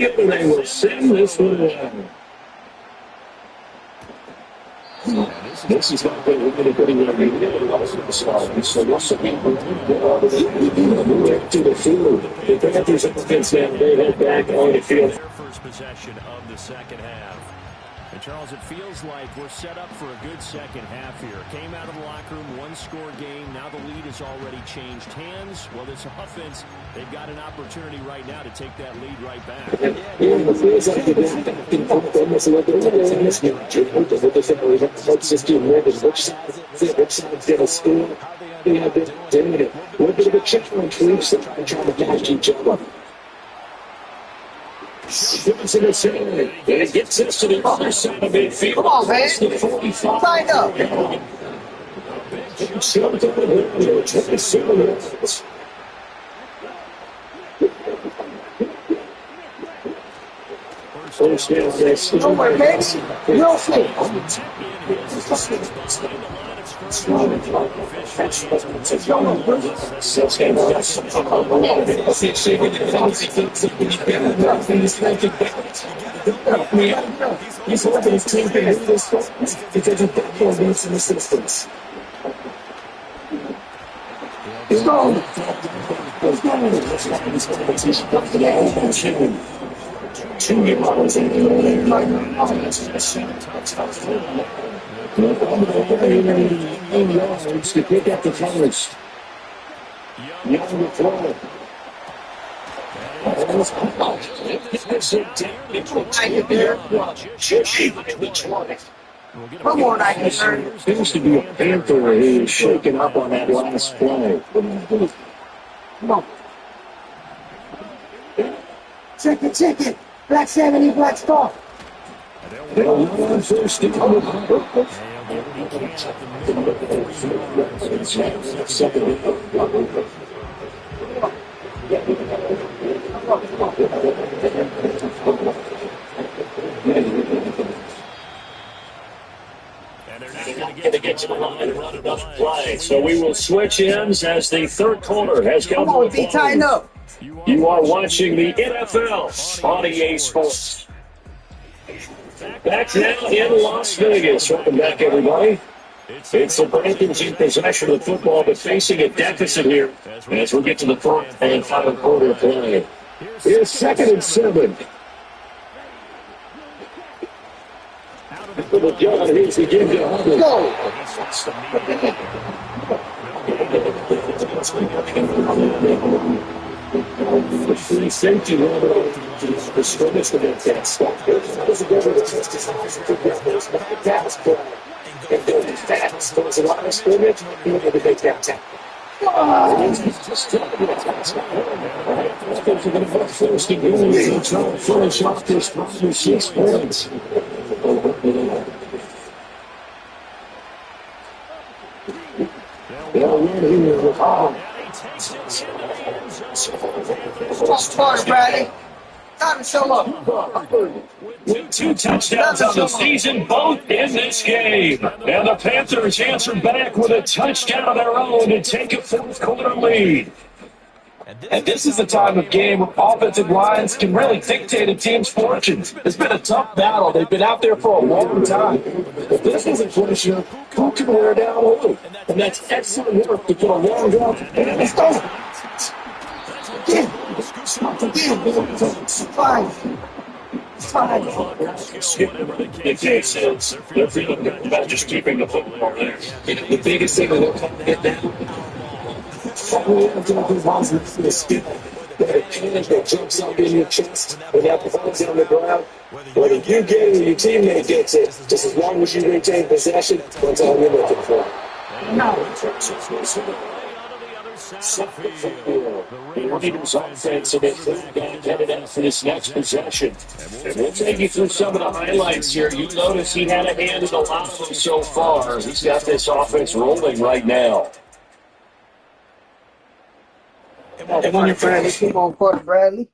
They will send this one away. This is not going to be anywhere near the start. So this will be moving to the field. The Panthers offense now, they head back on the field. Their first possession of the second half. And Charles, it feels like we're set up for a good second half here. Came out of the locker room, one-score game. Now the lead has already changed hands. Well, this offense, they've got an opportunity right now to take that lead right back. It gets us to the other side of midfield. Come on, man. Sign up. Nowhere, baby. Real quick. He's letting his team be his focus because of that needs some assistance. He's going. He's going. 2 yards in the lane right now. Yards to pick up the first. Young the throw. Come on, I can hear. Seems to be a Panther who is shaking up on that last play. Come on. Check it. Black 70, Black Star. They'll run first and to get to the line and run enough play. So we will switch ends as the third quarter has come. Come on, be tied up. You are watching the NFL on EA Sports. Back now in Las Vegas. Welcome back, everybody. It's the Panthers in possession of football, but facing a deficit here as we get to the fourth and final quarter play. Here's 2nd and 7. Little John, here's the game to Hunter. Go. Safety the scrimmage with that stuff. There's a good way to test his eyes and figure out those pass play. And they'll be fast. There's a lot of scrimmage, you need to make that tackle. First and goal, he's trying to finish off this 6 points. They'll win here with Smart, Bradley. Time to show up. With 2 touchdowns on the season, both in this game. And the Panthers answer back with a touchdown of their own to take a fourth quarter lead. And this is the time of game where offensive lines can really dictate a team's fortunes. It's been a tough battle. They've been out there for a long time. If this isn't pressure, who can wear down who? And that's excellent work to put a long drop. And let's go. Five. The case is they're feeling good about just keeping the football there. The biggest thing they'll get down. The skip. That panic that jumps up in your chest without the ball's on the ground. Whether you get it or your teammate gets it, just as long as you maintain possession, that's all you're looking for. The Raiders offense and headed out for this next possession. And we'll take you through some of the highlights here. You notice he had a hand in the lottery so far. He's got this offense rolling right now. Come on, Bradley. Come on, Porter Bradley.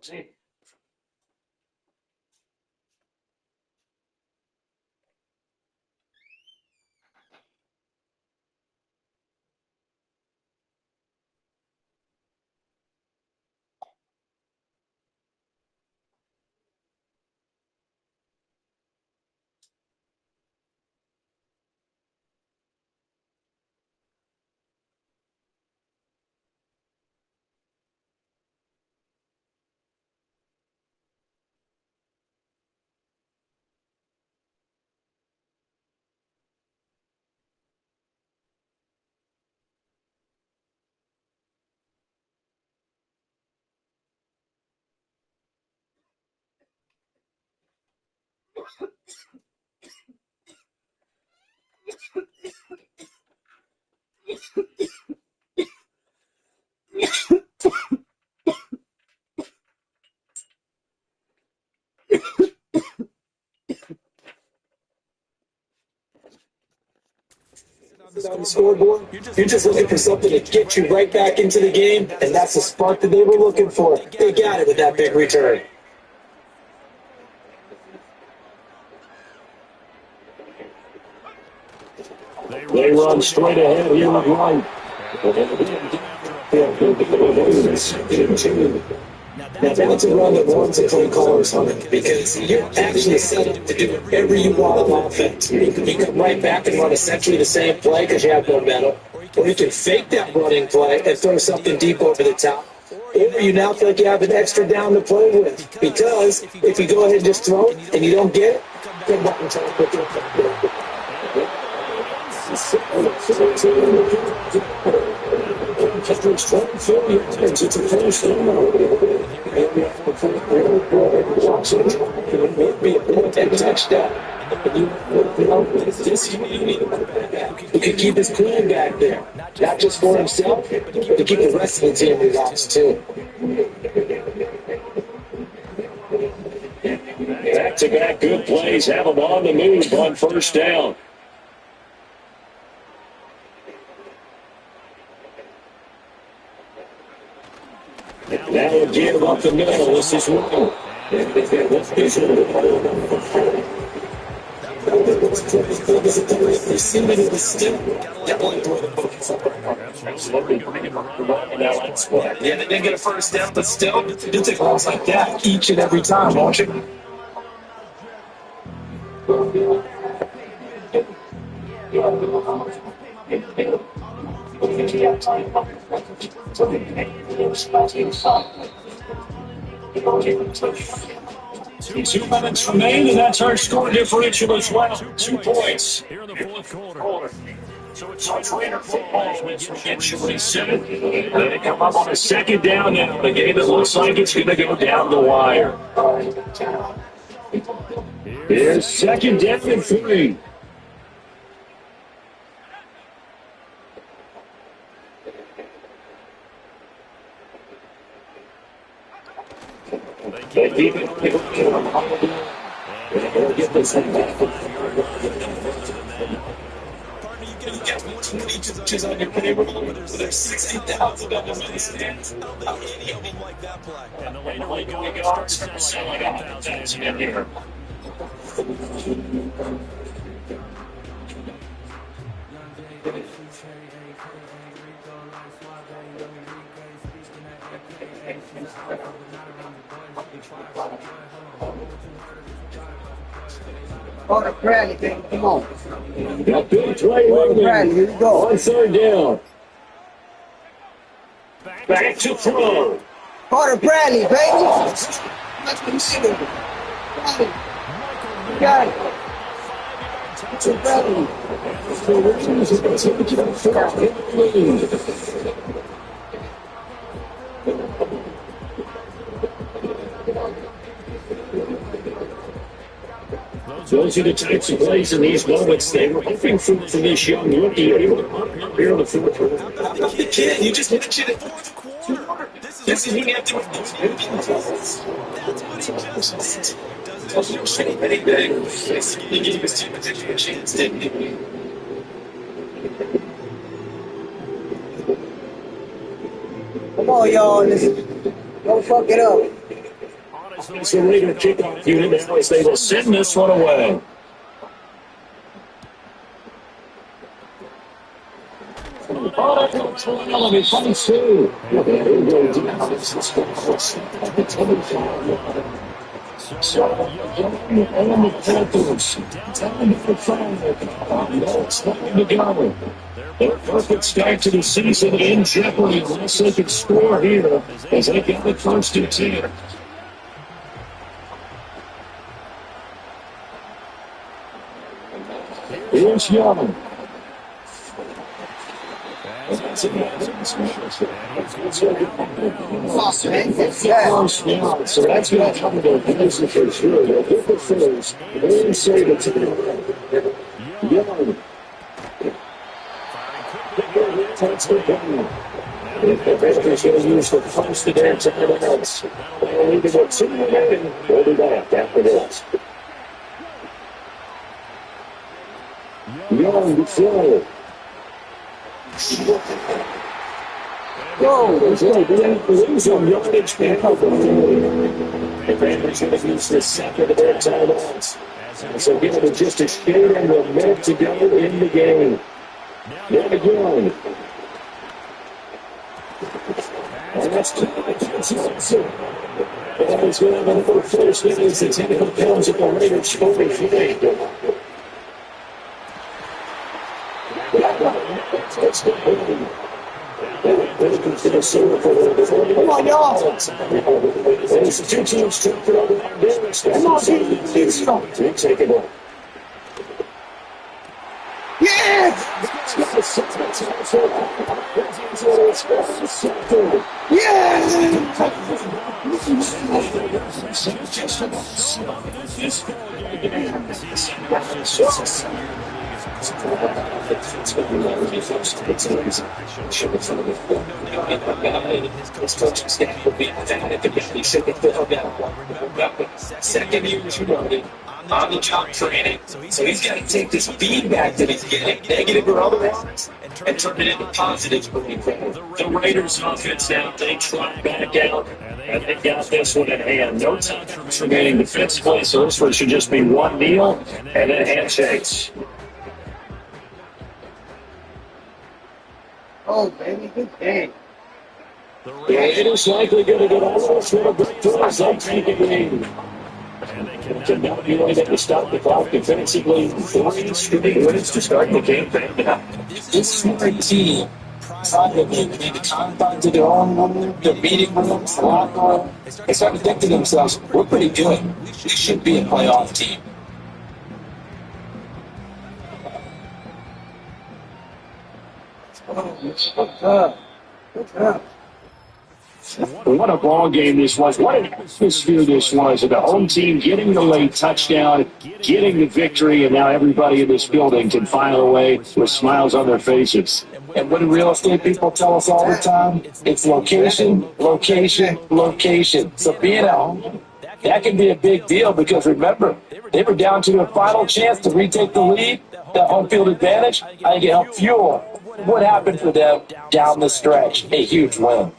See. On the scoreboard, you're just looking for something to get you right back into the game, and that's the spark that they were looking for. They got it with that big return. They run straight ahead here with White. Now that's a run that warrants a play caller's hunt because you're actually set up to do whatever you want on offense. You can come right back and run essentially the same play because you have momentum, or you can fake that running play and throw something deep over the top. Or you now feel like you have an extra down to play with because if you go ahead and just throw it and you don't get it, come back and try to put it. It's a close touchdown. He could keep his plan back there, not just for himself, but to keep the rest of the team relaxed too. Back-to-back good plays have them on the move on first down. Now again up the middle. This is one. Yeah, they didn't get a first down, but still, you'll take balls like that each and every time, won't you? Two minutes remain, and that's our score differential as well. 2 points. Here in the fourth quarter. So it's Raider football. We get shorty 7. They come up on a second down now. The game that looks like it's going to go down the wire. Here's second down and 3. They keep it. Get this thing back. You get 20 judges on your payroll, there's 60,000 of them in the stands. How many of them like that play? And the later we go, it starts to sound like 1,000 in here. Carter Bradley, baby, come on. Got big play Carter Bradley, here we go. on third down. Back to throw. Carter Bradley, baby. Let's consider it. Got it. You got it. Carter Bradley. Those are the types of plays in these moments they were hoping for this young rookie. Able to pop up here in the fourth quarter. The kid, you just mentioned it. This is what he had to do. That's what he just did. Doesn't show anything. He gave his team a chance, didn't he? Come on, y'all. Don't fuck it up. It's the Raider kickoff unit as they will send this one away. Their perfect start to the season in jeopardy unless they can score here as they get the first and 10. Here's Young. Lost, man. Yeah. So that's what I'm talking about. Guys, for sure. They'll get the first. They'll save it to them. Young. Takes the game. The Raiders going to use the first of their timeouts. They'll leave it with 2 remaining. We'll be back after this. Young to throw. Whoa, there's going to lose on yardage. The Raiders going to use the second of their timeouts. So give it just a shade and a minute to go in the game. Now Young. And that's and he's going to have another first innings. The 10 pounds of the Raiders scoring today. That's the game. Oh my God! There's 2 teams trying over there. Come on, team. Take it up. Yes! Second year's running on the job training. So he's got to take this feedback that he's getting, negative or otherwise, and turn it into positives moving forward. The Raiders offense now, they try back out, and they got this one in hand. No time remaining defensively, so this one should just be one kneel and then handshakes. Oh, baby, good game. The Raiders likely going to get almost with a breakthrough as they take a lead. Cannot be able to stop the clock defensively. 3 straight wins to start the game. This smart team trying to make the confines of their own room, their meeting rooms, the locker room. They start to think to themselves, we're pretty good. We should be a playoff team. What a ball game this was. What an atmosphere this was. The home team getting the late touchdown, getting the victory, and now everybody in this building can file away with smiles on their faces. And what do real estate people tell us all the time? It's location, location, location. So being at home, that can be a big deal because remember, they were down to a final chance to retake the lead. That home field advantage, I think it helped fuel what happened for them down the stretch. A huge win.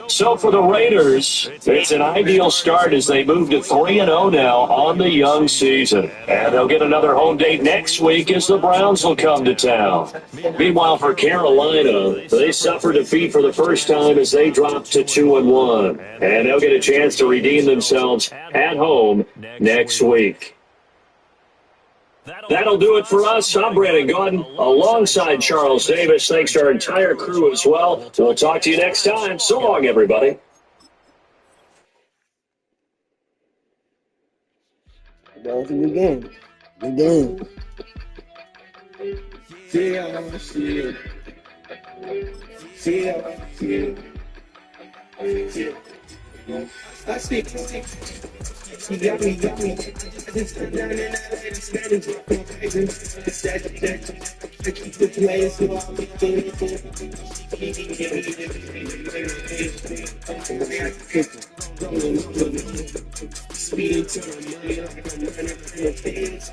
So for the Raiders, it's an ideal start as they move to 3-0 now on the young season. And they'll get another home date next week as the Browns will come to town. Meanwhile, for Carolina, they suffered defeat for the first time as they dropped to 2-1. And they'll get a chance to redeem themselves at home next week. That'll do it for us. I'm Brandon Gordon alongside Charles Davis. Thanks to our entire crew as well. We'll talk to you next time. So long, everybody. That was a good game. Good game. I speak. You got me. Just down and out in Spanish. It's that. I keep the players who are speeding to the money like I'm running from the fans.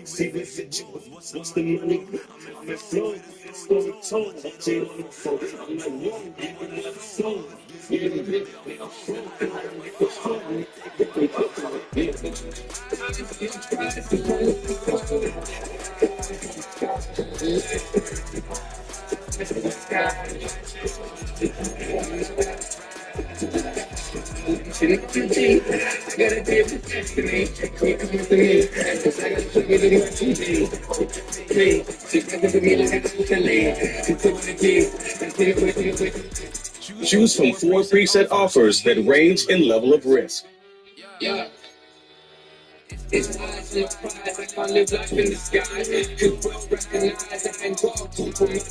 See what's the money? I'm at flow. I'm like, whoa, I'm not flow. Choose from 4 preset offers that range in level of risk. Yeah. It's eyes on my pride, I can't live life in the sky. Cause we'll recognize I ain't grow too promise.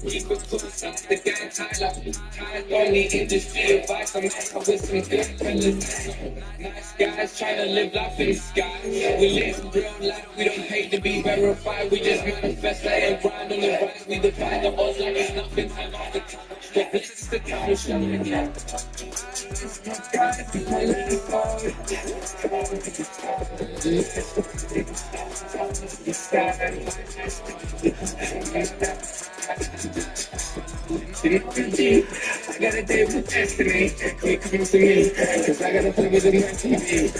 Keep it close, I'm the guy Tyler. Tired on the industry advice, I'm out with some good fellas. Nice guys trying to live life in the sky. We live real life, we don't hate to be verified. We just manifest that and grind on the rise. We defy the odds like it's nothing, time off the time. This is the time to show it, yeah. Guys, I got a day with destiny. It comes to me, cause I gotta play with the man TV.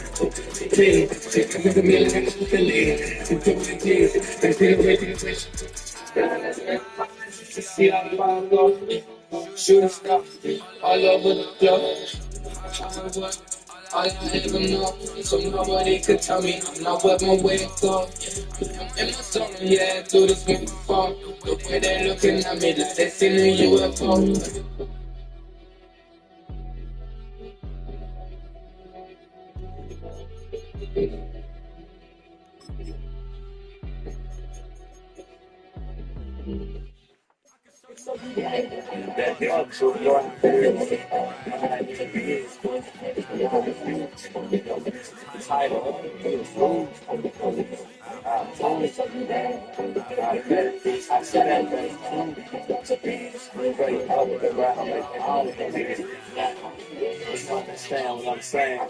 It comes to me like a Philly. It's doing G's. They feel ready to wish. See how the ball go. Shooting stuff all over the globe. All I ever know, so nobody could tell me I'm not what my way go. I'm in my zone, yeah, through this microphone. The way they looking at me like they seen a UFO. Understand what I'm saying?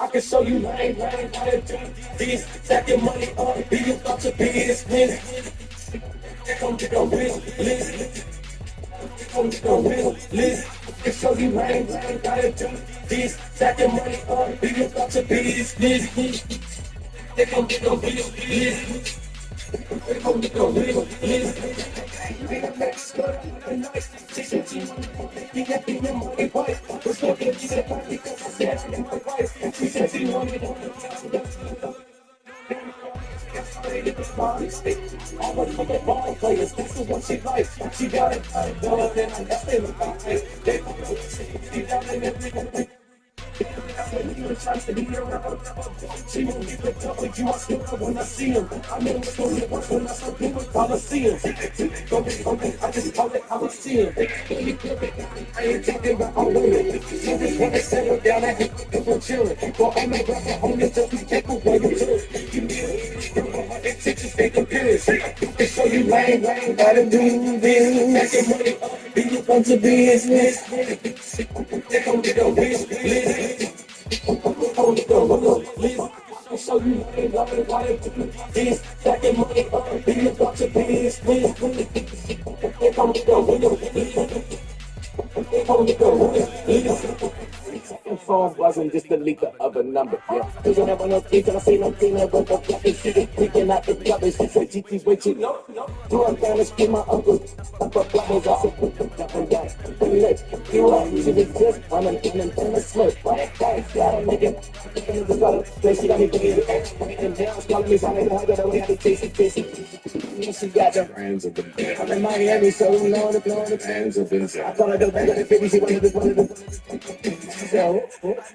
I can show you lane, how to do this. Stack your money up, be about to business. They gon' get a wrist. They gon' get a wrist. I can show you lane, how to do this. Stack your money up, be about to business. They gon' get a wrist. They gon' get a wrist. She said she wanted all the fucking ball players, this is what she likes. She got it done, and I guess they look alright. They got it everything. She won't give a fuck with you, I still love when I see him. I know what's going to work when I start doing Coliseum. I just call it Coliseum. I ain't talking about all women. So just wanna settle down and have a couple chillin'. For all my brother homies, just be careful where you live. You need it. Intentions stay the pills. They show you lame, gotta do this. Get money up, be a bunch of business. They gon' get a wish list. So you ain't loving why they do this. Stacking money up, be a bunch of business. They gon' get a wish. They gon' get a wish. Phone wasn't just a leaker of a number, yeah. Cause I never know things and I see no thing that but the fucking shit is leaking out the garbage. She said GT's way too low. Doing damage to my uncle. Up a bubbles, I said, put them up and down. Put lips, you up, she was just running in the slip. Right, got a nigga. Niggas got up, then she got me bringing it X. And down, calling me something, I got away, I had to taste it. She got the hands of the I'm in Miami, so you know the hands of the I call her the back of the 50, she wanted the so,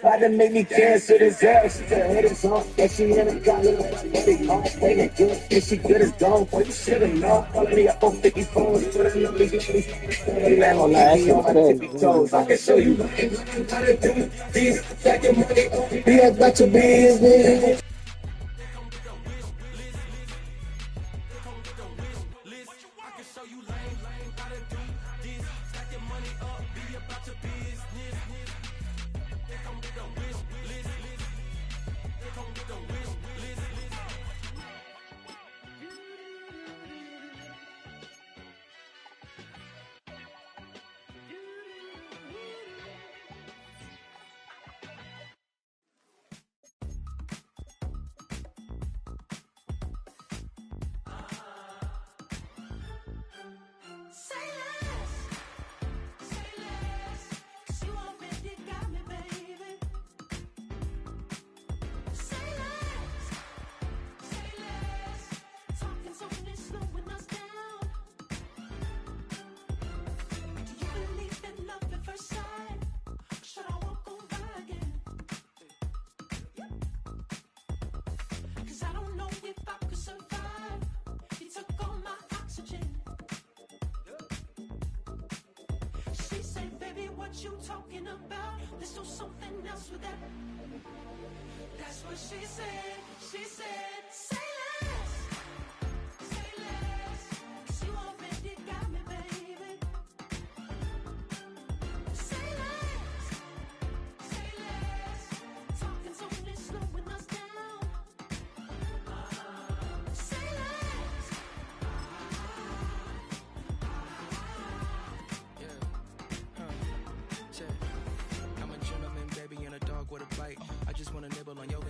I done make me cancel this ass. She said, hey, this song, but she in a got little body, all playing good. If she good as gone, boy, you should've known. Calling me up on 50 phones, put her in the man on my tippy toes. I can show you how to do these. Stack your money up, be about your business. what you talking about. Let's do something else with that. That's what she said. She said, say less. Say less. 'Cause you already got me, baby. Say less. Say less. Talking's only slowing us down. Say less. I'm a gentleman, baby, and a dog with a bite. I just wanna nibble on your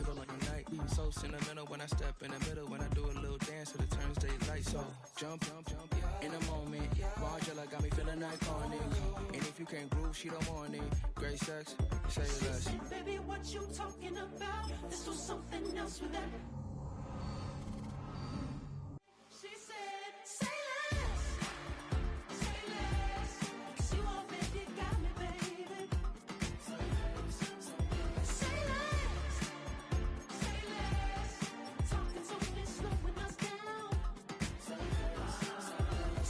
night. So sentimental when I step in the middle. When I do a little dance till it turns daylight. So jump, in a moment. Margella got me feeling iconic. And if you can't groove, she don't want it. Great sex, say less. She said, baby, what you talking about? Let's do something else with that. She said, say less. Say less. 'Cause you already got me, baby. Say less. Say less. Talking's only slowing us down. Say less.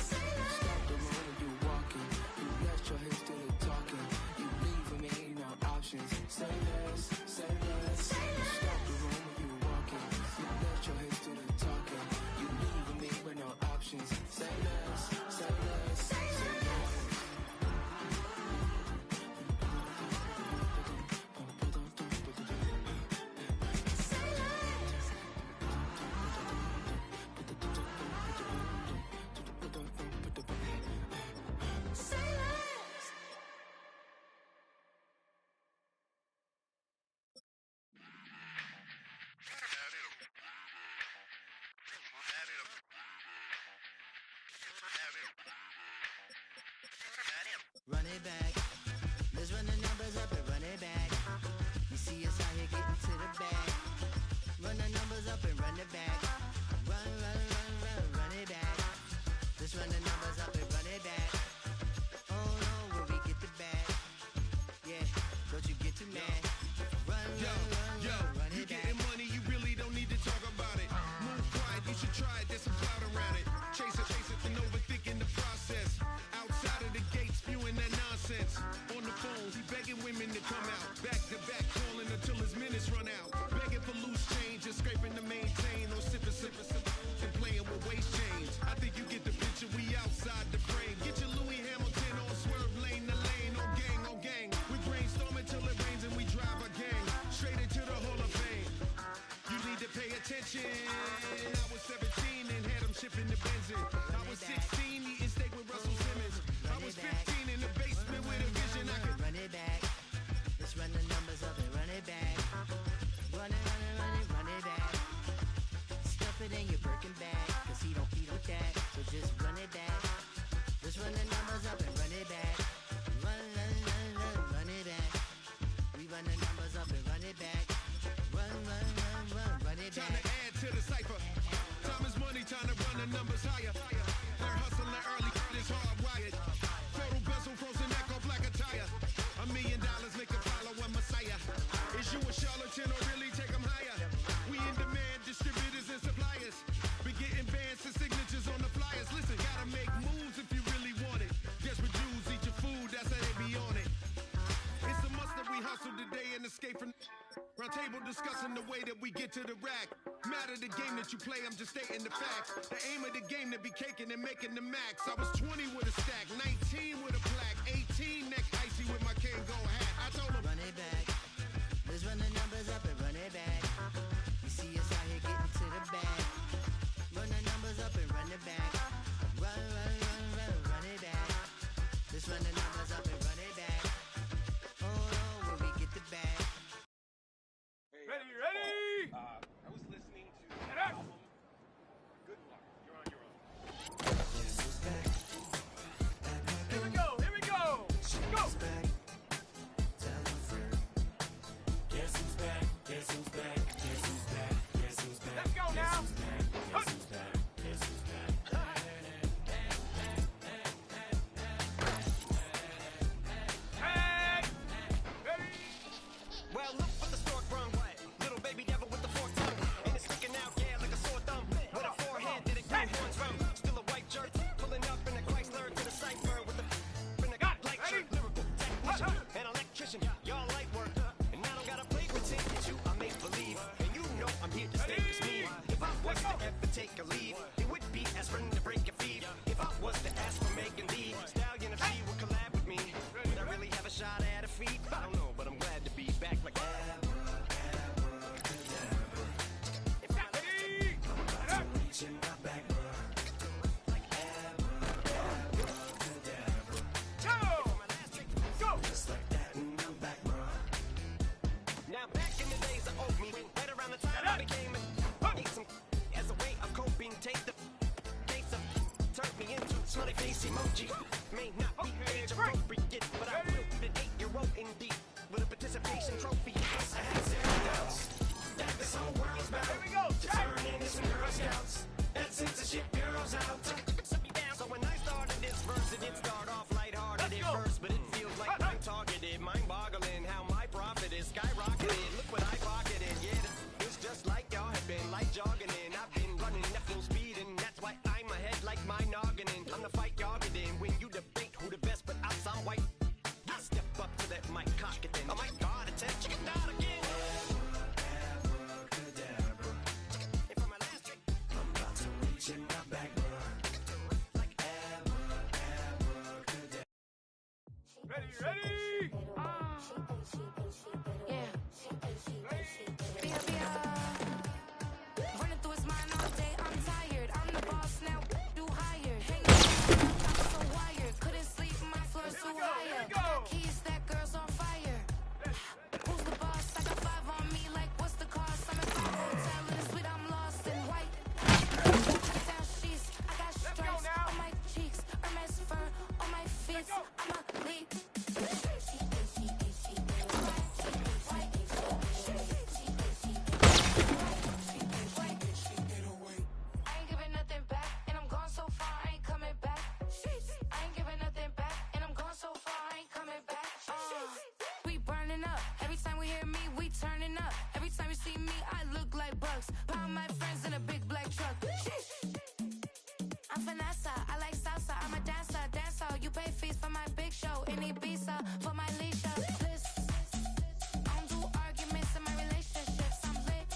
Say less. Stop the room when you walking. You let your hips do the talking. You leaving me no options. Say less, say less. Say less. Stop the room when you walking. You let your hips do the talking. You leaving me with no options. Say less, say less. Say less. Say less. Say less. Run it back. Let's run the numbers up and run it back. You see us out here getting to the bag. Run the numbers up and run it back. Run it back. Let's run the numbers up and run it back. Oh no, where we get the bag. Yeah, don't you get too mad. Run You it back. getting money, you really don't need to talk about it. Move quiet, you should try it, there's some clout around it. Chase it, and overthinking the process. Outside of the gate, spewing that nonsense. On the phone, he begging women to come out. Back to back, calling until his minutes run out. Begging for loose change and scraping to maintain. Or sipping, and playing with waist chains. I think you get the picture, we outside the frame. Get your Louis Hamilton on swerve lane to lane. On gang. We brainstorm until it rains and we drive a gang. Straight into the Hall of Fame. You need to pay attention. I was 17 and had him shipping the Benzin. I was 16 eating steak with Russell Simmons. I was 15 in the basement with a vision. I could Run it back. Let's run the numbers up and run it back. Run it back. Stuff it in your Birkin bag, 'cause he don't feed with that. So just run it back. Let's run the numbers up and run it back. Run it back. We run the numbers up and run it back. Run it time to back. add to the cipher. Time is money, time to run the numbers higher. Learn hustling early, it's hardwired. Photo bezel, frozen neck off like a tire. $1 million make a follow a messiah. Is you a charlatan or really take them higher? We in demand, distributors and suppliers. Be getting bands and signatures on the flyers. Listen, gotta make moves if you really want it. Desperate Jews eat your food, that's how they be on it. It's a must that we hustle today and escape from round table discussing the way that we get to the rack. Matter the game that you play, I'm just stating the facts. The aim of the game to be caking and making the max. I was 20 with a stack, 19 with a plaque, 18 neck icy with my Kango hat. I told him Run it back. Let's run the numbers up and run it back. You see us out here getting to the bag. Run the numbers up and run it back. Run it back. Let's run the numbers up and run it back. Oh no, where we get the bag. Ready? I was listening to the Get up! album. Good luck. You're on your own. Here we go! Go! Guess who's back? Guess who's back? Guess who's back? Guess who's back? Let's go now! Guess who's back? Guess who's back? Hey! Ready? Well, look what the stork brung. Little baby around the time I became ate some as a way of coping. Take the face of turn me into smiley face emoji. May not be age appropriate, but I will be an 8-year-old indeed with a participation trophy. Yes, I had 0 doubts that this whole world's about to turn into some Girl Scouts. That censorship bureau's out. So when I started this verse, it did start off lighthearted at first, but it feels like I'm targeted, mind-boggling how my profit is skyrocketed. Look what I pocketed, yeah, it's just like y'all have been like jogging in. I've been running at full speed, and that's why I'm ahead like my noggin. I'm the fight y'all get in when you debate who the best, but I'm some white. I step up to that mic, cock it then. Oh my God, attention, not again. Abracadabra. And for my last trick, I'm about to reach in my back, bro. Ready? Yeah. Running through his mind all day, I'm tired. I'm the boss now, do higher. Hanging around, I'm so wired. Couldn't sleep, my floor's too higher. Got keys, that girl's on fire. Who's the boss? I got 5 on me, like what's the cost? I'm in 5 hotel in the suite, I'm lost in white. Down sheets, I got stripes on my cheeks, Hermes fur on my feet. I'm a lead. Pound my friends in a big black truck. I'm Vanessa, I like salsa, I'm a dancer. You pay fees for my big show in Ibiza, for my leisure. I don't do arguments in my relationships, I'm lit.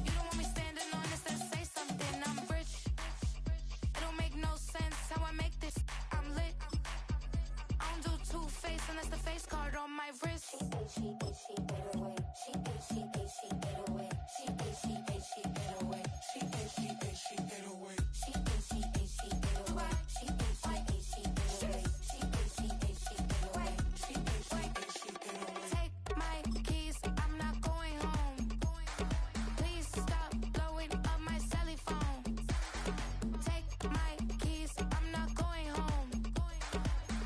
You don't want me standing on this, then say something, I'm rich. It don't make no sense how I make this, I'm lit. I don't do two-face unless the face card on my wrist. Take my keys, I'm not going home. Please stop blowing up my celly phone. Take my keys, I'm not going home.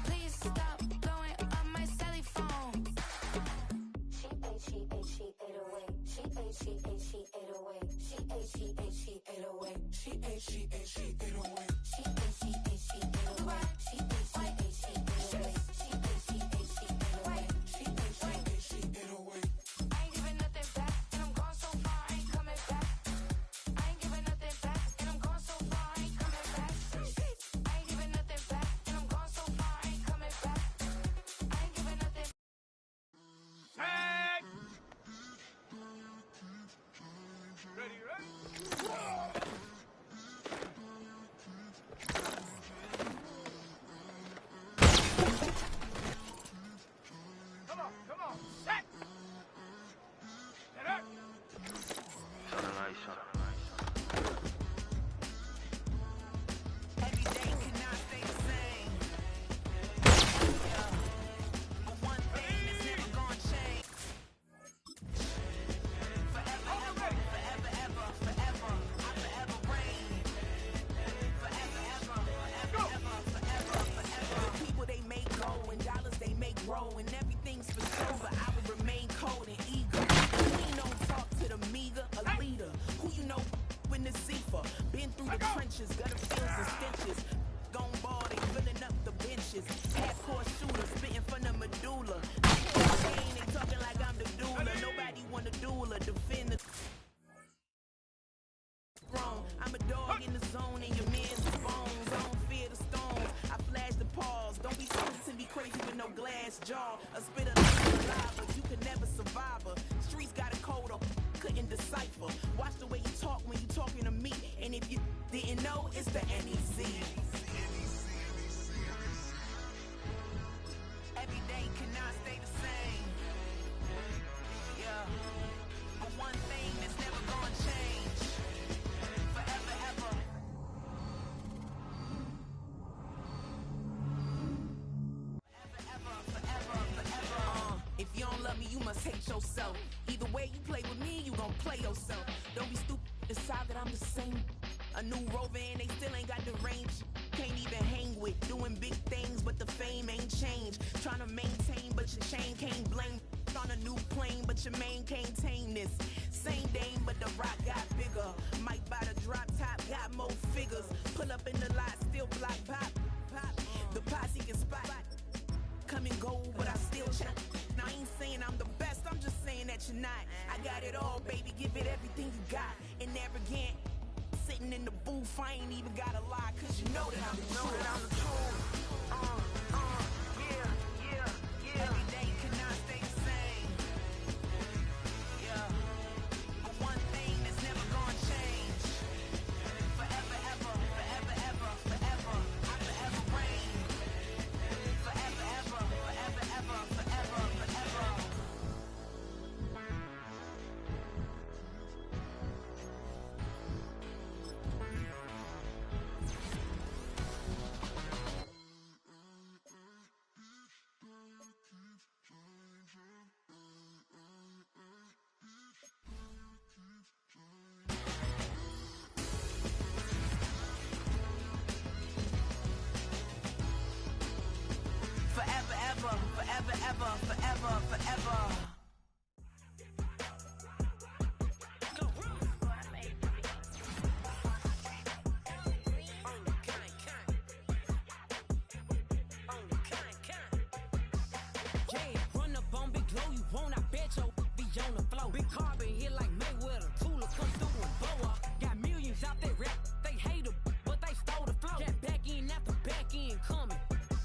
Please stop blowing up my celly phone. She ate away. She ate away. I ain't giving nothing back, and I'm gone so far, I ain't coming back. I ain't giving nothing back, and I'm gone so far, I ain't coming back. I ain't giving nothing back, and I'm gone so far, I ain't coming back. I ain't giving nothing. Tag! Ready? Come on. Set! Get up! Every day cannot stay the same. But one thing that's never gonna change. Forever, ever, I forever reign. Forever. People they make go and dollars they make grow and everything's for show, but I will remain cold and eager. Who you know talk to the meager, a leader? Who you know when the Zephyr? Been through the trenches, gutter fields and stenches. Gone ball, they filling up the benches. Half-court shooters spitting from the medulla. They talking like I'm the doula. Nobody want to duel or defend the throne. I'm a dog in the zone and your man's is bones. I don't fear the stones. I flash the paws. Don't be supposed to be crazy with no glass jaw. A spit of lava, you can never survive her. Streets got a code up, couldn't decipher. Watch the way you talk when you talking to me. And if you didn't know, it's the NEC. Every day cannot stay the same. Yeah. But one thing that's never gonna change. Forever, ever. Forever. If you don't love me, you must hate yourself. Either way you play with me, you gon' play yourself. Don't be stupid, decide that I'm the same. A new Rover and they still ain't got the range. Can't even hang with, doing big things, but the fame ain't changed. Trying to maintain, but your chain can't blame. On a new plane, but your main can't tame this. Same dame, but the rock got bigger. Might buy the drop top, got more figures. Pull up in the lot, still block pop. The posse can spot. Come and go, but I still check. Now I ain't saying I'm the best, I'm just saying that you're not. I got it all, baby, give it everything you got. And arrogant, sitting in the booth, I ain't even gotta lie, cause you know that I'm the truth. Yeah. Every day could not stay the same. Yeah. But one thing that's never gonna change. Forever, ever, forever, ever, forever. I forever reign. Forever, ever, forever, ever, forever, forever. Forever, ever, forever, ever, forever, forever. Yeah, run up on Big Glow, you won't, I bet your be on the floor. Big carbon hit like Mayweather, Tula come through and blow up. Got millions out there rap, they hate her, but they stole the flow. Got back in after back in coming.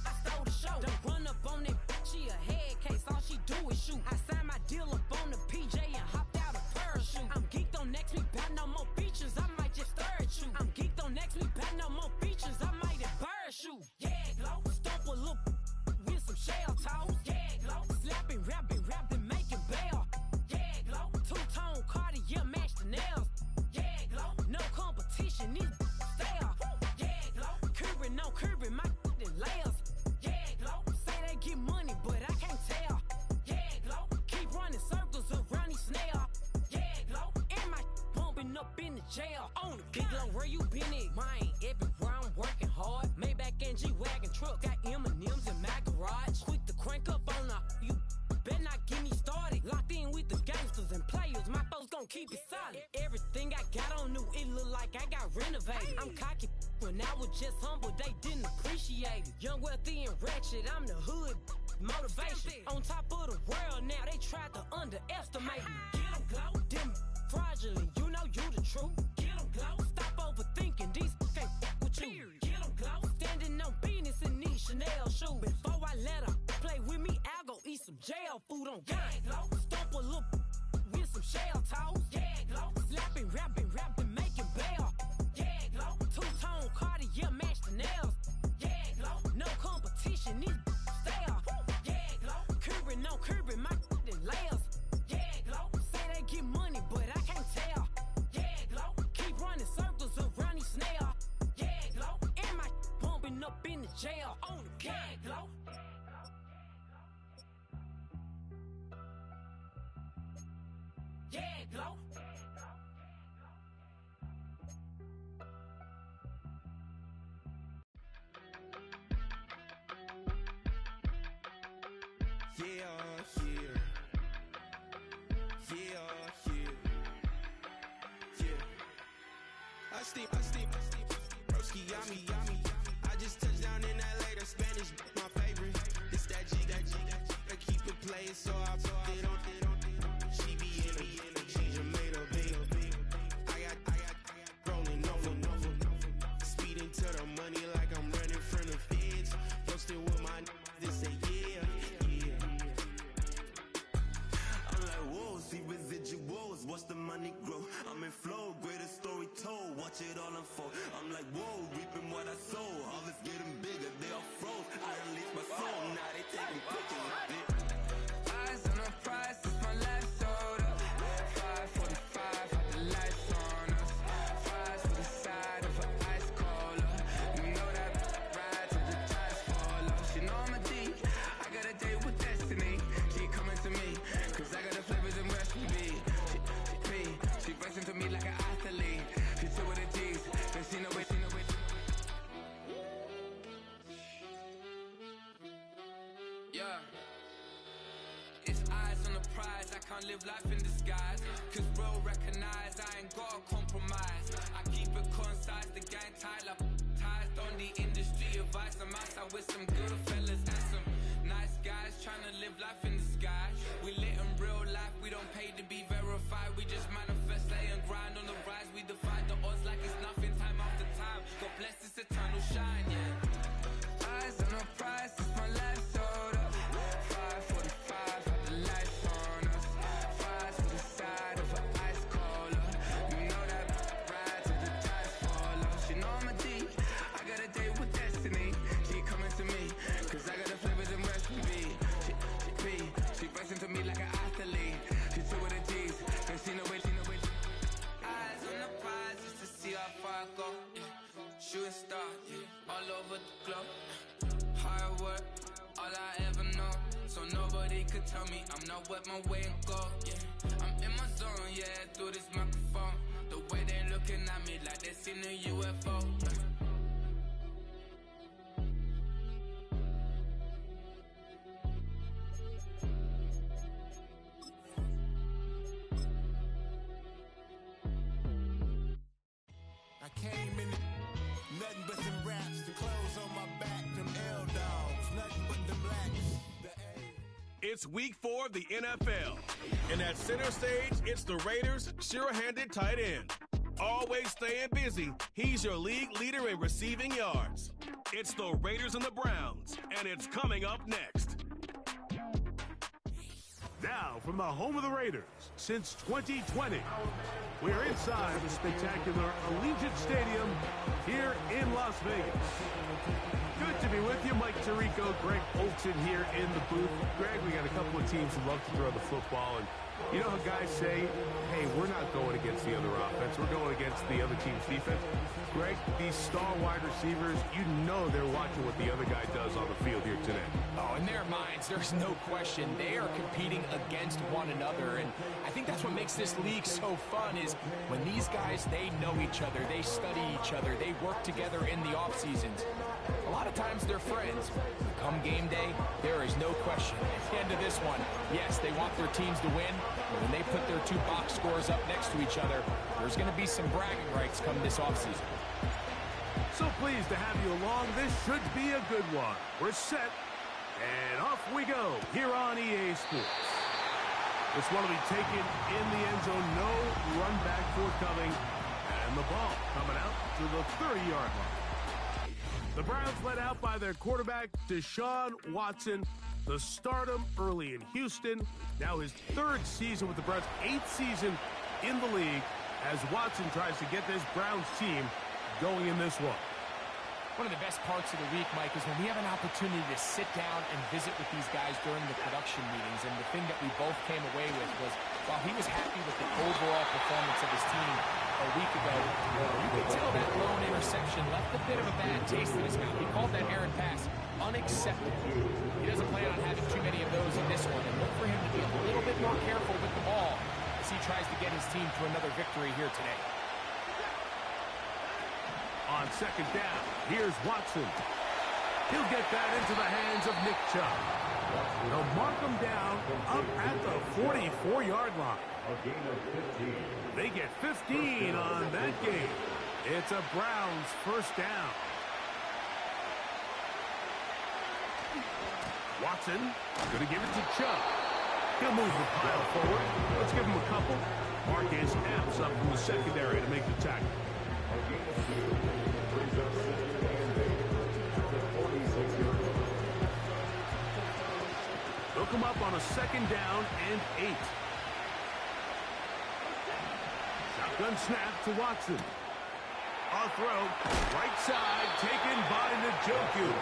I stole the show. Don't run up on that, she a head case, all she do is shoot. I signed my deal up on the PJ and hopped out a parachute. I'm geeked on next week, bout no more features, I might just stir at you. I'm geeked on next week, bout no more features, I might embarrass you. Yeah, glow, stomp a little with some shell toes. Yeah, glow, slapping, rapping, making bail. Yeah, glow, two-tone Cartier match the nails. Yeah, glow, no competition, these stale. Yeah, glow, curving, no curving, my layers. Yeah, glow, say they get money, but I can't tell. Yeah, glow, keep running circles around these snail. Yeah, glow, and my bumping up in the jail. On the big glow, where you been at? Mine, everywhere I'm working hard. Maybach and G-Wagon truck, got M&M's in my garage. Quick to crank up on her, you better not get me started. Locked in with the gangsters and players, my folks gon' keep it solid. Everything I got on new, it look like I got renovated. I'm cocky when I was just humble, they didn't appreciate it. Young, wealthy, and ratchet, I'm the hood motivation. On top of the world now, they tried to underestimate me. Get 'em, glow, them fraudulent, you know you the truth. Get 'em, glow, stop overthinking, these can't with you. Get 'em, glow, standing on business in these Chanel shoes. Before I let her play with me, I'll go eat some jail food on God. Glow, stomp a little with some shell toes. Yeah, glow, slapping, rapping, making bail. Yeah, glow, two-tone Cartier match the nails. Yeah, glow, no competition, these stale. Yeah, glow, curving, no curving, my layers. Yeah, glow, say they get money, but I can't tell. Yeah, glow, keep running circles around these snail. Yeah, glow, and my bumping up in the jail. On the yeah, glow. Yeah, glow. I steam. Broski, yummy. I just touched down in LA, the Spanish, my favorite. It's that G. I keep it playing, so I put it on. She be in the change, I made a big. I got rolling over. Speeding to the money like I'm running from the feds. Posted with my they say yeah. I'm like, whoa, see residuals, watch the money grow. I'm in flow, greatest story told, watch it all unfold. I'm like, whoa, reaping what I sow. Harvest getting bigger, they all froze. I release my soul, now they taking pictures of it. Eyes on the prize, it's my last soda. 5:45, had the lights on us. Fries for the side of an ice cola. You know that ride till the tires fall off. She know I'm a D, I got a date with destiny. She coming to me, cause I got the flavors and recipe. She It's eyes on the prize, I can't live life in disguise. Cause real recognize I ain't gotta compromise. I keep it concise, the gang tied up. Ties on the industry advice. I'm outside with some good fellas and some nice guys trying to live life in the sky. We lit in real life, we don't pay to be verified. We just manifest, lay and grind on the rise. We defy the odds like it's nothing, time after time. God bless this eternal shine, yeah. Eyes on the prize, it's my life sold up. 5:45, had the lights on us. Fries to the side of an ice cola. You know that ride till the tires fall off. She know I'm a G, I got a date with destiny. She coming to me, cause I got the flavors and recipe. She pressing to me like an athlete. She two with the G's, and she know it. Eyes on the prize just to see how far I go. Yeah. Shooting star, yeah. All over the globe. Hard work, all I ever know. So nobody could tell me I'm not wet my way and go. Yeah, I'm in my zone, yeah, through this microphone. The way they looking at me like they seen a UFO. I came in nothing but them raps, the clothes on my back, them L dogs, nothing but them blacks. It's week 4 of the NFL. And at center stage, it's the Raiders' sure-handed tight end. Always staying busy, he's your league leader in receiving yards. It's the Raiders and the Browns, and it's coming up next. Now, from the home of the Raiders, since 2020, we're inside the spectacular Allegiant Stadium here in Las Vegas. Good to be with you, Mike Tirico, Greg Olson here in the booth. Greg, we got a couple of teams who love to throw the football, and you know how guys say, hey, we're not going against the other offense, we're going against the other team's defense. Greg, these star wide receivers, you know they're watching what the other guy does on the field here today. Oh, in their minds, there's no question. They are competing against one another, and I think that's what makes this league so fun is when these guys, they know each other, they study each other, they work together in the off seasons. A lot of times they're friends. Come game day, there is no question. At the end of this one, yes, they want their teams to win, but when they put their two box scores up next to each other, there's going to be some bragging rights come this offseason. So pleased to have you along. This should be a good one. We're set, and off we go here on EA Sports. This one will be taken in the end zone. No run back forthcoming, and the ball coming out to the 30-yard line. The Browns led out by their quarterback, Deshaun Watson, the stardom early in Houston. Now his 3rd season with the Browns, 8th season in the league, as Watson tries to get this Browns team going in this one. One of the best parts of the week, Mike, is when we have an opportunity to sit down and visit with these guys during the production meetings. And the thing that we both came away with was, while he was happy with the overall performance of his team a week ago, you could tell that lone interception left a bit of a bad taste in his mouth. He called that errant pass unacceptable. He doesn't plan on having too many of those in this one, and look for him to be a little bit more careful with the ball as he tries to get his team to another victory here today. On second down, here's Watson. He'll get that into the hands of Nick Chubb. They'll mark him down up at the 44-yard line. They get 15 on that game. It's a Browns first down. Watson going to give it to Chubb. He'll move the pile forward. Let's give him a couple. Marcus Epps up from the secondary to make the tackle. They'll come up on a second down and 8. Shotgun snap to Watson. A throw, right side, taken by Njoku.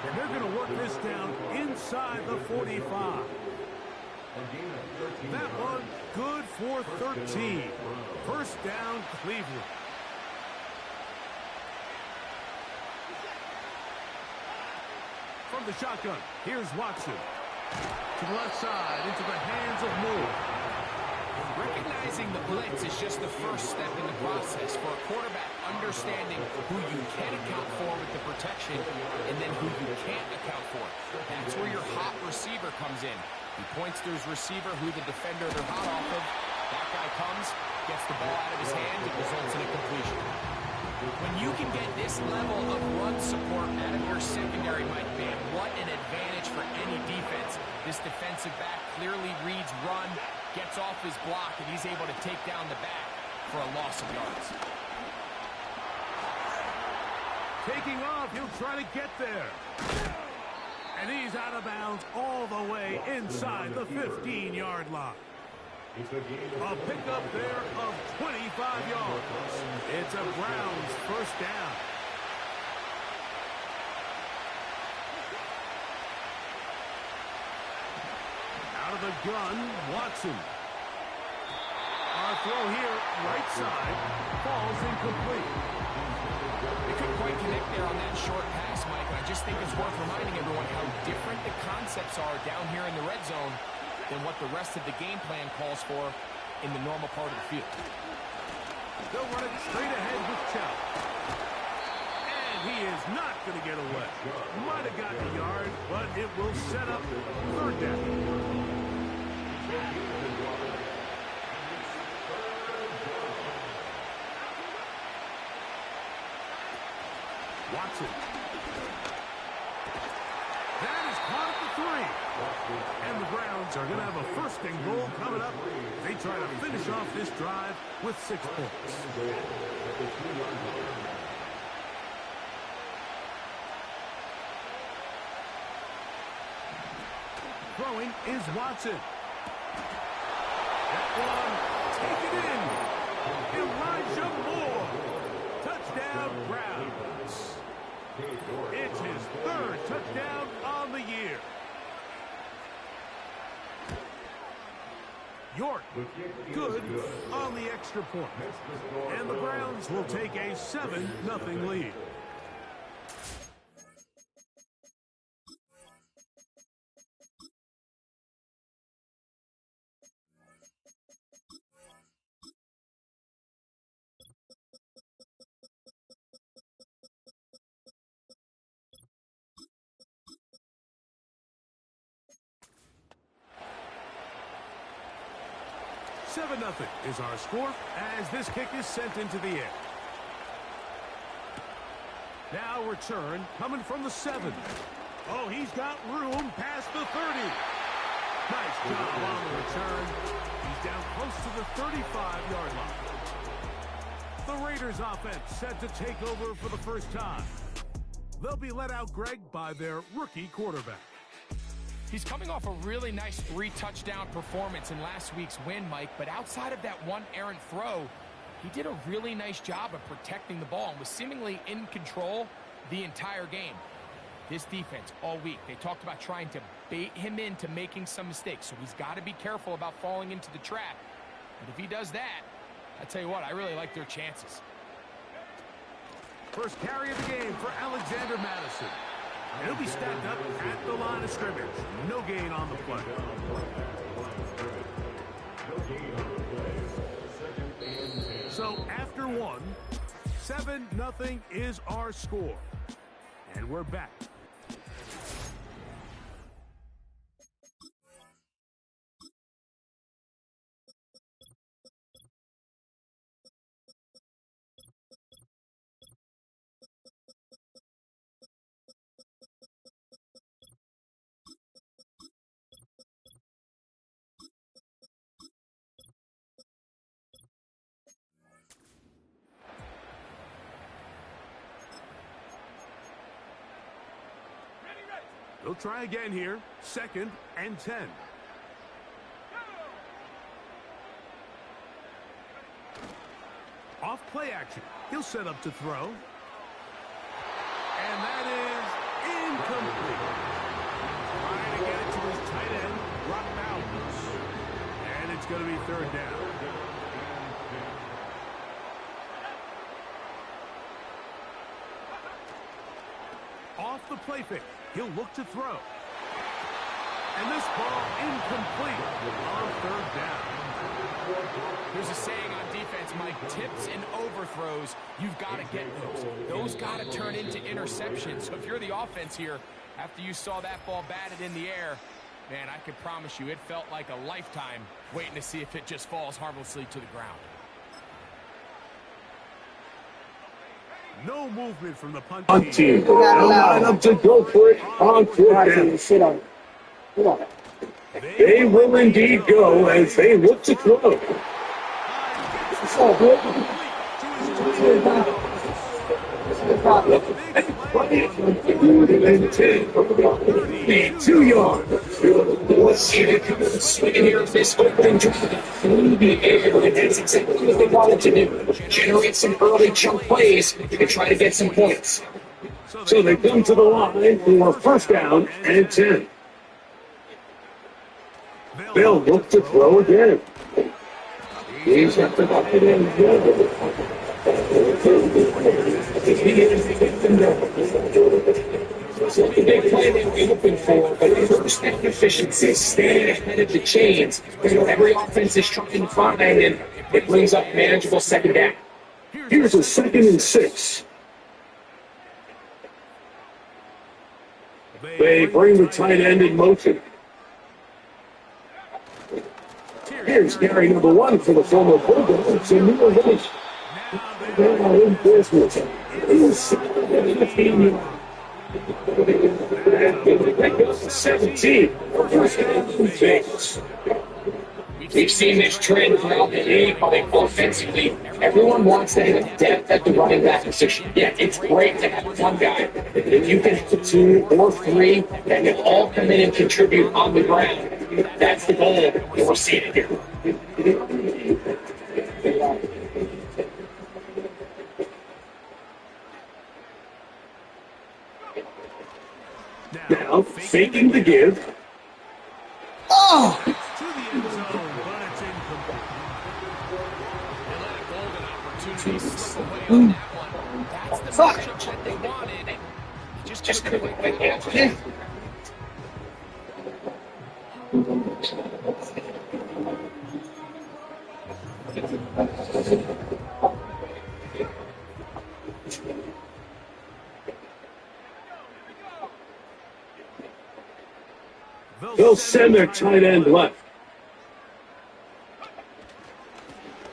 And they're going to work this down inside the 45. That one good for 13. First down, Cleveland. From the shotgun, here's Watson. To the left side, into the hands of Moore. Recognizing the blitz is just the first step in the process for a quarterback understanding who you can account for with the protection and then who you can't account for. That's where your hot receiver comes in. He points to his receiver, who the defender they're hot off of. That guy comes, gets the ball out of his hand, and results in a completion. When you can get this level of run support out of your secondary, Mike, man, what an advantage for any defense. This defensive back clearly reads run, gets off his block, and he's able to take down the back for a loss of yards. Taking off, he'll try to get there. And he's out of bounds all the way inside the 15-yard line. A pickup there of 25 yards. It's a Browns first down. Out of the gun, Watson. Our throw here, right side, falls incomplete. They couldn't quite connect there on that short pass, Mike. I just think it's worth reminding everyone how different the concepts are down here in the red zone than what the rest of the game plan calls for in the normal part of the field. They'll run it straight ahead with Chow. And he is not going to get away. Might have gotten a yard, but it will set up third down. Watson. That is caught at the 3. And the Browns are going to have a first and goal coming up. They try to finish off this drive with 6 points. Throwing is Watson. That one, take it in. Elijah Moore. Touchdown, Browns. It's his 3rd touchdown on the year. York, good on the extra point. And the Browns will take a 7-0 lead. Nothing is our score as this kick is sent into the air. Now return coming from the 7. Oh, he's got room past the 30. Nice job on the return. He's down close to the 35-yard line. The Raiders offense set to take over for the first time. They'll be let out, Greg, by their rookie quarterback. He's coming off a really nice 3-touchdown performance in last week's win, Mike, but outside of that one errant throw, he did a really nice job of protecting the ball and was seemingly in control the entire game. This defense all week, they talked about trying to bait him into making some mistakes, so he's got to be careful about falling into the trap. But if he does that, I tell you what, I really like their chances. First carry of the game for Alexander Madison. He'll be stacked up at the line of scrimmage. No gain on the play. So after 1, 7-0 is our score. And we're back. They'll try again here. 2nd and 10. Off play action. He'll set up to throw. And that is incomplete. Trying to get it to his tight end, Rock Bowers. And it's going to be 3rd down. Off the play fake. He'll look to throw. And this ball incomplete on 3rd down. There's a saying on defense, Mike, tips and overthrows, you've got to get those. Those got to turn into interceptions. So if you're the offense here, after you saw that ball batted in the air, Man, I can promise you it felt like a lifetime waiting to see if it just falls harmlessly to the ground. No movement from the punt team. Now line up to go for it on fourth down. Sit on. Come on. They will indeed go as they look to throw. It's all good. And 10, 2 yards. Let's see it swinging here this opening drive through the air, and that's exactly what they wanted to do. Generate some early chunk plays to try to get some points. So they come to the line for first down and 10. They'll look to throw again. He's got the bucket in. It's a big play they were hoping for, but first down efficiency, staying ahead of the chains. Every offense is trying to find, and it brings up manageable second down. Here's a 2nd and 6. They bring the tight end in motion. Here's carry number 1 for the former Bulldogs, a new release. Now in business. 17. We've seen this trend throughout the league, but offensively, everyone wants to have depth at the running back position. Yeah, it's great to have one guy. If you can have 2 or 3 that can all come in and contribute on the ground, that's the goal that we're seeing here. Now, faking the give. To the end zone, but it's incomplete. They let a golden opportunity slip away on that one. That's the matchup that they wanted. He just couldn't quite get it. They'll send their tight end left.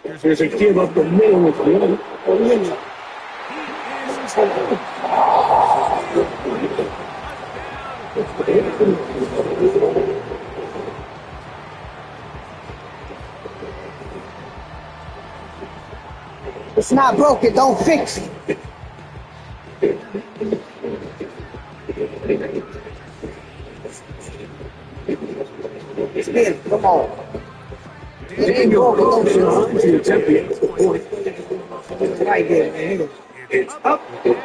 There's a give up the middle with one. It's not broken. Don't fix it. Spin. Come on. It ain't broken. Don't fix it. Right there, man. It's up and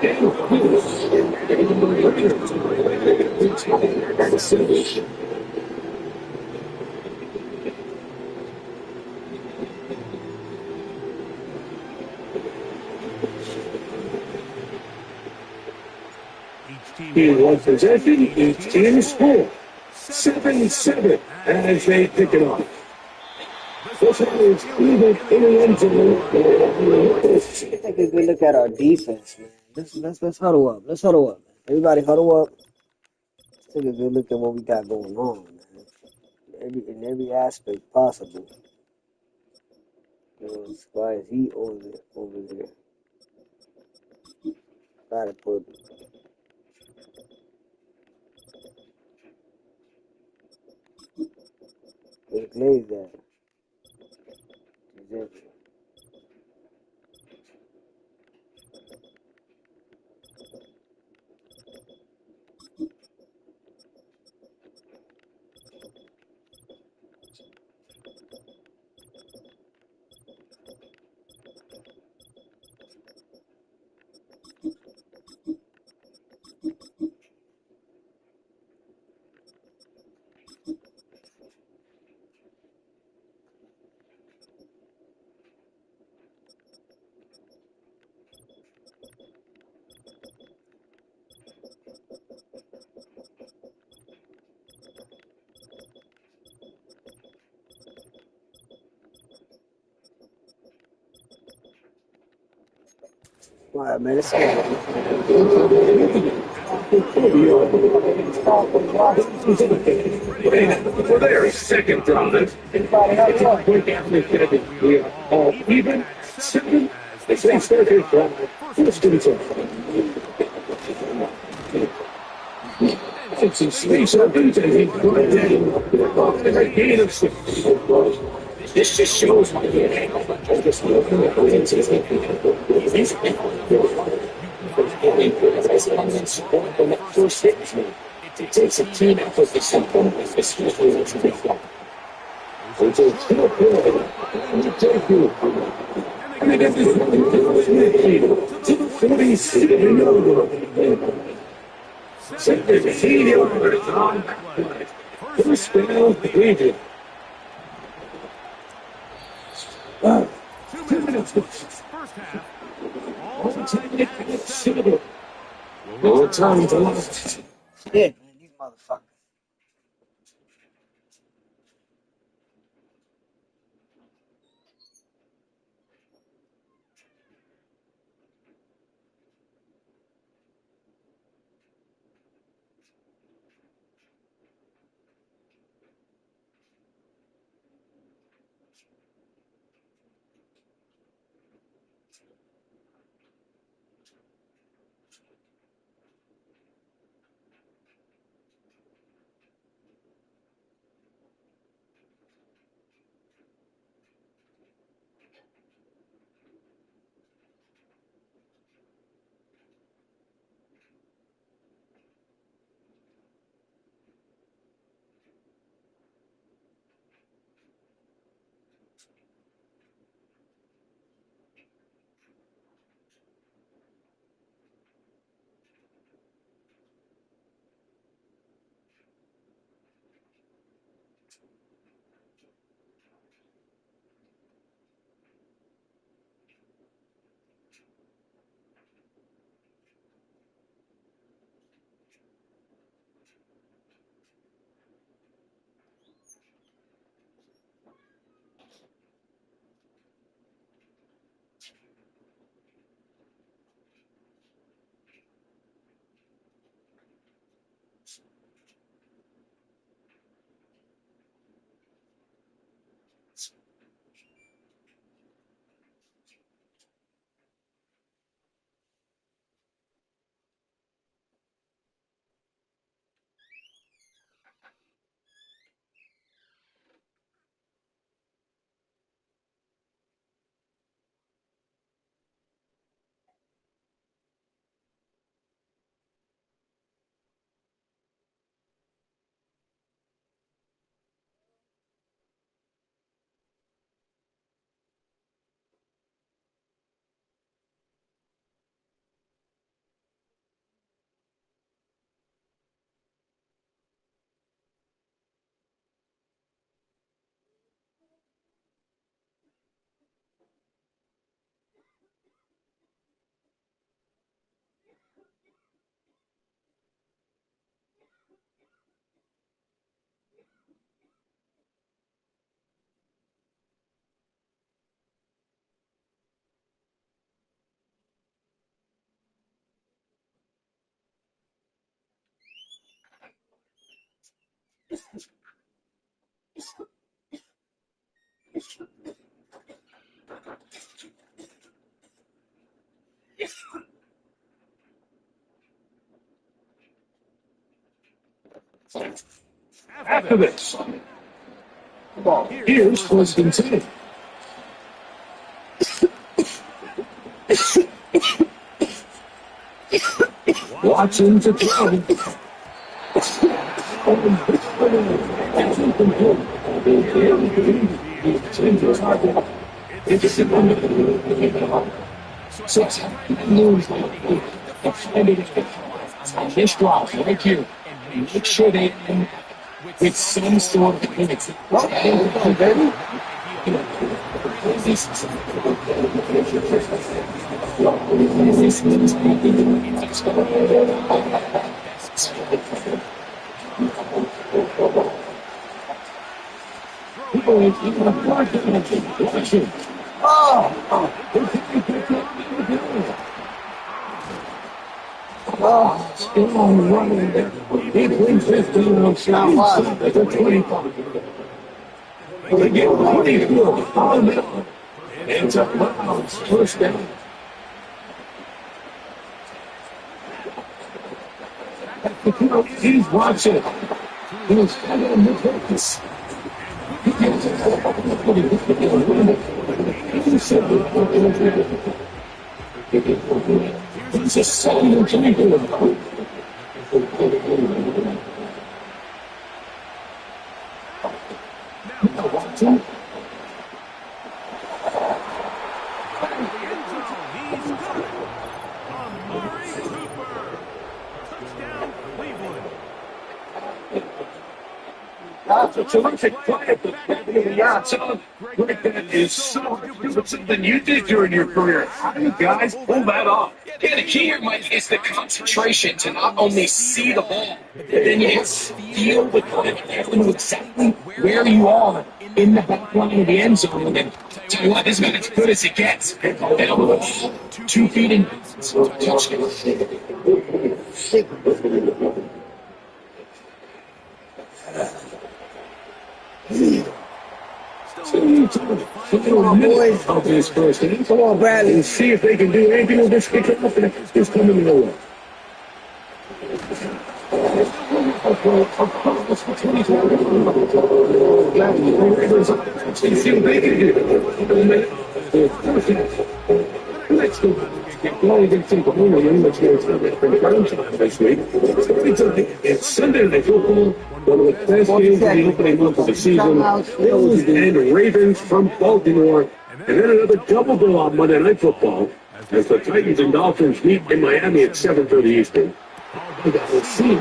He won possession, each team scored 7-7 as they pick it up. This one is even in the end zone. Take a good look at our defense, man. Let's huddle up. Let's huddle up, man. Everybody huddle up. Let's take a good look at what we got going on, man. In every aspect possible. Why is he over there? Gotta put. Where Glaze at? He's in. All right, man. Let's go. For their second drive, quick after all even, seven, they say third drive, first to it's a space of defense. A gain of 6. This just shows my it takes a team effort to something, especially when it's a big one. It's a still good. Take you. And they get this to the 47. Set the team over on first down, David. 2 minutes. First half. All time to last. Yeah, man, you motherfucker. After this, here's first and 10. Watson to throw. This drop right here. Make sure they end with some sort of limits. Still running there. He plays 15 on shot. That's a 25. They get 24 on that one. It's a Browns first down. He's watching. He's kind of mid-focus. He's a 7-3. That's a terrific play at the back of the outside. Greg, that is so hard to do. It's something you did during your career. How do you guys pull that off? Yeah, the key here, Mike, is the concentration to not only see the ball, but then you have to feel the play. You have to know exactly where you are in the back line of the end zone. And tell you what, this is about as good as it gets. And over the ball, 2 feet in. Touchdown. Come on, boys. Of this first game. Come on, Bradley, and see if they can do anything with this kickoff. And it's coming in the way. See what they can do. Let's go. Well, they take a home game. Let's go to the this week. It's Sunday Night Football. One of the best games of the opening month of the season. Bills and Ravens from Baltimore. And then another double bill on Monday Night Football as the Titans and Dolphins meet in Miami at 7:30 Eastern. We'll see.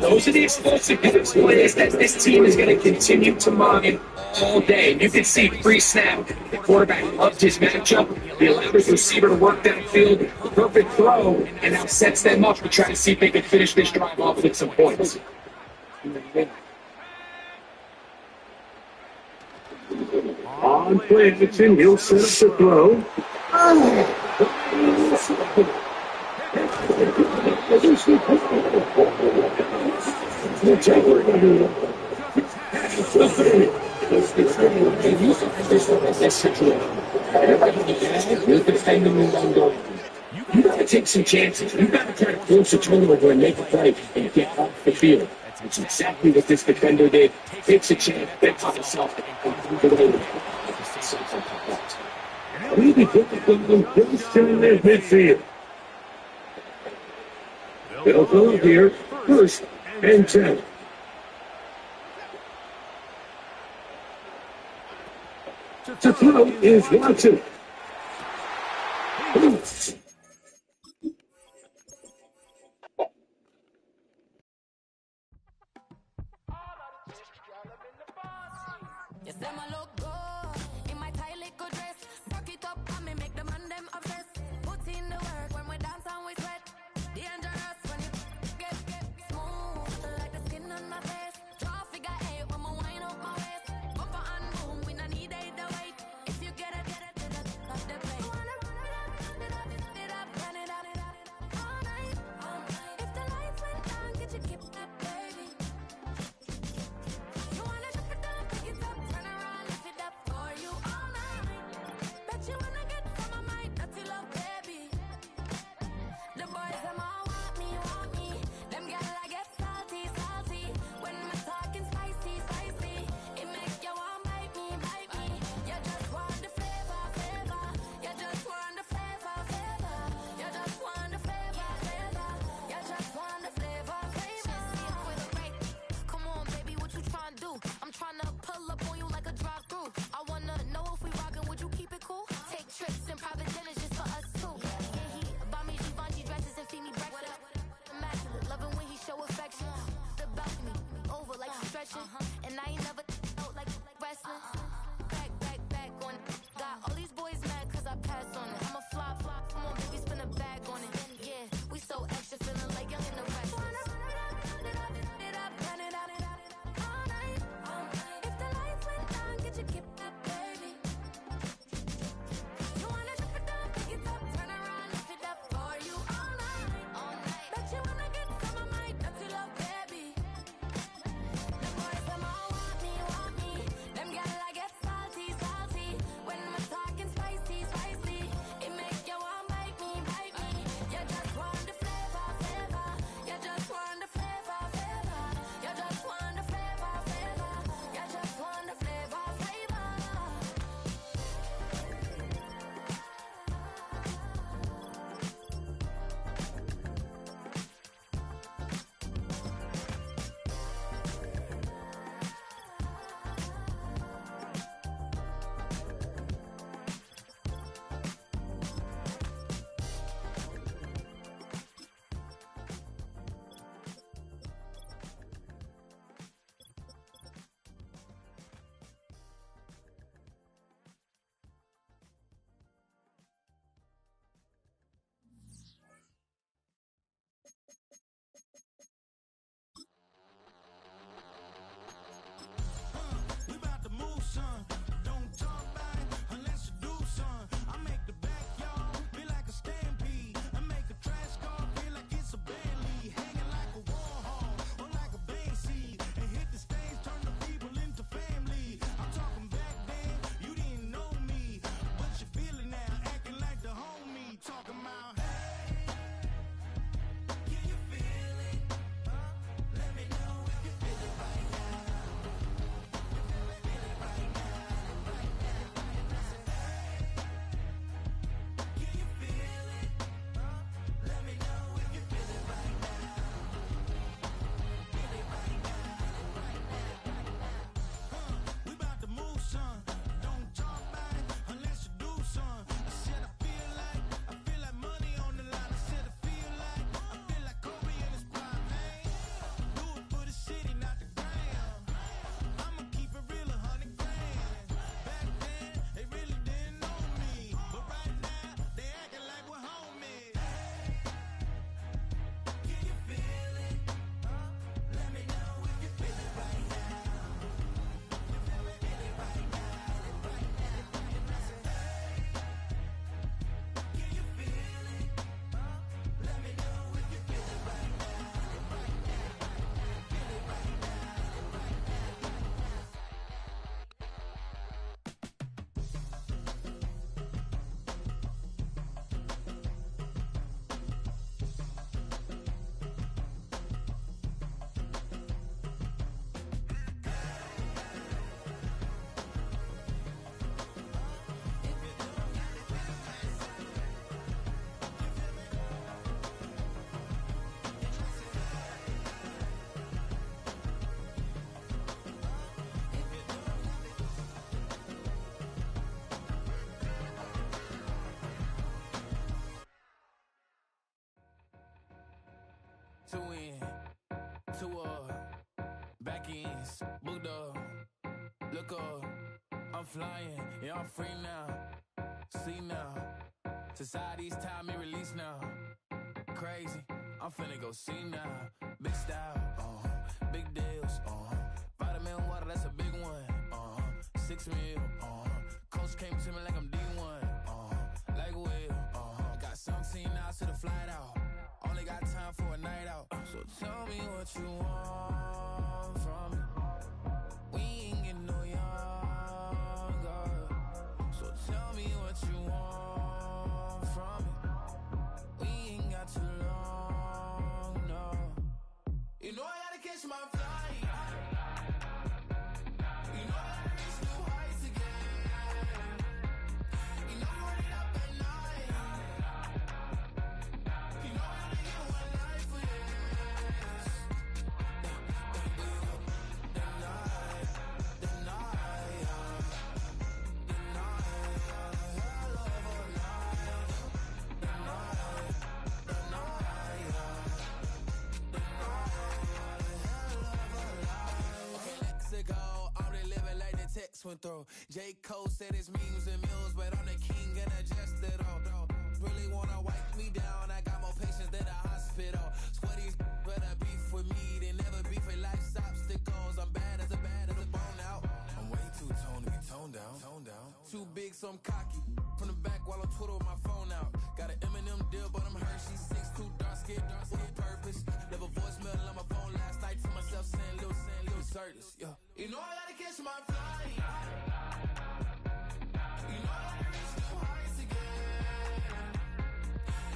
Those are the explosive plays that this team is going to continue to mine all day. You can see pre-snap, the quarterback loved his matchup. He allowed his receiver to work downfield, perfect throw, and now sets them up to try to see if they can finish this drive off with some points. On play action, he'll set up the throw. You got to take some chances. You got to try to force a turnover and make a play and get off the field. That's exactly what this defender did. Takes a chance, bets on himself, and move away with it. Really difficult position in their midfield. They'll go here, 1st and 10. To throw is Watson. Yes, them a look good in my tight little dress. Rock it up and me make the man them obsessed. Put in the work when we dance and we sweat. Dangerous when you get smooth like the skin on my face. Draw figure 8 when me wind up my waist. Bumper and boom, we no need the wait. If you get it, of the play. Aliens, Buddha, look up, I'm flying, yeah, I'm free now. See now, society's time me release now. Crazy, I'm finna go see now. Big style, big deals, vitamin water, that's a big one. 6 mil, coach came to me like I'm D1, like Will. I got 17 hours to the flight out. Only got time for a night out. So tell me what you want from me. We ain't getting no younger. So tell me what you want from me. We ain't got too long, no. You know I gotta catch my flight. You know I gotta reach new heights again. You know I'm running up at night. You know I gotta get one life for this. The night, hell of a night. The night, okay, let's go. I'm really living like the text went through. J. Cole said it's memes and mills, but I'm the king and adjusted all. Really wanna wipe me down. I got more patience than a hospital. Sweaty better beef with me than never beef with life's obstacles. I'm bad as a bone out. I'm way too toned to be toned down. Too big, so I'm cocky. From the back while I'm Twitter with my phone out. Got an Eminem deal, but I'm Hershey 6'2", dark skin with purpose. Never voicemail on my phone last night to myself saying little Curtis, yeah. You know I gotta catch my flight. You know I gotta reach new heights again.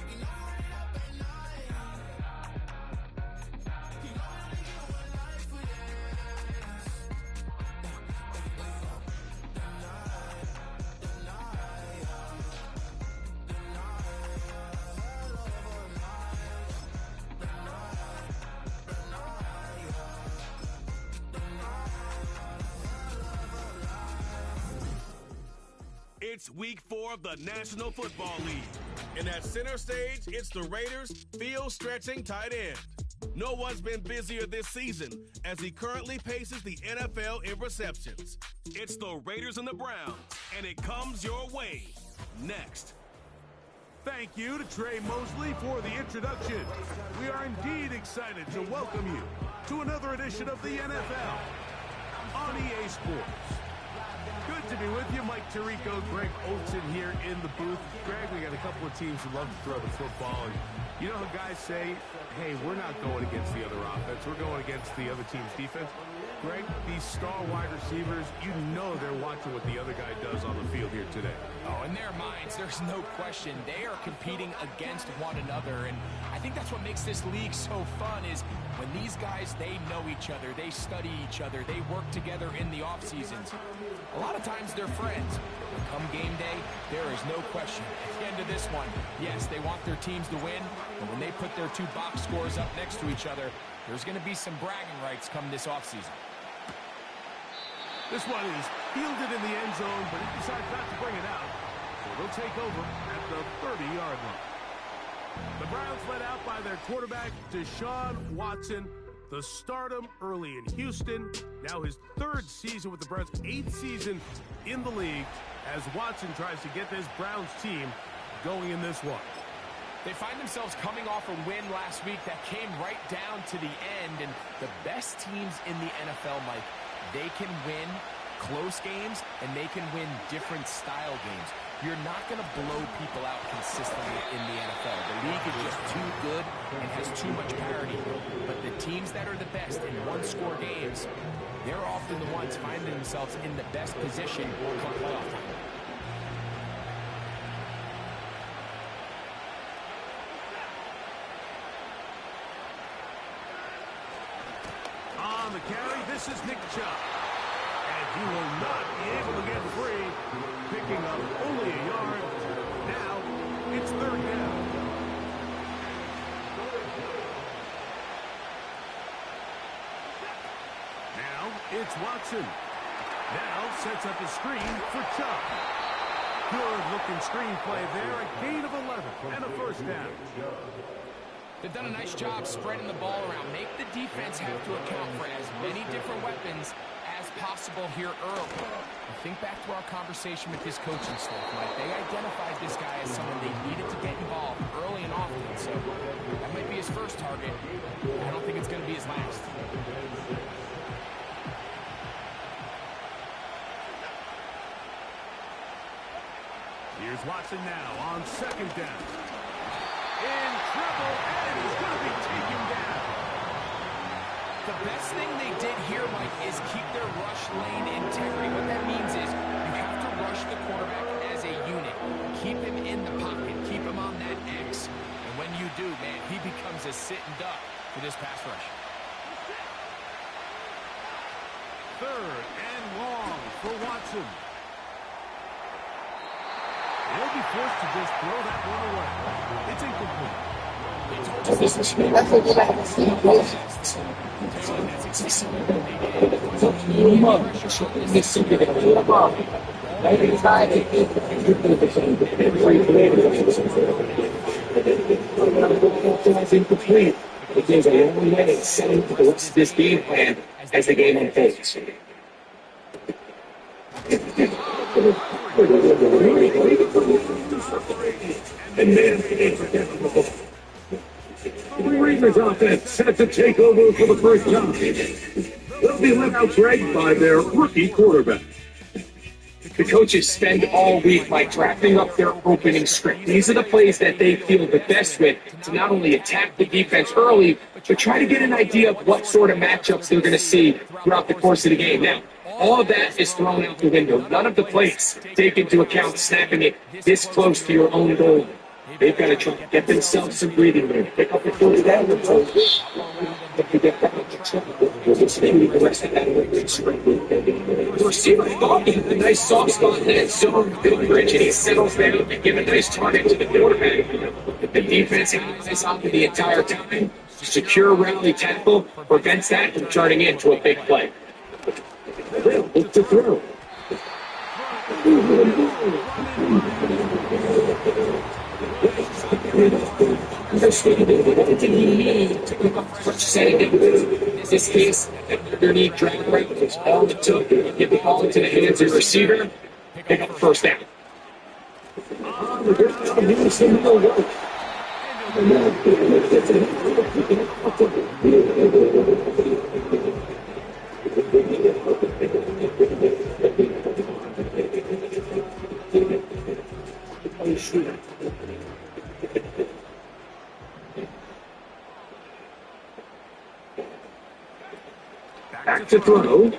You know I'm running up at night. You know I gotta get one life for this. The night, hell of a night. The night, It's week 4 of the National Football League. And at center stage, it's the Raiders' field-stretching tight end. No one's been busier this season as he currently paces the NFL in receptions. It's the Raiders and the Browns, and it comes your way next. Thank you to Trey Mosley for the introduction. We are indeed excited to welcome you to another edition of the NFL on EA Sports. Good to be with you. Mike Tirico, Greg Olson here in the booth. Greg, we got a couple of teams who love to throw the football. And you know how guys say, hey, we're not going against the other offense. We're going against the other team's defense. Greg, these star wide receivers, you know they're watching what the other guy does on the field here today. Oh, in their minds, there's no question. They are competing against one another, and I think that's what makes this league so fun is when these guys, they know each other, they study each other, they work together in the off seasons. A lot of times they're friends. But come game day, there is no question. At the end of this one, yes, they want their teams to win, but when they put their two box scores up next to each other, there's going to be some bragging rights come this offseason. This one is fielded in the end zone, but he decides not to bring it out. So they'll take over at the 30-yard line. The Browns led out by their quarterback, Deshaun Watson. The stardom early in Houston. Now his 3rd season with the Browns, 8th season in the league as Watson tries to get this Browns team going in this one. They find themselves coming off a win last week that came right down to the end, and the best teams in the NFL, Mike, they can win close games and they can win different style games. You're not going to blow people out consistently in the NFL. The league is just too good and has too much parity. But the teams that are the best in one-score games, they're often the ones finding themselves in the best position come playoff time. On the carry, this is Nick Chubb. And he will not be able to get free, picking up only a yard. Now, it's 3rd down. Now, it's Watson. Now, sets up a screen for Chubb. Good-looking screen play there, a gain of 11 and a 1st down. They've done a nice job spreading the ball around. Make the defense have to account for as many different weapons as possible here early. Think back to our conversation with his coaching staff, Mike. They identified this guy as someone they needed to get involved early and often. So that might be his first target. I don't think it's going to be his last. Here's Watson now on second down. In trouble, and he's going to be taken down. The best thing they did here, Mike, is keep their rush lane integrity. What that means is you have to rush the quarterback as a unit. Keep him in the pocket. Keep him on that X. And when you do, man, he becomes a sitting duck for this pass rush. Third and long for Watson. He'll be forced to just throw that one away. It's incomplete. Incomplete. It gives a long way setting for the rest of this game plan as the game unfolds. And then the Raiders offense set to take over for the first time. They'll be led out dragged by their rookie quarterback. The coaches spend all week by drafting up their opening script. These are the plays that they feel the best with to not only attack the defense early, but try to get an idea of what sort of matchups they're going to see throughout the course of the game. Now, all of that is thrown out the window. None of the plays take into account snapping it this close to your own goal. They've got to try to get themselves some breathing room. Pick up the first down and the rest of that the receiver thought he had a nice soft spot in that zone. Bridge, and he settles down and give a nice target to the quarterback. The defense has on the entire time. Secure rally tackle prevents that from turning into a big play. It's a throw. What did he need to pick up first setting? In this case, underneath drag right was all it took. Get the ball into the hands of the receiver, pick up first down. Back to throw.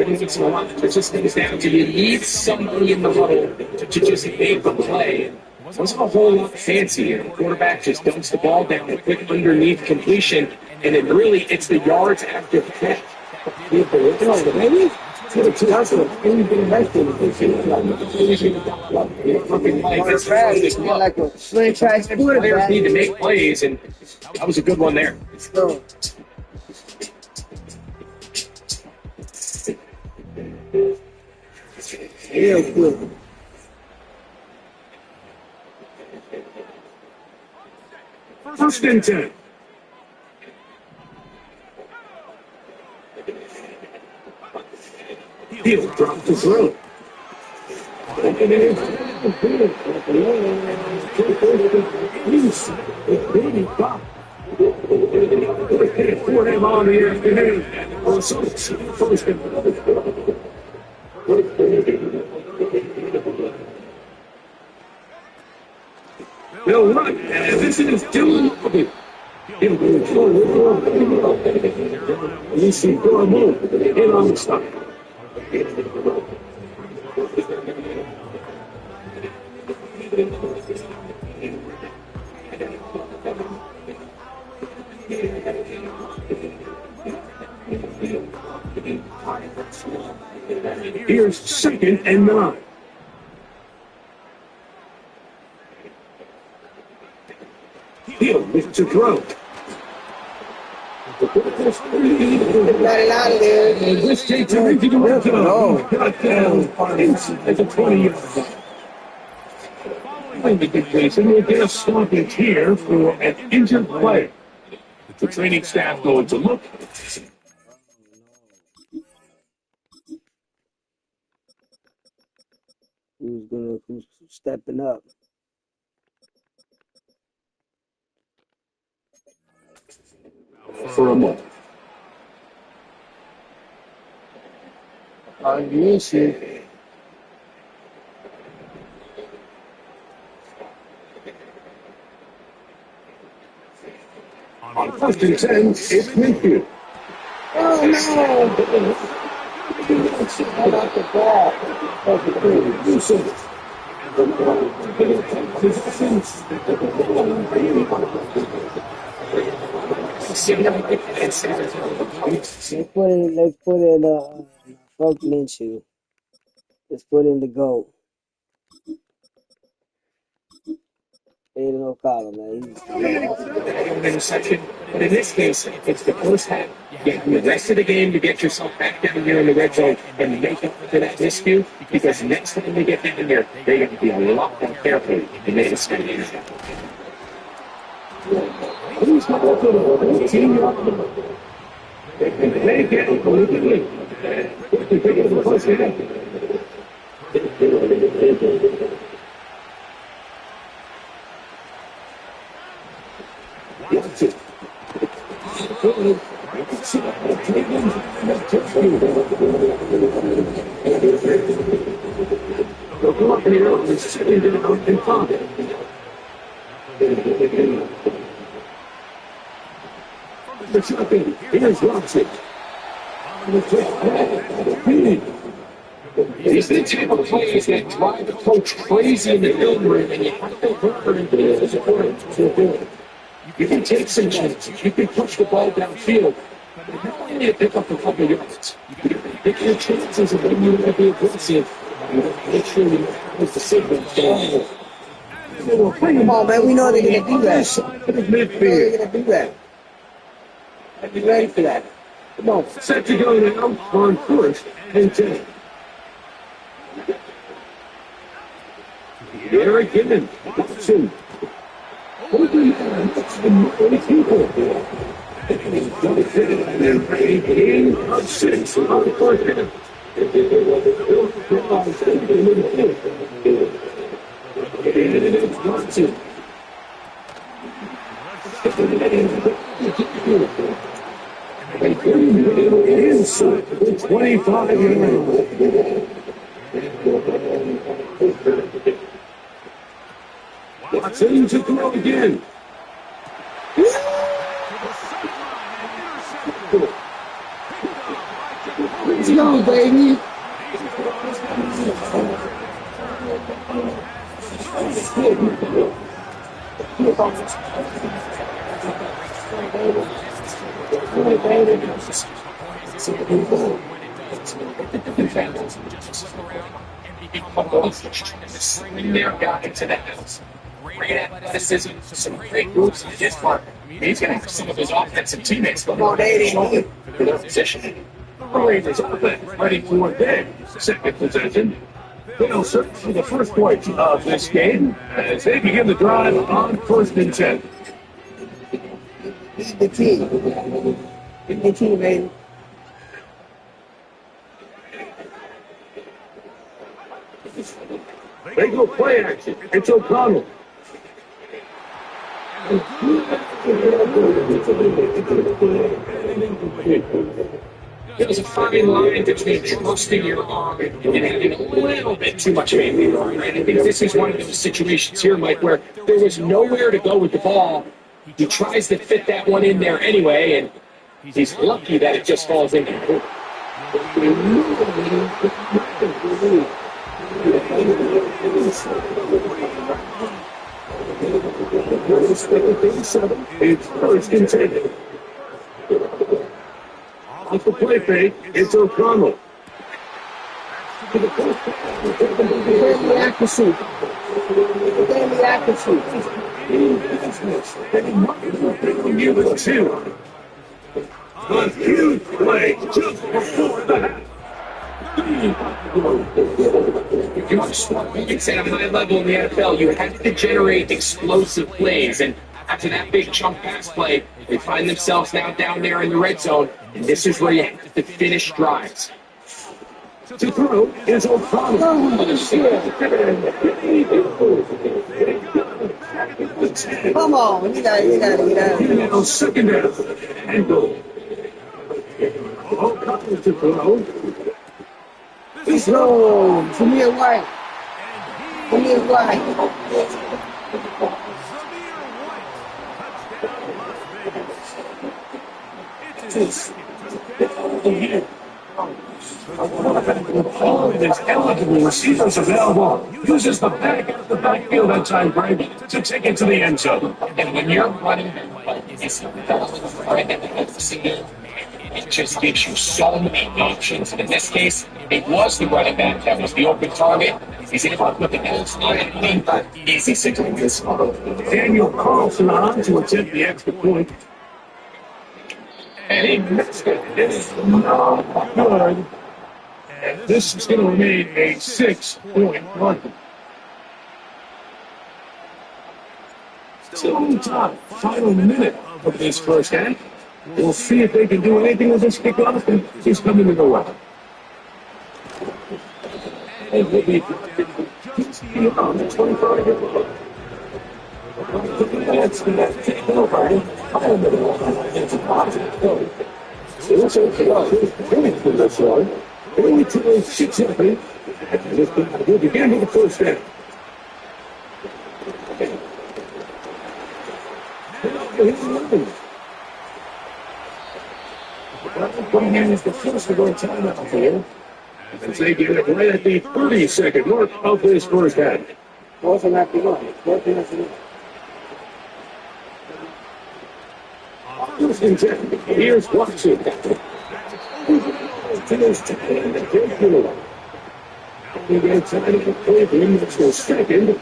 It just comes down to you need somebody in the huddle to just make the play. Wasn't a whole lot fancy here. The quarterback just dumps the ball down, a quick underneath completion, and it really it's the yards after the catch. Like a franchise quarterback. Players need to make plays, and that was a good one there. So, Yeah, good. First and 10. He'll drop the throw. For him on the afternoon. First they'll run, and this is Dylan. He'll go forward. You see Gormo in on the stop. Here's second and 9. He'll look to throw. Got it out of there. And this takes him into the red zone. Got down inside the 20-yard line. The dictation will get a stoppage here for an injured player. The training staff going to look. Who's stepping up? For a moment. Yes, sir. On first and 10, it's Mayfield. Oh, no. How about the ball? Let's put in fuck Minshew. Let's put in the GOAT. Aiden O'Connell, man. Interception, but in this case, it's the first half. You have the rest of the game to get yourself back down here in the red zone and make up for that miscue, because next time they get down here, they got to be a lot more careful and make a mistake. Who's not going to team up? They can make it. They pick it the first half. Watch it. They'll go up here and sit down and pop it. The shotgun. Here's Watson. These are the type of plays that drive the coach crazy in the film room, and you have to learn as a quarterback to do it. You can take some chances. You can push the ball downfield. But not only do you pick up a couple of yards, you can pick your chances of when you're going to be aggressive. You make sure you have the signal. Come on, man. We know they're going to do that. We know they're going to do that. I'd be ready for that. Come on. Set to go now on first and 10. Here again, Watson. Open and people. Gain of 6 on the first half. Watson. Inside the 25 yards. Watson to throw again. Let's go, baby. Their guy into the house. Great athleticism, some great moves in his part. He's going to have some of his offensive teammates go on for their position. The Raiders offense ready for their second possession. They'll search for the first point of this game as they begin the drive on first and 10. Lead the team. Lead the team, baby. They go play action. It's O'Connell. There's a fine line between trusting your arm and having a little bit too much faith in your arm. And I think this is one of those situations here, Mike, where there was nowhere to go with the ball. He tries to fit that one in there anyway, and he's lucky that it just falls in there. It's first and 10. Off the play fake, it's O'Connell. The accuracy. The accuracy. Number 2. A huge play just before the half. It's at a high level in the NFL. You have to generate explosive plays. And after that big chunk pass play, they find themselves now down there in the red zone. And this is where you have to finish drives. To throw is O'Connell. Come on, you got it. Now second down and goal. O'Connell to throw. He's thrown. Samir White. Samir White. There's eligible receivers available. Uses the back of the backfield at time break to take it to the end zone. And when you're running, it just gives you so many options. In this case, it was the running back that was the open target. He's able to put the hands on it, but easy situation. Daniel Carlson on to attempt the extra point. And he missed it. It's not good. And this is going to remain a 6-point run. Still on top, final minute of this first half. We'll see if they can do anything with this kickoff, and he's coming to go out. And he'll be on the 25-yard line. That's the next takeover. It's okay. Really for this one. Only 2-6 happening. We'll begin with the first half. Coming in is the first of our timeout here. And they get it right at the 30-second mark of this first half. Fourth and after one. Fourth and after one. First and 10. Here's Watson. Finish to end the breakthrough. He gets time to play for him. That's the second.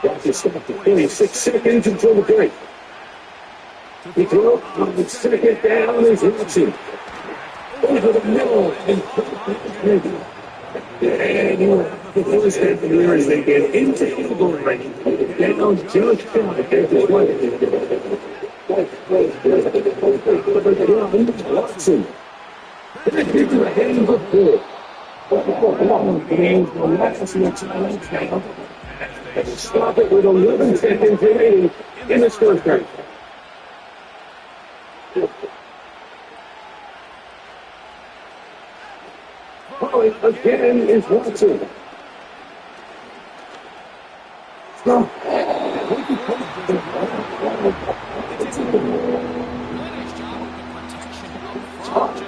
Got to stop the 26 seconds until the break. He throws on the second down is Watson. Over the middle and the first half of the year as they get into the goal range. Down just 5 after Watson. Back into the hands of the games will last in the challenge now. And stop it with 11 seconds remaining in this first half. Calling again is Watson.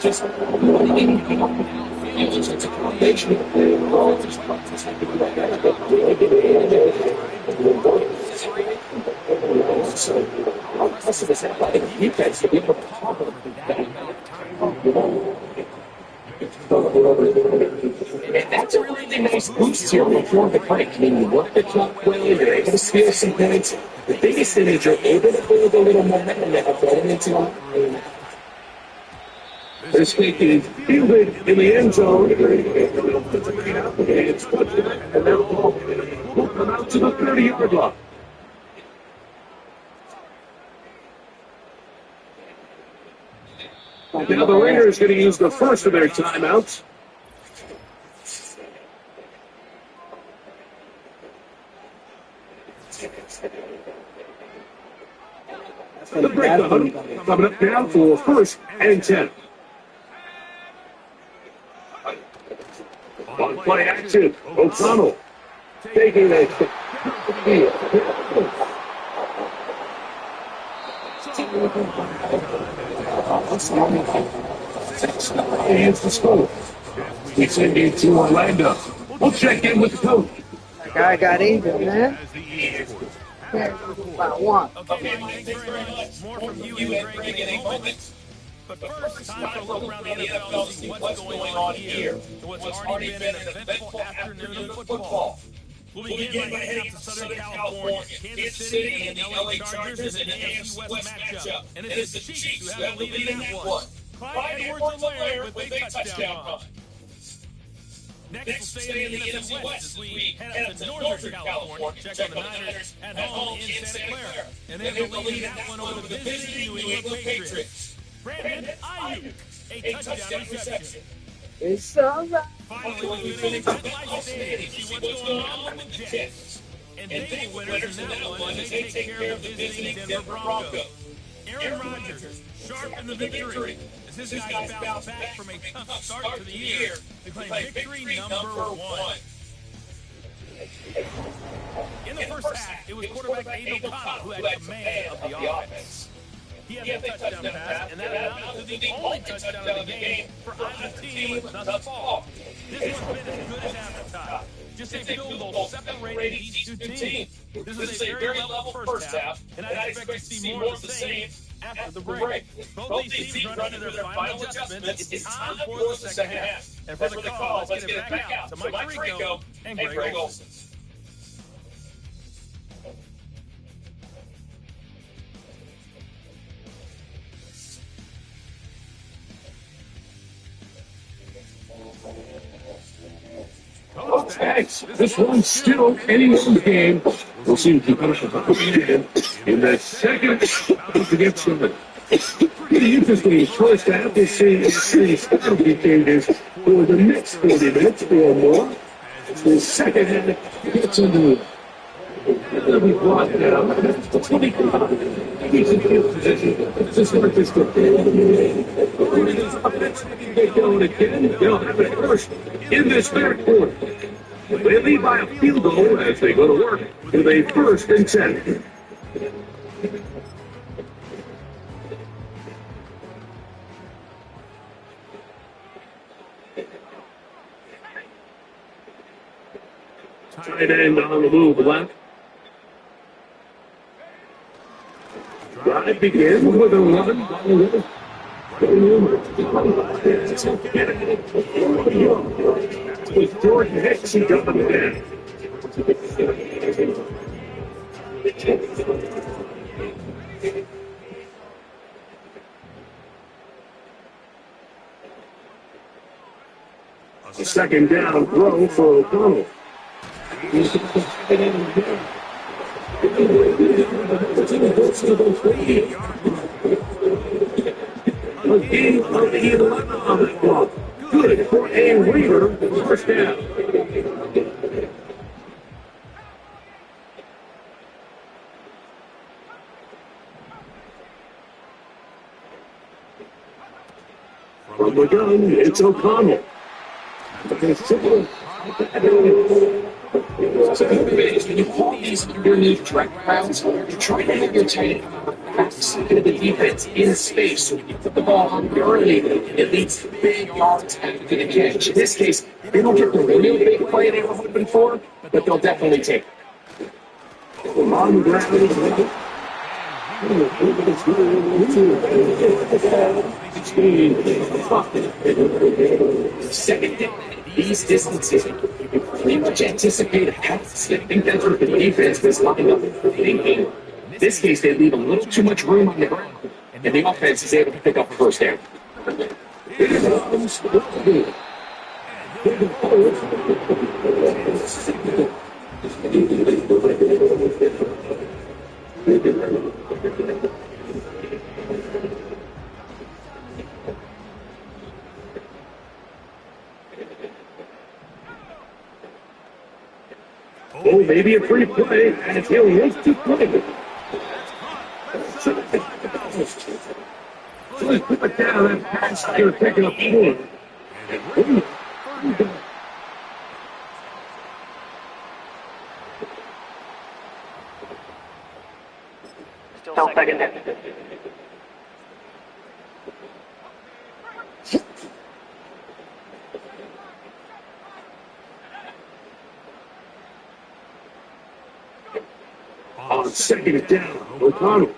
Just it's a combination of so how impressive is that by the defense to be able to cover that? And that's a really nice boost here before the break. I mean, you work the clock well, you're able to steal some points. The biggest thing is you're able to build a little momentum that going into this kick is fielded in the end zone. It's touchdown, and that ball will come out to the 30-yard line. Now the Raiders going to use the first of their timeouts. The break the huddle coming up now for first and 10. On play action, O'Connell taking a It's the score. We send you to Orlando. We'll check in with the coach. That guy got even, man. About one. More from you and Greg in a moment. But first, time for a look around the NFL to see what's going on here. What's already been an eventful afternoon of football. We'll begin by heading to Southern California. Kansas City and the LA Chargers in an AFC West matchup. And it's the Chiefs who have the lead in that one. Clyde Edwards-Helaire with a touchdown run. Next, we'll stay in the NFC West as we head up to Northern California. Check on the Niners at home in Santa Clara. And then we'll lead that one over to the visiting New England Patriots. Brandon Ayuk, a touchdown reception. It's all right. Finally, we've been able to MetLife Stadium to see what's going on with the Jets. And they get winners in that one as they take care of the visiting Denver Broncos. Aaron Rodgers, sharp in the victory. As his guys bounce back from a tough start to the year, they claim victory number 1. In the first half, it was quarterback Aiden O'Connell who had command of the offense. He had a touchdown pass, and that amounted to the only touchdown of the game for either team thus far. This one's been as good as advertised. Just a field goal separating these two teams. This is a very level first half, and I expect to see more of the same after the break. Both these teams run into their final adjustments. It's time for the second half. And for the call, let's get it back out to Mike Rico and Greg Olson. Thanks. This one's still anyone's game. We'll see if you finish in the second against them. Pretty interesting first half. We'll see the strategy changes for the next 40 minutes or more. The second half gets into it. It'll be brought down. He's in field position. Just like this. They go again. They'll have it first in this third quarter. They lead by a field goal as they go to work with a 1st and 10. Tight end on the move left. Drive begins with a run. With Jordan Hicks, he got them there. A second down throw for O'Connell. A game of 11 on the clock. Good for a Raider first down. From the gun, it's O'Connell. When you call these underneath direct routes, you're trying to have your tight end the defense in space. So when you put the ball on early, it leads to big yards after the catch. In this case, they don't get the real big play they were hoping for, but they'll definitely take it. On ground. Second down. These distances, you can pretty much anticipate a pass. I think that's what the defense is lining up thinking. In this case, they leave a little too much room on the ground, and the offense is able to pick up the first down. Oh, maybe a free play, and he'll look to play. So put it down and pass. They're picking up more. Still second down. On second down, O'Connell.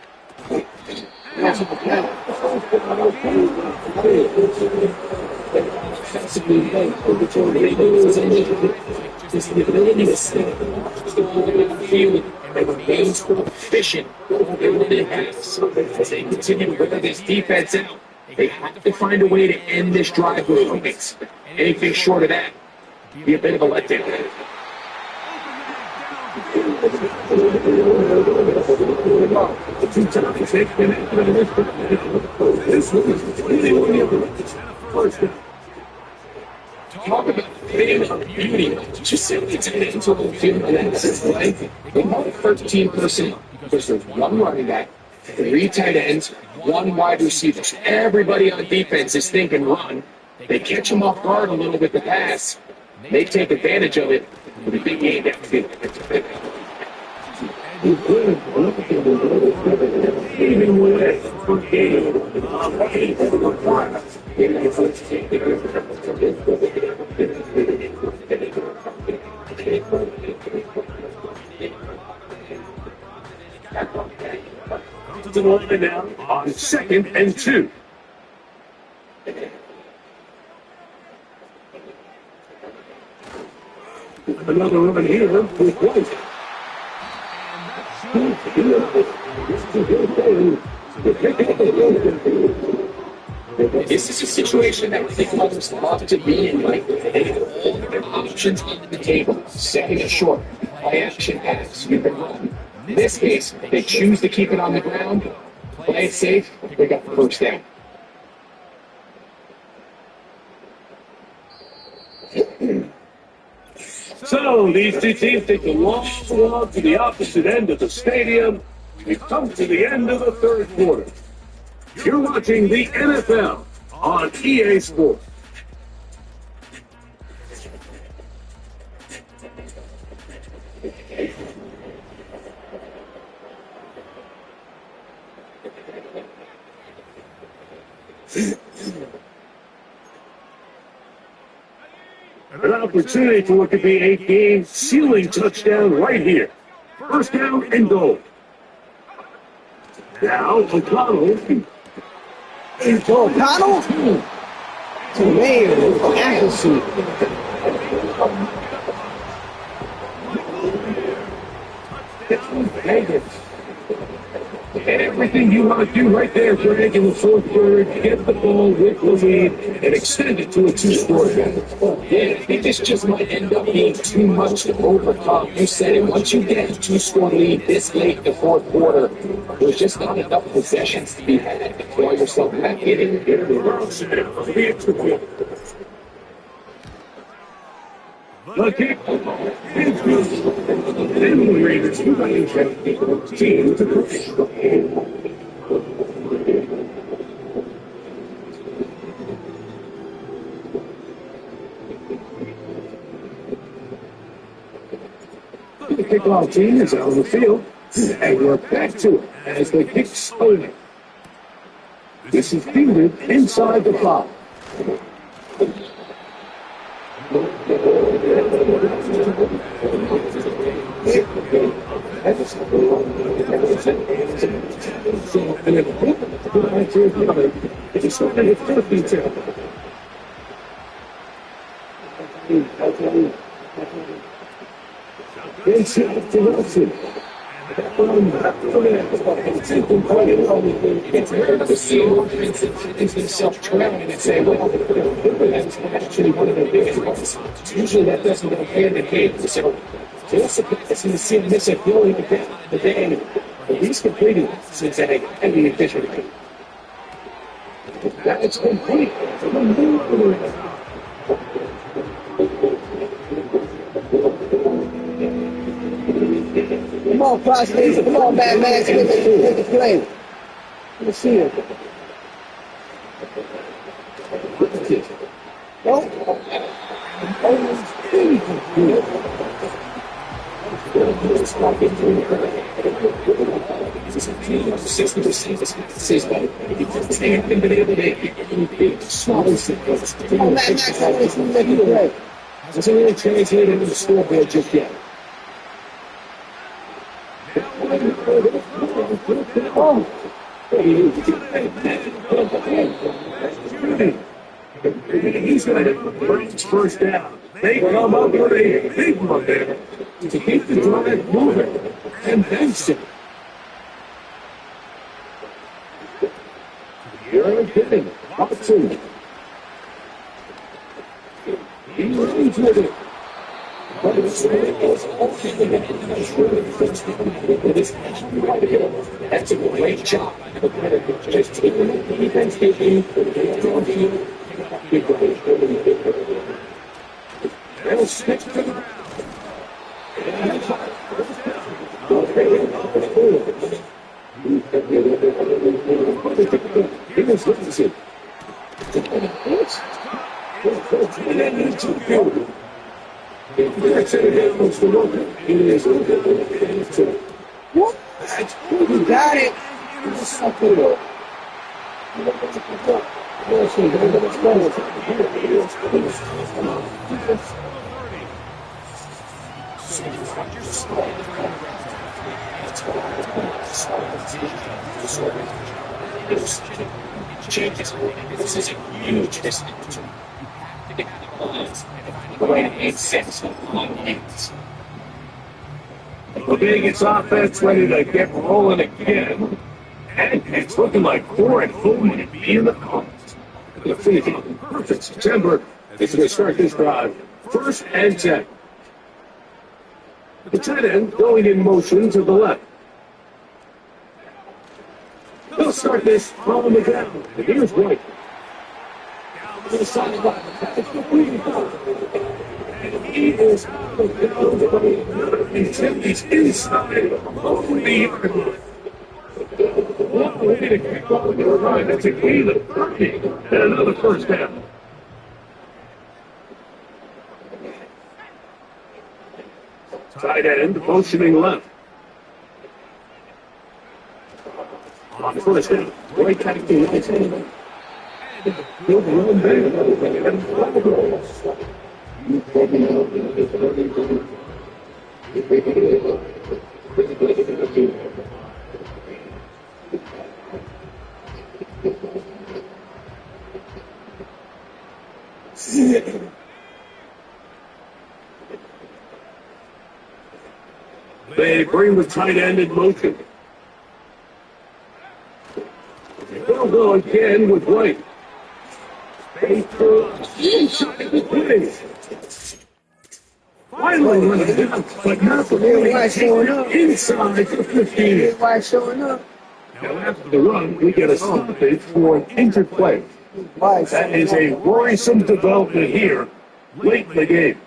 Just the ability to stay field and remains efficient over the halves as they continue to wear this defense out They have to find a way to end this drive with points. Anything short of that would be a bit of a letdown. Talk about fitting of beauty. Just simply turn it into a field analysis play. They call it 13% because there's one running back, 3 tight ends, 1 wide receiver. So everybody on defense is thinking run. They catch them off guard a little with the pass. They take advantage of it with a big game downfield. Comes to the line now on 2nd and 2. Another run here with White. This is a situation that the Cubs love to be in. Like they have all their options on the table. Second and short, play action pass, you can run. In this case, they choose to keep it on the ground, play it safe, they got the first down. So these two teams take a long walk to the opposite end of the stadium. We've come to the end of the third quarter. You're watching the NFL on EA Sports. An opportunity to look at the 8-game ceiling touchdown right here. First down and goal. Now, O'Connell. O'Connell? Man, accuracy. Everything you want to do right there, Greg, in the fourth quarter, get the ball with the lead and extend it to a 2-score game. Yeah, I think this just might end up being too much to overcome. You said it. Once you get a 2-score lead this late in the fourth quarter, there's just not enough possessions to be had to throw yourself back in it. The kick is good. Dem Raiders team to push. The kickoff team is out on the field, and we're back to it as the kick's over. This is fielded inside the 5. It's starting at 50. Inside to Wilson. It's rare to see an offense that finds themselves trailing and say, well, that's actually one of their biggest ones. Usually that doesn't go hand in hand. So it's surprising to see them miss a goal the day. But he's completing since that heavy efficiently. That's complete. Come on, Frosty. Come on, Batman. Make the play. Let's see it. Hasn't really translated into the scoreboard just yet. He's going to bring his first down. They come up with a big one there to keep the drive moving. And Benson. You're kidding. Hudson. He runs with it. But it's that's a great job. Just taking the defense, taking they'll stick to the ground. Here's Lindsay. What? You got it. Changes. This is a huge distance. The way it makes sense on ends. The Vegas offense ready to get rolling again. And it's looking like 4-4 might be in the cards. The Phoenix, perfect September is going to start this drive. 1st and 10. The tight end going in motion to the left. They'll start this on the ground. And here's White. And he is out of bounds. He's inside of the yard line. What a way to kick off the run. That's a gain of 30 and another first down. Tight end motioning left. On the first down, right back to right hand. Good run there. They bring the tight end in motion. They'll go again with White. Finally running down, but not the way showing up. Inside the 15. Why showing up? Now after the run, we get a stoppage for an injured play. That is a worrisome development here late in the game.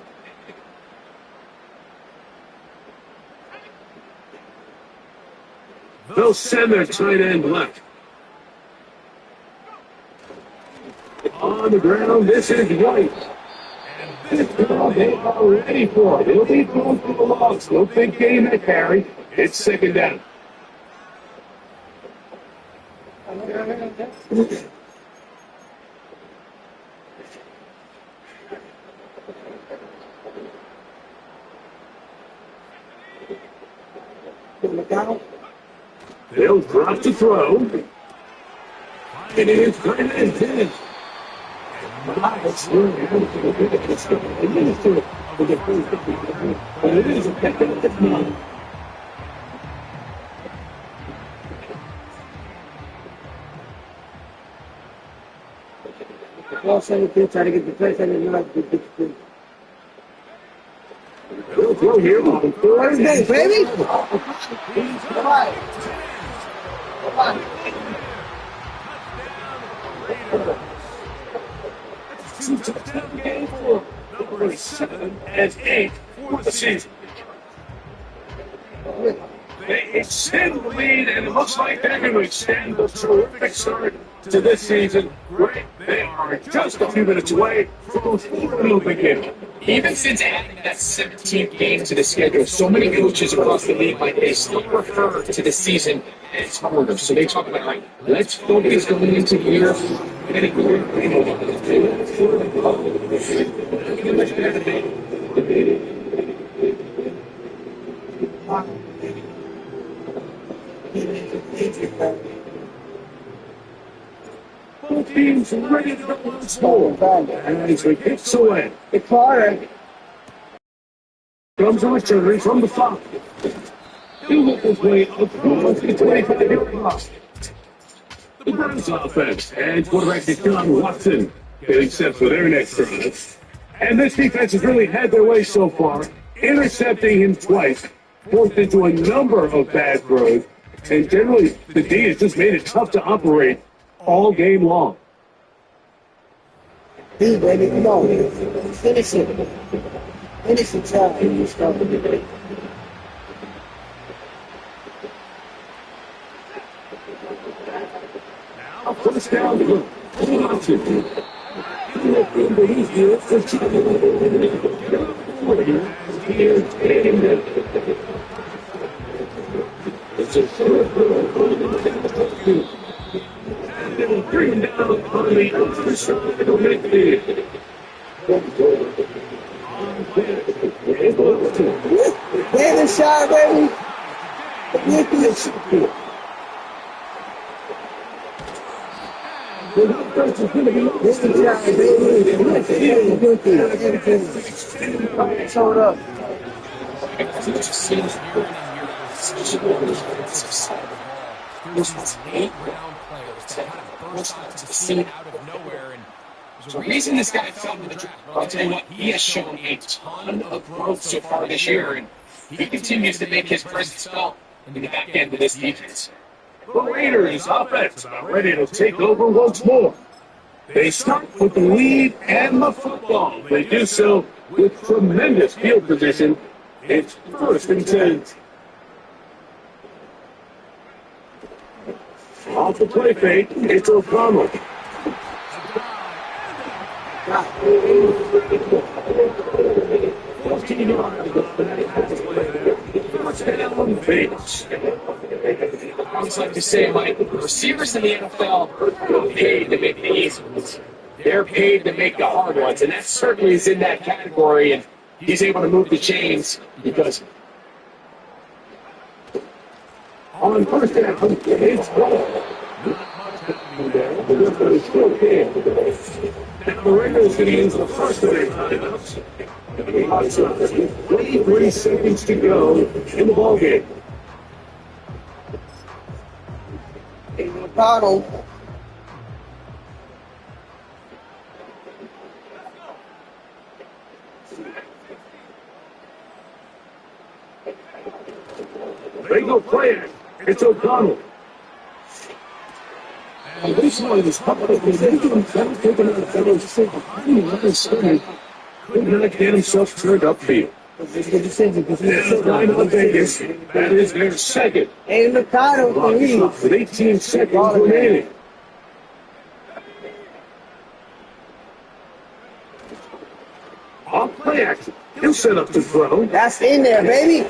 They'll send their tight end left. On the ground, this is White. This ball they are ready for it. It'll be thrown for the loss. No big game at carry. It's 2nd down. They'll drop to throw. It is tight end 10. Try to get the place I didn't know. They'll throw here on the Let's go, baby. Come on. Come on. Touchdown game for number 7 and 8 for the season. They extend the lead, and it looks like they're going to extend the terrific start to this season. Right, they are just a few minutes away from the game. Even since adding that 17th game to the schedule, so many coaches across the league, like, they still refer to the season as harder. So they talk about, like, let's focus going into the year. Both teams ready to go once more. And as he kicks away, It's hard. comes a return from the 5. He'll work his way up towards the 25-yard line. The Browns offense and quarterback Deshaun Watson getting set for their next drive. And this defense has really had their way so far, intercepting him twice, forced into a number of bad throws, and generally the D has just made it tough to operate all game long. D, baby, come on. Finish it. Finish the job. First down, Watson. It's a bring down on the other side of midfield. David shot, baby. Showed up. The reason this guy fell to the draft, I'll tell you what, he has shown a ton of growth so far this year, and he continues to make his presence felt in the back end of this defense. The Raiders offense about ready to take over once more. They start with the lead and the football. They do so with tremendous field position. It's 1st and 10. Off the play fake, it's O'Connell. I always like to say, Mike, receivers in the NFL are paid to make the easy ones. They're paid to make the hard ones, and that certainly is in that category, and he's able to move the chains because On first down, it's ball. And the Raiders going to use the first of their timeouts. 23 seconds to go in the ballgame. Bottle. They go play it. It's O'Connell. And this one is coupled with taking the fellow's sick. Could not get himself turned upfield. Line on Vegas. That is their second. And the title for me. With 18 seconds remaining. Off play action. He'll set up the throw. That's in there, baby.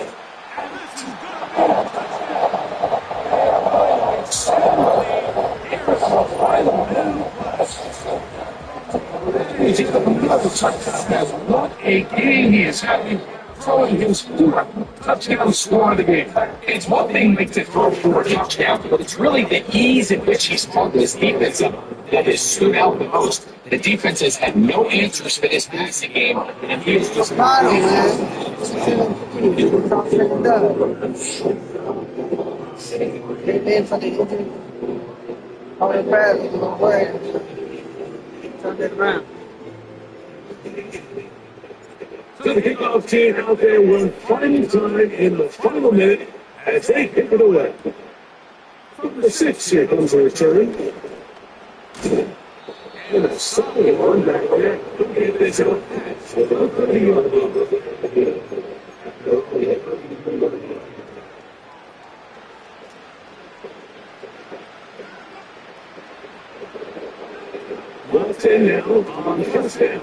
What a game he is having, throwing his 4th touchdown score of the game. it's one thing like to throw for a touchdown, but it's really the ease in which he's thrown this defense up that has stood out the most. The defense has had no answers for this passing game, and he is just Bottle, man. Then for the Bradley, don't worry. Turn it around. So the kickoff team out there will final time in the final minute as they kick it away. From the 6, here comes the return. And a solid one back there. Look at this out. Watson now on the first down.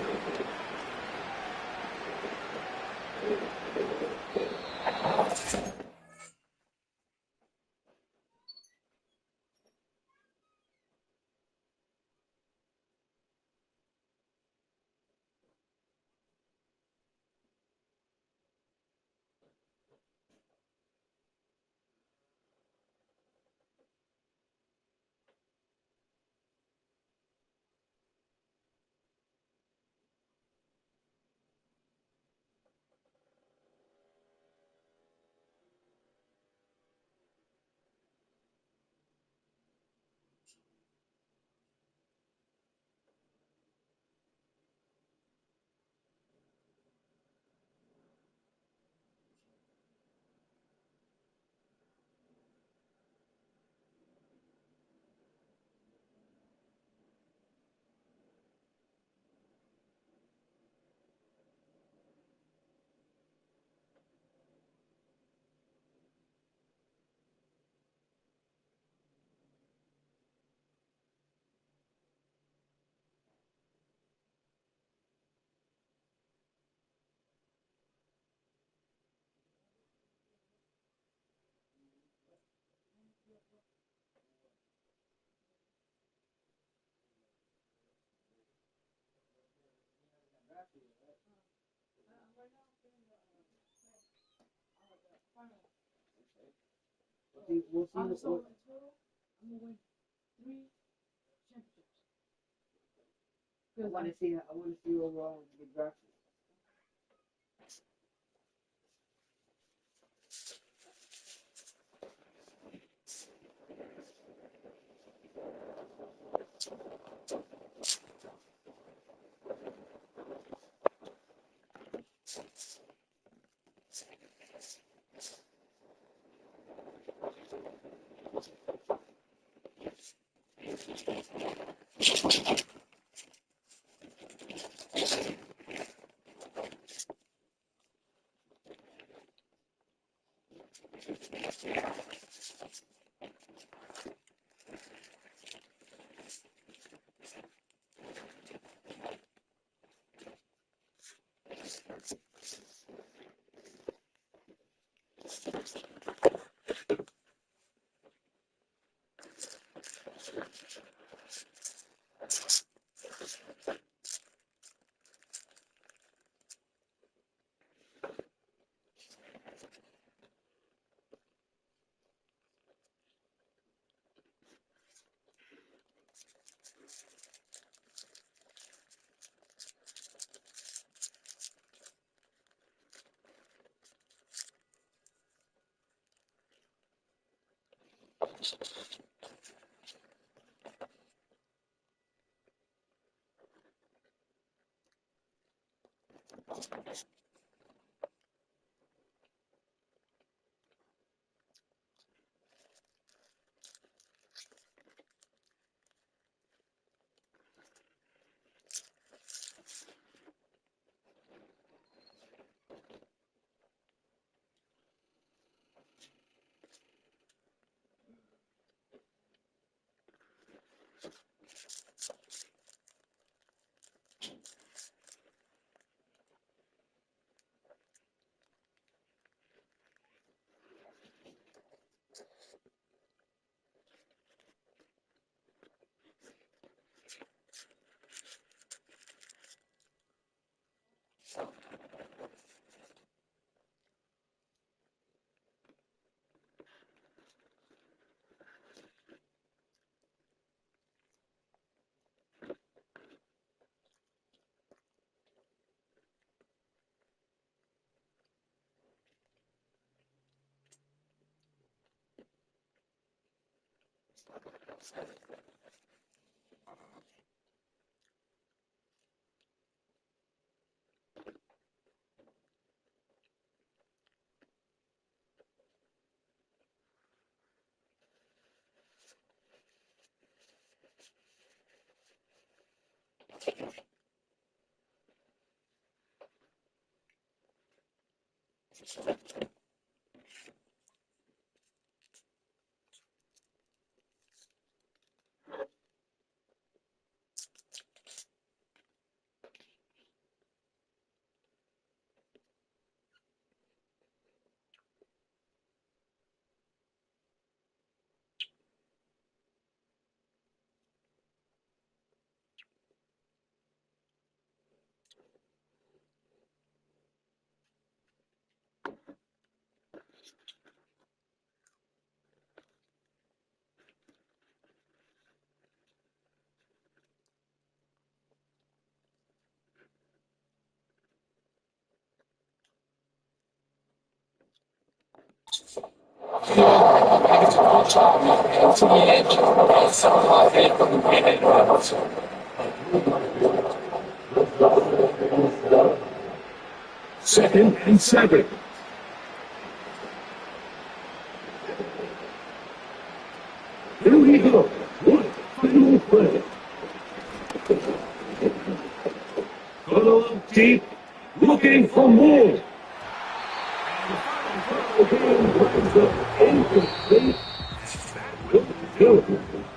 see. We'll see. What, I want to see. I want to see overall the draft. Second and 7. Here we go. One final play. Gonna look deep, looking for more. Incomplete.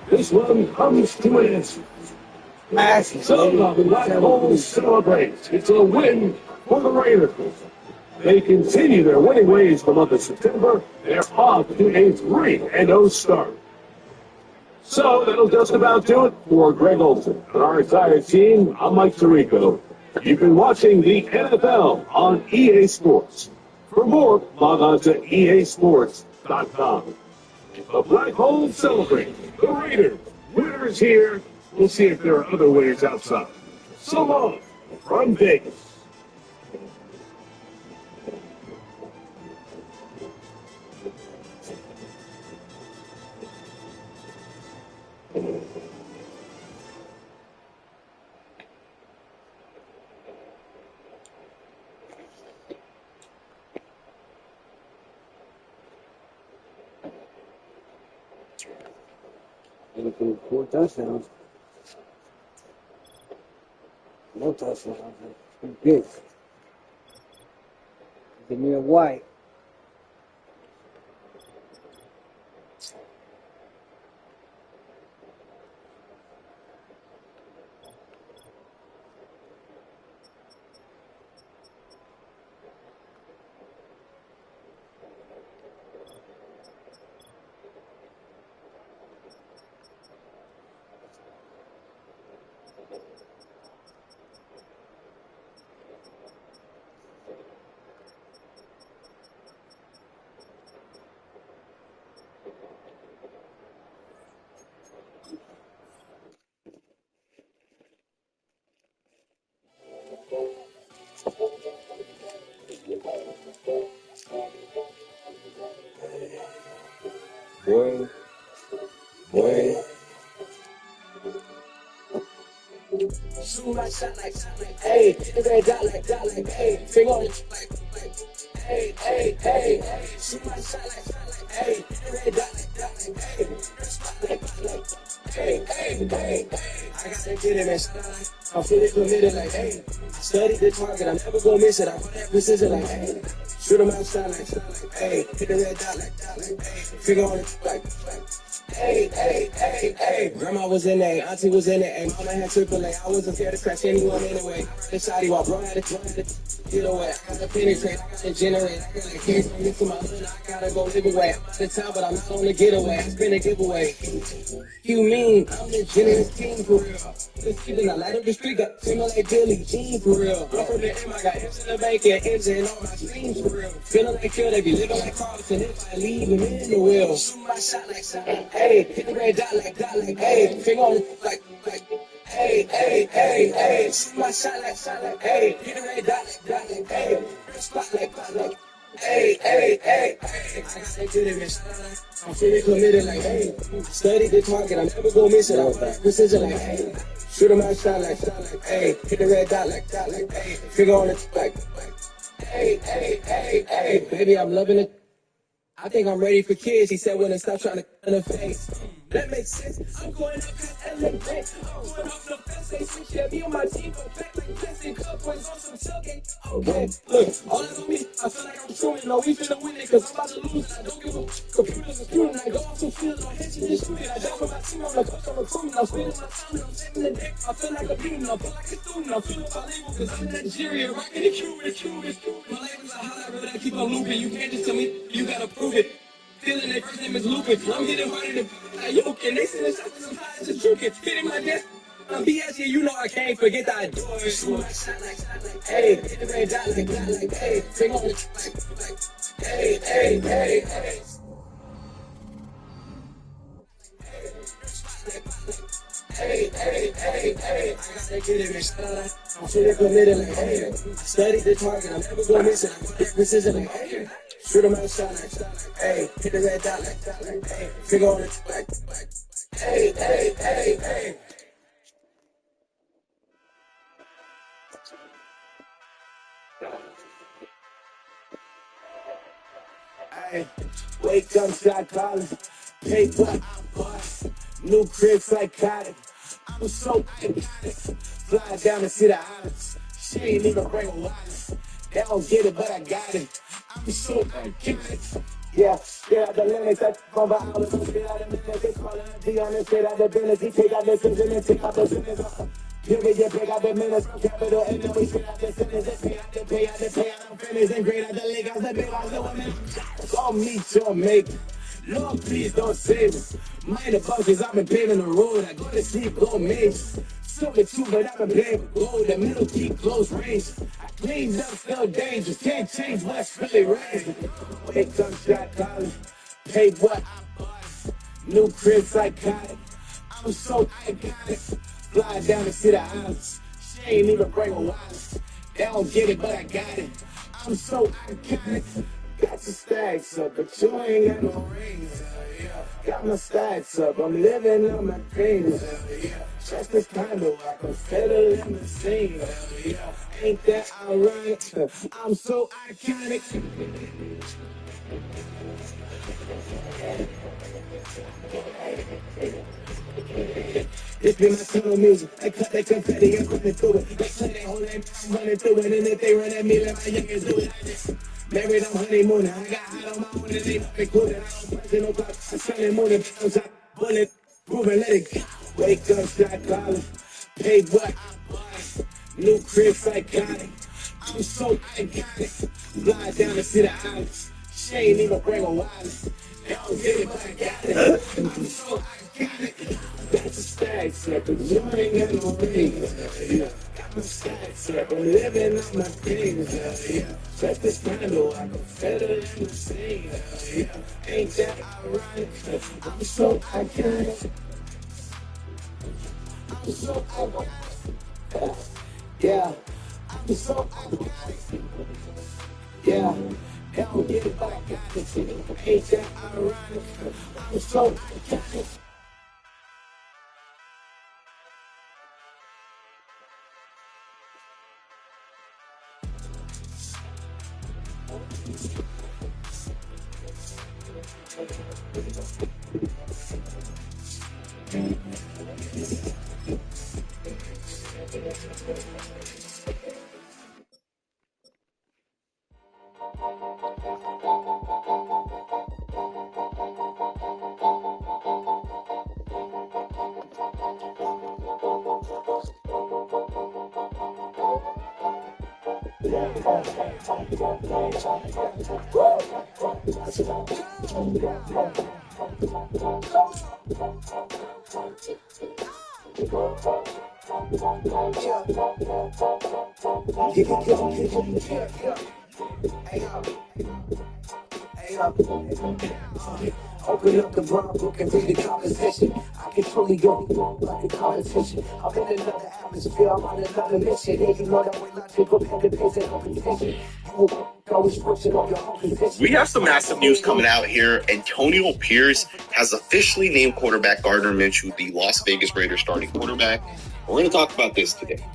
This one comes to an end. So the Black Holes celebrate. It's a win for the Raiders. They continue their winning ways for the month of September. They're off to a 3-0 start. So that'll just about do it for Greg Olson and our entire team. I'm Mike Tirico. You've been watching the NFL on EA Sports. For more, log on to easports.com. The Black Holes celebrate. The Raiders. Winners here. We'll see if there are other winners outside. So long from Vegas. And 4 touchdowns. No touchdowns. Pretty big. Give me a white. Boy. Shoot my shot like, hey, hit the red dot like, hey, finger on it like, hey, hey, hey, hey, shoot my shot like, hey, hit the red dot like, hey, spot like, hey, hey, hey, hey, I gotta get it, man, I'm fully committed like, hey, study the target, I'm never gonna miss it, I put that precision like, hey, shoot him outside like, hey, hit the red dot like, hey, finger on it like, hey, hey, hey, hey. Grandma was in there, auntie was in there, and mama had AAA. I wasn't scared to scratch anyone anyway. The shotty while bro had to get away. I gotta penetrate, I gotta generate. I gotta carry from me to my hood. I gotta go live away. I'm out of town, but I'm not on the getaway. I spin a giveaway. You mean I'm the generous king for real? Just keeping the light of the street, got similar like Billy Jean for real. I'm from the M, I got M's in the bank and M's in all my streams for real. Feeling like kill, they be living like Carlton if I leave them in the wheel. Shoot my shot like, hey, hit the red dot like, hey, finger on it like, hey, hey, hey, hey. Shoot my shot like, hey, hit the red dot like, hey, spot like, hey, hey, hey, hey. I gotta get it, man. I'm fully committed like, hey, study the target, I'm never gonna miss it. I put precision like, hey, shoot him out shot like, hey, hit the red dot like, hey, finger on it like, hey, hey, hey, hey. Baby, I'm loving it. I think I'm ready for kids, he said when they stop trying to in the face. That makes sense. I'm going up past LA Bank. I'm going off the fence. They switch, yeah, me on my team, but back like plastic cup boys on some tailgate. Okay, look, all eyes on me. I feel like I'm shooting. No, we finna win it, cause I'm about to lose. I don't give a computers are shooting. I go off some field, no heads and just shoot it. I jump for my team, I'm the coach, I'm recruiting. I'm spending my time, and I'm taking the deck. I feel like a beating, I feel like a student. I'm feeling bilingual, cause I'm in Nigeria, rocking the Cuban, Cuban. My labels are hot, I really keep on looping. You can't just tell me, you gotta prove it. Feeling their first name is Lucas. I'm hitting harder than Ayuk, and they send us shots as high as a juke. Hitting my desk. I'm BS here, you know I can't forget that I do it. Shoot my shot like, hey, hit the red dot like, hey, finger on it like, hey, hey, hey, hey. Hey, hey, hey, hey. I gotta get it, man. I'm fully committed like, hey, study the target, I'm never gonna miss it. I put that precision like, hey, shoot him out shot like, hey, hit the red dot like, hey, finger on it like, hey, hey, hey, hey. Hey, wake up, shot calling, paper, I bust, new crib psychotic. I'm so iconic. Fly down to see the islands. She ain't even bring a wallet. They don't get it, but I got it. I'm so iconic. Yeah, the limits that come by all the shit out of the minutes. It's calling a G on the shit out the business. He take out the sentence and take out the sentence. Here we get pick out the minutes from capital and then we straight out the sentence. Pay out I'm finished and great out the league. I was the big ones, the women. Call me Jamaican. Lord, please don't save me. Minor bunkers, I've been paving the road. I go to sleep, go major. Silver too, but I've been playing with gold. The middle keep close range. I cleaned up, still dangerous. Can't change what's really raised. Wake up, shot calling. Pay what I bought. New crib psychotic. I'm so iconic. Fly down to see the islands. She ain't even bring a wallet. They don't get it, but I got it. I'm so iconic. Got your stacks up, but you ain't got no rings. Got my stacks up, I'm living on my dreams. Just this condo, I can settle in the scene. Ain't that alright? I'm so iconic. This be my solo music. They cut their confetti, I'm running through it. They say they hold that, I'm running through it. And if they run at me, let my youngins do it. I just married on honeymoon. I got hot on my own and they not included. I don't press no clock. I'm shining moon and I'm shot. Bullet, proven, let it go. Wake up, shot calling. Pay what I bought. New crib psychotic. I'm so iconic. Fly down to see the islands. She ain't even bring a wallet. They don't get it, but I got it. I'm so iconic. Got your stacks up, but you ain't got no rings. Got my stacks up, I'm living on my dreams. Just this condo, I can settle in the scene. Ain't that alright? I'm so iconic. I'm so iconic. Yeah, I'm so iconic. Yeah, they don't get it, but I got it. Ain't that alright? I'm so iconic. Open up the brown book and read the conversation. I can truly go like a competition. I'm in another atmosphere, I'm on another mission. And you know that we're not to prepare the pace and competition. We have some massive news coming out here. Antonio Pierce has officially named quarterback Gardner Minshew the Las Vegas Raiders starting quarterback. We're going to talk about this today.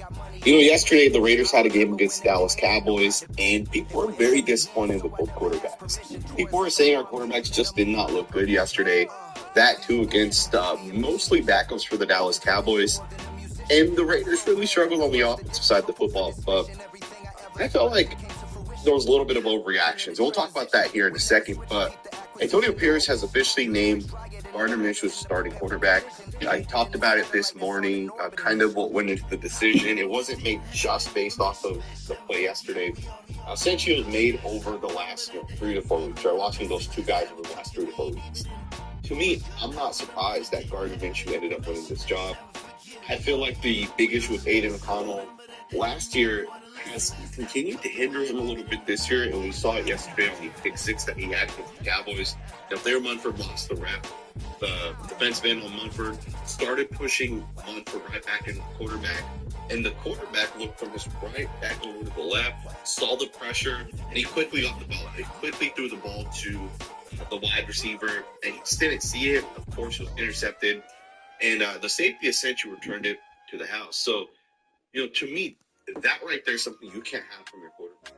You know, yesterday the Raiders had a game against the Dallas Cowboys, and people were very disappointed with both quarterbacks. People were saying our quarterbacks just did not look good yesterday. That too against mostly backups for the Dallas Cowboys. And the Raiders really struggled on the offensive side of the football. But I felt like there was a little bit of overreaction. So we'll talk about that here in a second. But Antonio Pierce has officially named Gardner Minshew as starting quarterback. I talked about it this morning, kind of what went into the decision. It wasn't made just based off of the play yesterday. Essentially, it was made over the last 3 to 4 weeks. Watching those two guys over the last 3 to 4 weeks. To me, I'm not surprised that Gardner Minshew ended up winning this job. I feel like the big issue with Aiden O'Connell last year has continued to hinder him a little bit this year, and we saw it yesterday on the pick six that he had against the Cowboys. Now, Blair Munford lost the rep. The defensive end on Munford started pushing Munford right back into the quarterback, and the quarterback looked from his right back over to the left, saw the pressure, and he quickly got the ball out. He quickly threw the ball to the wide receiver, and he just didn't see it. Of course, it was intercepted, and the safety essentially returned it to the house. So, to me, that right there is something you can't have from your quarterback.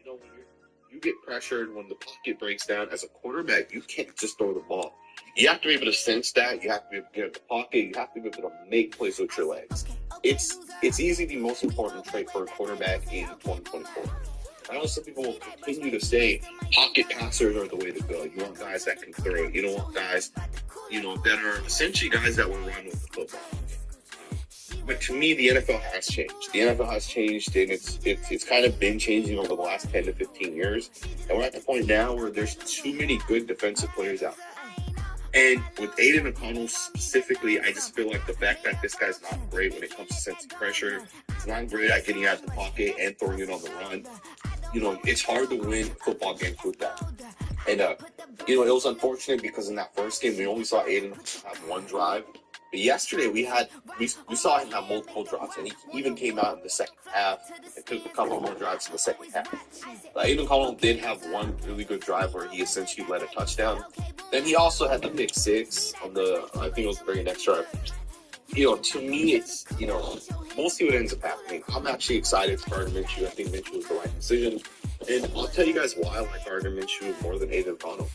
When you get pressured, when the pocket breaks down as a quarterback, you can't just throw the ball. You have to be able to sense that. You have to be able to get in the pocket. You have to be able to make plays with your legs. It's easily the most important trait for a quarterback in 2024. I know some people will continue to say pocket passers are the way to go. You want guys that can throw. You don't want guys, that are essentially guys that will run with the football. But to me, the NFL has changed. The NFL has changed, and it's kind of been changing over the last 10 to 15 years. And we're at the point now where there's too many good defensive players out there. And with Aiden O'Connell specifically, I just feel like the fact that this guy's not great when it comes to sensing pressure, he's not great at getting out of the pocket and throwing it on the run. It's hard to win football games with that. And, it was unfortunate because in that first game, we only saw Aiden have one drive. But yesterday, we saw him have multiple drives, and he even came out in the second half and took a couple more drives in the second half. Aiden Connell did have one really good drive where he essentially led a touchdown. Then he also had the pick six on I think it was the very next drive. To me, it's, we'll see what ends up happening. I'm actually excited for Gardner Minshew. I think Minshew was the right decision. And I'll tell you guys why I like Gardner Minshew more than Aiden Connell.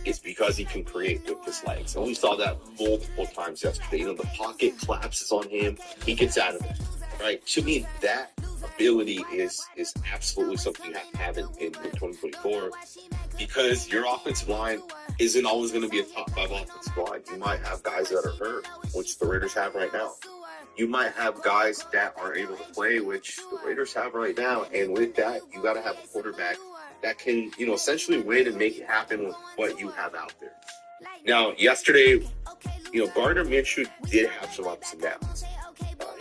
It's because he can create with his legs. And we saw that multiple times yesterday. The pocket collapses on him. He gets out of it, right? To me, that ability is absolutely something you have to have in 2024, because your offensive line isn't always going to be a top 5 offensive line. You might have guys that are hurt, which the Raiders have right now. You might have guys that are able to play, which the Raiders have right now. And with that, you got to have a quarterback that can, essentially win and make it happen with what you have out there. Now, yesterday, Gardner Minshew did have some ups and downs.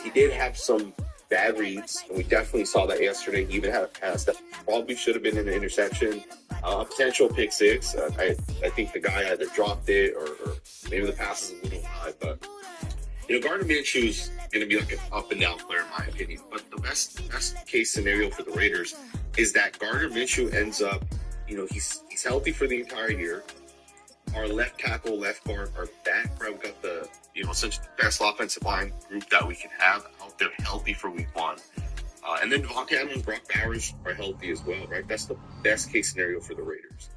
He did have some bad reads, and we definitely saw that yesterday. He even had a pass that probably should have been an interception, a potential pick six. I think the guy either dropped it or maybe the pass is a little high, but Gardner Minshew's going to be like an up and down player in my opinion. But the best case scenario for the Raiders is that Gardner Minshew ends up, he's healthy for the entire year. Our left tackle, left guard are back. Right? We've got the, essentially the best offensive line group that we can have out there healthy for week 1. And then Devontae Adams and Brock Bowers are healthy as well, right? That's the best case scenario for the Raiders.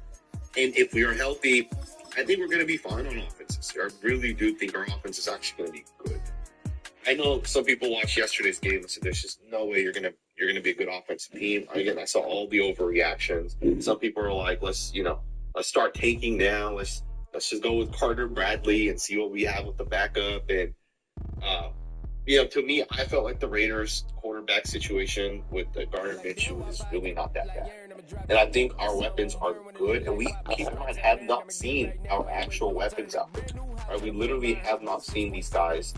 And if we are healthy, I think we're going to be fine on offenses. I really do think our offense is actually going to be good. I know some people watched yesterday's game and said there's just no way you're going to be a good offensive team. Again, I saw all the overreactions. Some people are like, let's start tanking now. Let's just go with Carter Bradley and see what we have with the backup. And to me, I felt like the Raiders quarterback situation with Gardner Minshew is really not that bad. And I think our weapons are good. And we, keep in mind, have not seen our actual weapons out there. Right? We literally have not seen these guys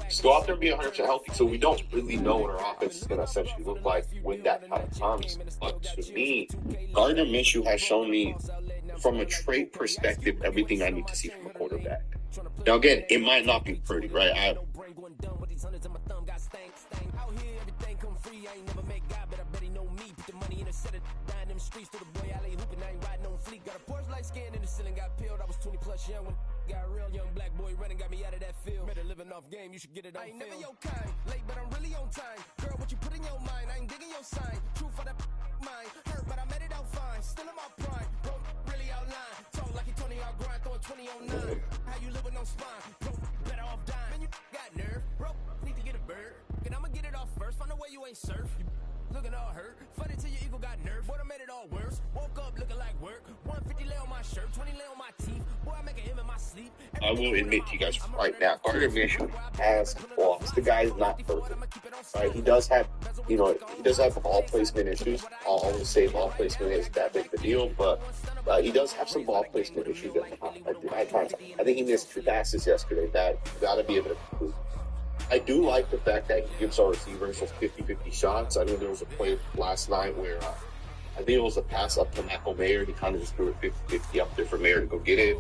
just go out there and be 100% healthy. So we don't really know what our offense is going to essentially look like when that time comes. But to me, Gardner Minshew has shown me, from a trait perspective, everything I need to see from a quarterback. Now, again, it might not be pretty, right? Got a real young black boy running, got me out of that field. Better living off game, you should get it on film. I ain't never your kind, late but I'm really on time. Girl, what you put in your mind, I ain't digging your sign. True for that mind, hurt but I made it out fine. Still in my prime, bro, really outline. Talk like you 20 out grind, throwing 20 on 9. How you live with no spine, bro, better off dying. Man, you got nerve, bro, need to get a bird. And I'ma get it off first, find a way you ain't surf. You looking all hurt, funny till your ego got nerve. Boy, I made it all worse, woke up looking like work. 150 lay on my shirt, 20 lay on my teeth. Boy, I make an M in my sleep. I will admit to you guys right now, Gardner Minshew has flaws. The guy is not perfect. Right? He does have ball placement issues. I'll always say ball placement is that big of a deal, but he does have some ball placement issues at times. I think he missed 2 passes yesterday that got to be able to improve. I do like the fact that he gives our receivers those 50-50 shots. I know there was a play last night where I think it was a pass up to Michael Mayer. He kind of just threw it 50-50 up there for Mayer to go get it.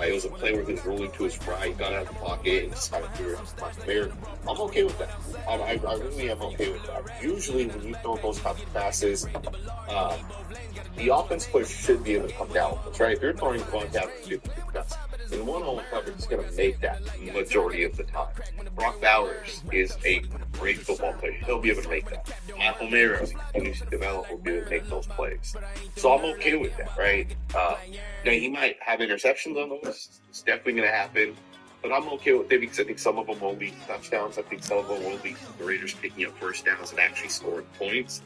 It was a play where he was rolling to his right, got out of the pocket, and just kind of threw it to Michael Mayer. I'm okay with that. I really am okay with that. Usually when you throw those types of passes, the offense player should be able to come down with us, right? If you're throwing one down 50-50 passes, in one-on-one coverage, it's going to make that majority of the time. Brock Bowers is a great football player. He'll be able to make that. Michael Mayer, as he continues to develop, will be able to make those plays. So I'm okay with that, right? Now, he might have interceptions on those. It's definitely going to happen. But I'm okay with it because I think some of them will be touchdowns. I think some of them will be the Raiders picking up first downs and actually scoring points.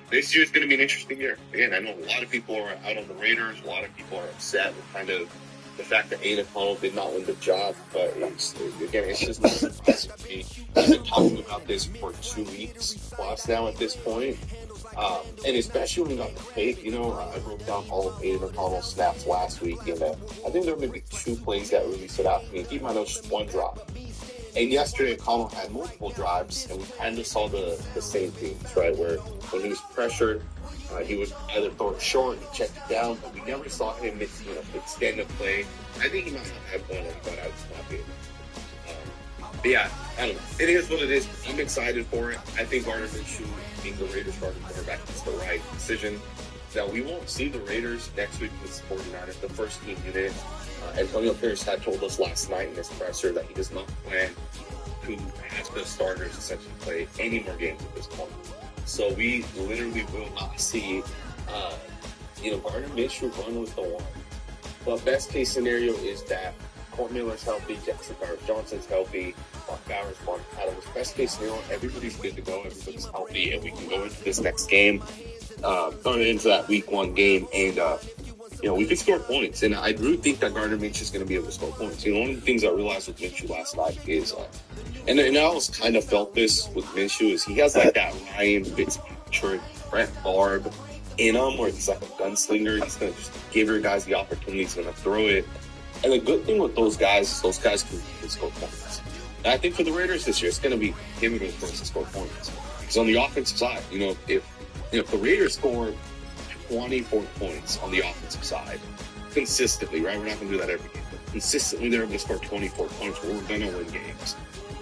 This year is going to be an interesting year. Again, I know a lot of people are out on the Raiders. A lot of people are upset with kind of the fact that Aiden Connell did not win the job, but it's just not for me. I've been talking about this for 2 weeks plus now at this point. And especially when we got the tape, I wrote down all of Aiden Connell's snaps last week, and I think there were maybe 2 plays that really stood out to me. Keep in mind, it was just 1 drop. And yesterday, Connell had multiple drives, and we kind of saw the same things, right? Where when he was pressured, he would either throw it short, he checked it down, but we never saw him, extend a play. I think he might have had one, but I was not good. But yeah, I don't know. It is what it is. I'm excited for it. I think Gardner Minshew being the Raiders starting quarterback is the right decision. Now, we won't see the Raiders next week against the 49ers, the first team unit. Antonio Pierce had told us last night in his presser that he does not plan to have the starters essentially play any more games at this point. So we literally will not see, Gardner Minshew run with the one. But best case scenario is that Court Miller's healthy, Jackson Johnson's healthy, Mark Bowers, Mark Adams. Best case scenario, everybody's good to go, everybody's healthy, and we can go into this next game, going into that week 1 game, and we can score points. And I really think that Gardner Minshew is going to be able to score points. One of the things I realized with Minshew last night is, and I always kind of felt this with Minshew, is he has like that Ryan Fitzpatrick, Brett Favre in him, where he's like a gunslinger. He's going to just give your guys the opportunity. He's going to throw it. And the good thing with those guys is those guys can score points. And I think for the Raiders this year, it's going to be pivotal for us to score points. Because on the offensive side, if the Raiders score 24 points on the offensive side consistently, right? We're not going to do that every game. But consistently, they're able to score 24 points. We're going to win games.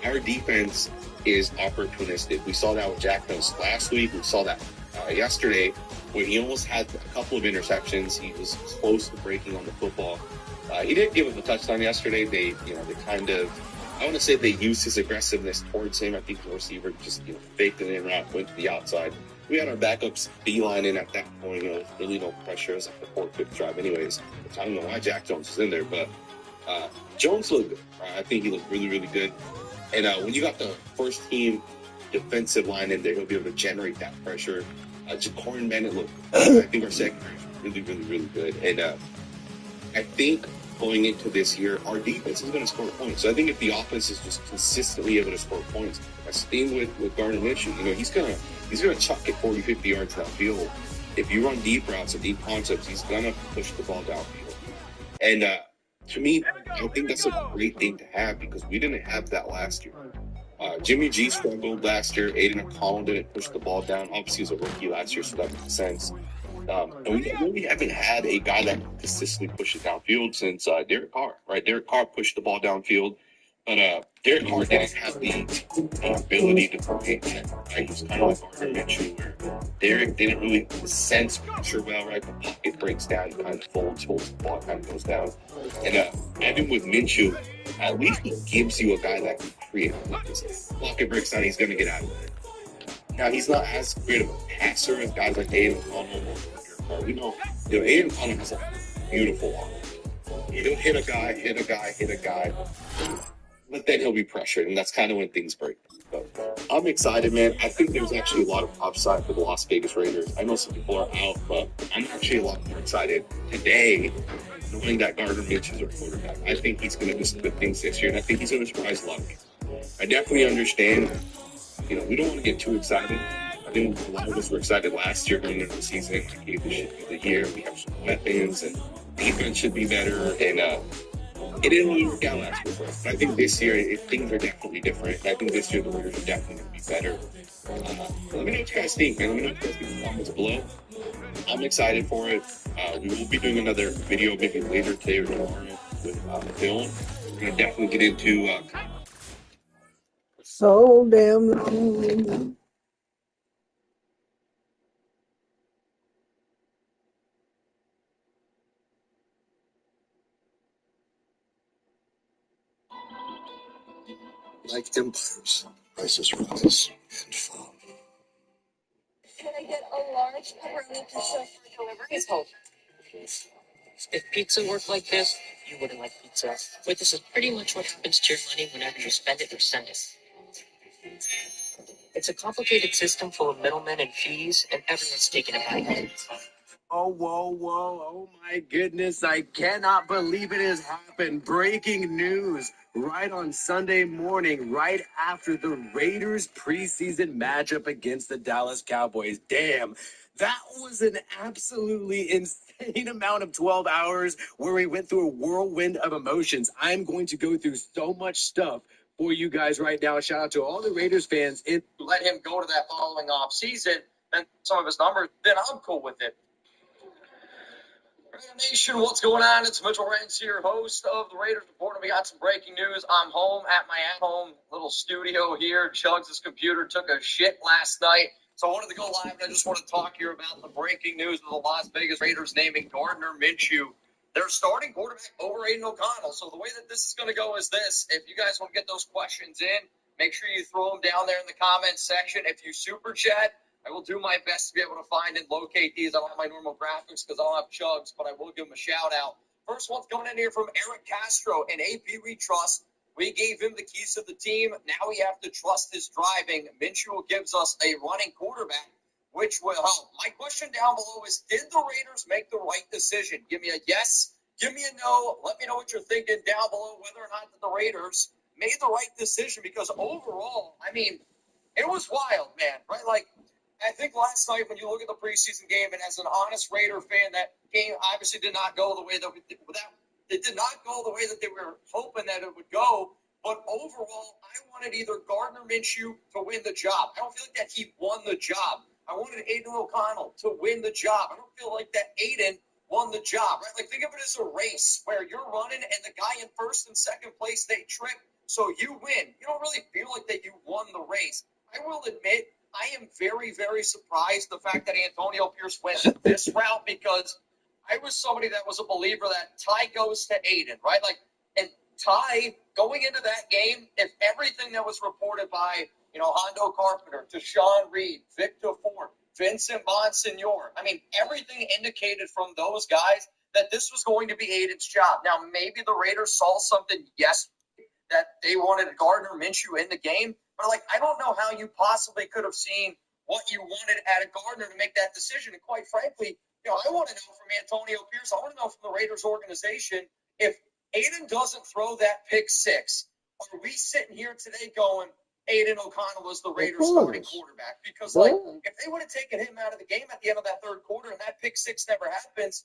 Our defense is opportunistic. We saw that with Jack Jones last week. We saw that yesterday when he almost had a couple of interceptions. He was close to breaking on the football. He did give him a touchdown yesterday. They kind of, I want to say they used his aggressiveness towards him. I think the receiver just, faked it in route, went to the outside. We had our backups beeline in at that point. Really no pressure. It was like the 4th, 5th drive anyways. Which I don't know why Jack Jones was in there, but Jones looked good. I think he looked really, really good. And when you got the first team defensive line in there, he'll be able to generate that pressure. Jacorin Bennett looked good. I think our secondary is really, really, really good. And I think going into this year, our defense is going to score points. So I think if the offense is just consistently able to score points, that's the thing with Gardner Minshew. He's gonna chuck it 40, 50 yards downfield. If you run deep routes and deep concepts, he's gonna push the ball downfield. And to me, I think that's a great thing to have because we didn't have that last year. Jimmy G struggled last year. Aiden O'Connell didn't push the ball down. Obviously, he was a rookie last year, so that makes sense. And we really haven't had a guy that can consistently push it downfield since Derek Carr, right? Derek Carr pushed the ball downfield, but Derek Carr didn't have the ability to create that, right? He was kind of like Gardner Minshew, where Derek didn't really sense pressure well, right? The pocket breaks down, he kind of folds, the ball kind of goes down. And Evan with Minshew, at least he gives you a guy that can create. Like this pocket breaks down, he's going to get out of it. Now, he's not as great of a passer as guys like Aiden O'Connell. We know, Aiden O'Connell has a beautiful arm. He'll hit a guy, but then he'll be pressured, and that's kind of when things break. So, I'm excited, man. I think there's actually a lot of upside for the Las Vegas Raiders. I know some people are out, but I'm actually a lot more excited today knowing that Gardner Minshew is our quarterback. I think he's going to do some good things this year, and I think he's going to surprise a lot of people. I definitely understand. We don't want to get too excited. I think a lot of us were excited last year going into the season. It should be the year. We have some weapons, and defense should be better. And it didn't really work out last year for us. But I think this year, things are definitely different. I think this year the Raiders are definitely going to be better. Let me know what you guys think, man. Let me know what you guys think in the comments below. I'm excited for it. We will be doing another video maybe later today or tomorrow with Dylan. We're going to definitely get into So damn long. Like empires, prices rise and fall. Can I get a large pepperoni pizza for delivery? Please hold. If pizza worked like this, you wouldn't like pizza. But this is pretty much what happens to your money whenever you spend it or send it. It's a complicated system full of middlemen and fees, and everyone's taking a bite. Oh, whoa. Oh, my goodness. I cannot believe it has happened. Breaking news right on Sunday morning, right after the Raiders preseason matchup against the Dallas Cowboys. Damn, that was an absolutely insane amount of 12 hours where we went through a whirlwind of emotions. I'm going to go through so much stuff for you guys right now. Shout out to all the Raiders fans. Let him go to that following off season, and some of his numbers, then I'm cool with it. Raider Nation, what's going on? It's Mitchell Rance here, host of the Raiders Report. We got some breaking news. I'm home at my at-home little studio here. Chugs' computer took a shit last night, so I wanted to go live, and I just want to talk here about the breaking news of the Las Vegas Raiders naming Gardner Minshew their starting quarterback over Aiden O'Connell. So the way that this is going to go is this. If you guys want to get those questions in, make sure you throw them down there in the comments section. If you super chat, I will do my best to be able to find and locate these. I don't have my normal graphics because I don't have Chugs, but I will give them a shout out. First one's coming in here from Eric Castro and AP We Trust. We gave him the keys to the team. Now we have to trust his driving. Minshew gives us a running quarterback, which will help. My question down below is, did the Raiders make the right decision? Give me a yes. Give me a no. Let me know what you're thinking down below, whether or not the Raiders made the right decision, because overall, I mean, it was wild, man, right? Like, I think last night when you look at the preseason game, and as an honest Raider fan, that game obviously did not go the way that it did not go the way that they were hoping that it would go. But overall, I wanted either Gardner Minshew to win the job. I don't feel like that he won the job. I wanted Aiden O'Connell to win the job. I don't feel like that Aiden won the job, right? Like, think of it as a race where you're running and the guy in first and second place, they trip, so you win. You don't really feel like that you won the race. I will admit, I am very, very surprised the fact that Antonio Pierce went this route, because I was somebody that was a believer that Ty goes to Aiden, right? Like, and Ty, going into that game, if everything that was reported by, Hondo Carpenter, Deshaun Reed, Victor Ford, Vincent Bonsignor, I mean, everything indicated from those guys that this was going to be Aiden's job. Now, maybe the Raiders saw something, yes, that they wanted Gardner Minshew in the game, but, like, I don't know how you possibly could have seen what you wanted out of Gardner to make that decision. And quite frankly, I want to know from Antonio Pierce, I want to know from the Raiders organization, if Aiden doesn't throw that pick six, are we sitting here today going, Aiden O'Connell is the Raiders starting quarterback? Because, like, if they would have taken him out of the game at the end of that third quarter and that pick six never happens,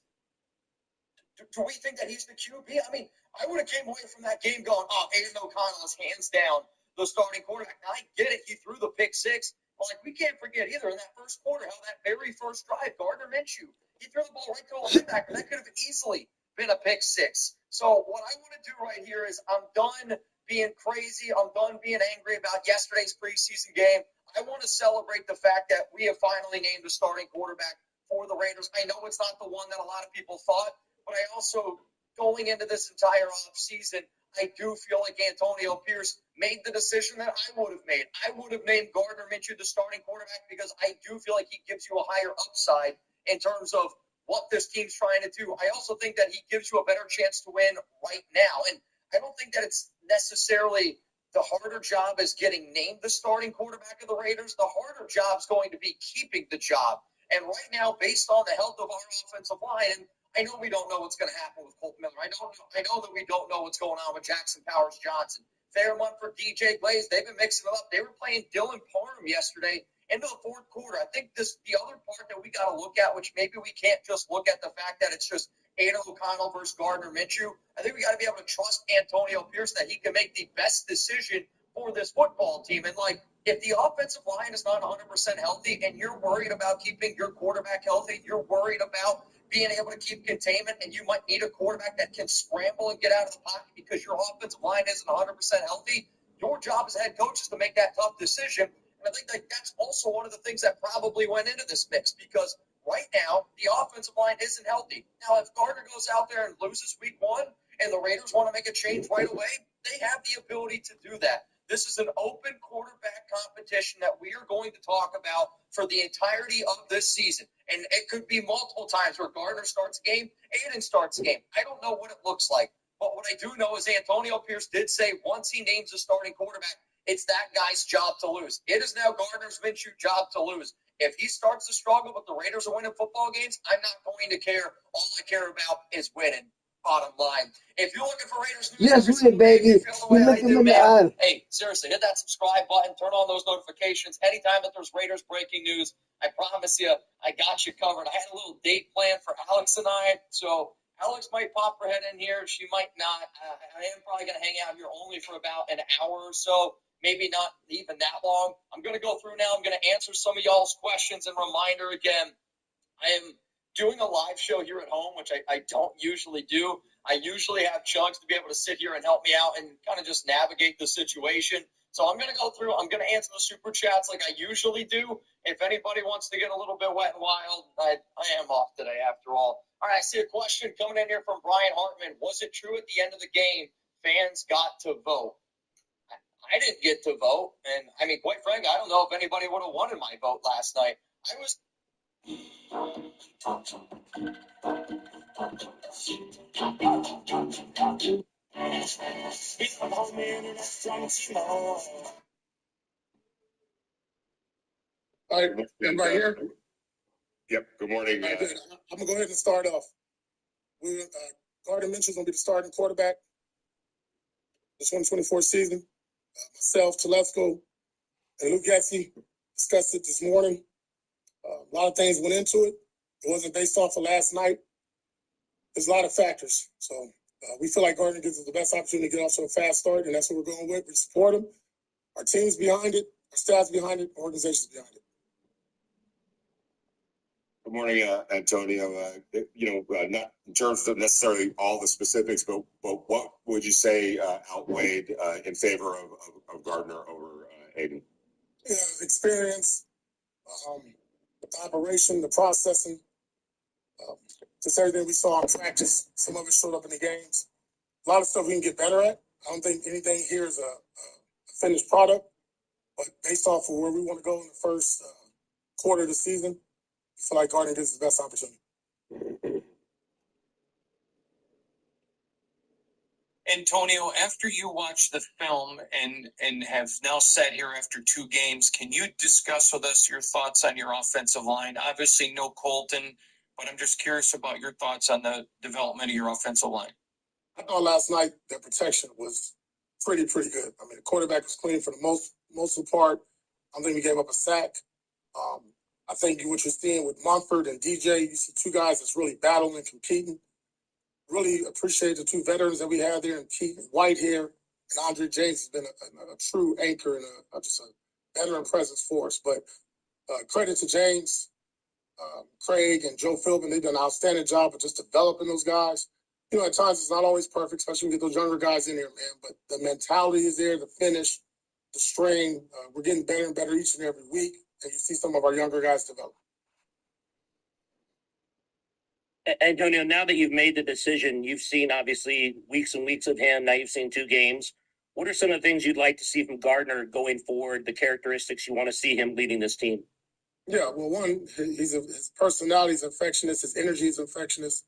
do we think that he's the QB? I mean, I would have came away from that game going, Aiden O'Connell is hands down the starting quarterback. Now, I get it. He threw the pick six. But, like, we can't forget either in that first quarter how that very first drive, Gardner Minshew, he threw the ball right to a linebacker. That could have easily been a pick six. So what I want to do right here is, I'm done being crazy. I'm done being angry about yesterday's preseason game. I want to celebrate the fact that we have finally named a starting quarterback for the Raiders. I know it's not the one that a lot of people thought, but I also, going into this entire offseason, I do feel like Antonio Pierce made the decision that I would have made. I would have named Gardner Minshew the starting quarterback, because I do feel like he gives you a higher upside in terms of what this team's trying to do. I also think that he gives you a better chance to win right now. And I don't think that it's necessarily the harder job is getting named the starting quarterback of the Raiders. The harder job is going to be keeping the job. And right now, based on the health of our offensive line, and I know we don't know what's going to happen with Colt Miller. I know that we don't know what's going on with Jackson Powers Johnson. Fairmont for DJ Glaze. They've been mixing it up. They were playing Dylan Parham yesterday into the fourth quarter. I think the other part that we got to look at, which maybe we can't just look at the fact that it's just Aiden O'Connell versus Gardner Minshew. I think we got to be able to trust Antonio Pierce that he can make the best decision for this football team. And, like, if the offensive line is not 100% healthy and you're worried about keeping your quarterback healthy, you're worried about being able to keep containment, and you might need a quarterback that can scramble and get out of the pocket because your offensive line isn't 100% healthy, your job as a head coach is to make that tough decision. And I think that that's also one of the things that probably went into this mix, because right now the offensive line isn't healthy. Now, if Gardner goes out there and loses week one and the Raiders want to make a change right away, they have the ability to do that. This is an open quarterback competition that we are going to talk about for the entirety of this season. And it could be multiple times where Gardner starts a game, Aiden starts a game. I don't know what it looks like. But what I do know is Antonio Pierce did say once he names a starting quarterback, it's that guy's job to lose. It is now Gardner's Minshew's job to lose. If he starts to struggle but the Raiders are winning football games, I'm not going to care. All I care about is winning. Bottom line. If you're looking for Raiders news, Just win, baby. you Look him in the eye. Hey, seriously, hit that subscribe button. Turn on those notifications. Anytime that there's Raiders breaking news, I promise you, I got you covered. I had a little date planned for Alex and I, so Alex might pop her head in here. She might not. I am probably going to hang out here only for about an hour or so, maybe not even that long. I'm going to go through now. I'm going to answer some of y'all's questions. And reminder again, I am doing a live show here at home, which I don't usually do. I usually have Chugs to be able to sit here and help me out and kind of just navigate the situation. So I'm going to go through, I'm going to answer the super chats like I usually do. If anybody wants to get a little bit wet and wild, I am off today after all. All right, I see a question coming in here from Brian Hartman. Was it true at the end of the game fans got to vote? I didn't get to vote. And, I mean, quite frankly, I don't know if anybody would have wanted my vote last night. I was All right, everybody here? Yep. Good morning. All right, good. I'm gonna go ahead and start off. Gardner Minshew's gonna be the starting quarterback this 2024 season. Myself, Telesco, and Luke Getsy discussed it this morning. A lot of things went into it. It wasn't based off of last night. There's a lot of factors. So we feel like Gardner gives us the best opportunity to get off to a fast start, and that's what we're going with. We support him. Our team's behind it. Our staff's behind it. Our organization's behind it. Good morning, Antonio. Not in terms of necessarily all the specifics, but what would you say outweighed in favor of Gardner over Aiden? Yeah, experience, the operation, the processing, just everything we saw in practice. Some of it showed up in the games. A lot of stuff we can get better at. I don't think anything here is a finished product, but based off of where we want to go in the first quarter of the season, I feel like Gardner gives us the best opportunity. Antonio, after you watch the film and have now sat here after 2 games, can you discuss with us your thoughts on your offensive line? Obviously, no Colton, but I'm just curious about your thoughts on the development of your offensive line. I thought last night the protection was pretty good. I mean, the quarterback was clean for the most of the part. I don't think we gave up a sack. I think what you're seeing with Mumford and DJ, you see 2 guys that's really battling and competing. Really appreciate the 2 veterans that we have there, and Pete Whitehair and Andre James has been a true anchor and just a veteran presence for us. But credit to James, Craig, and Joe Philbin. They've done an outstanding job of just developing those guys. You know, at times it's not always perfect, especially when you get those younger guys in there, man. But the mentality is there, the finish, the strain. We're getting better and better each and every week, and you see some of our younger guys develop. Antonio, now that you've made the decision, you've seen obviously weeks and weeks of him. Now you've seen 2 games. What are some of the things you'd like to see from Gardner going forward, the characteristics you want to see him leading this team? Yeah, well, one, his personality is infectious. His energy is infectious.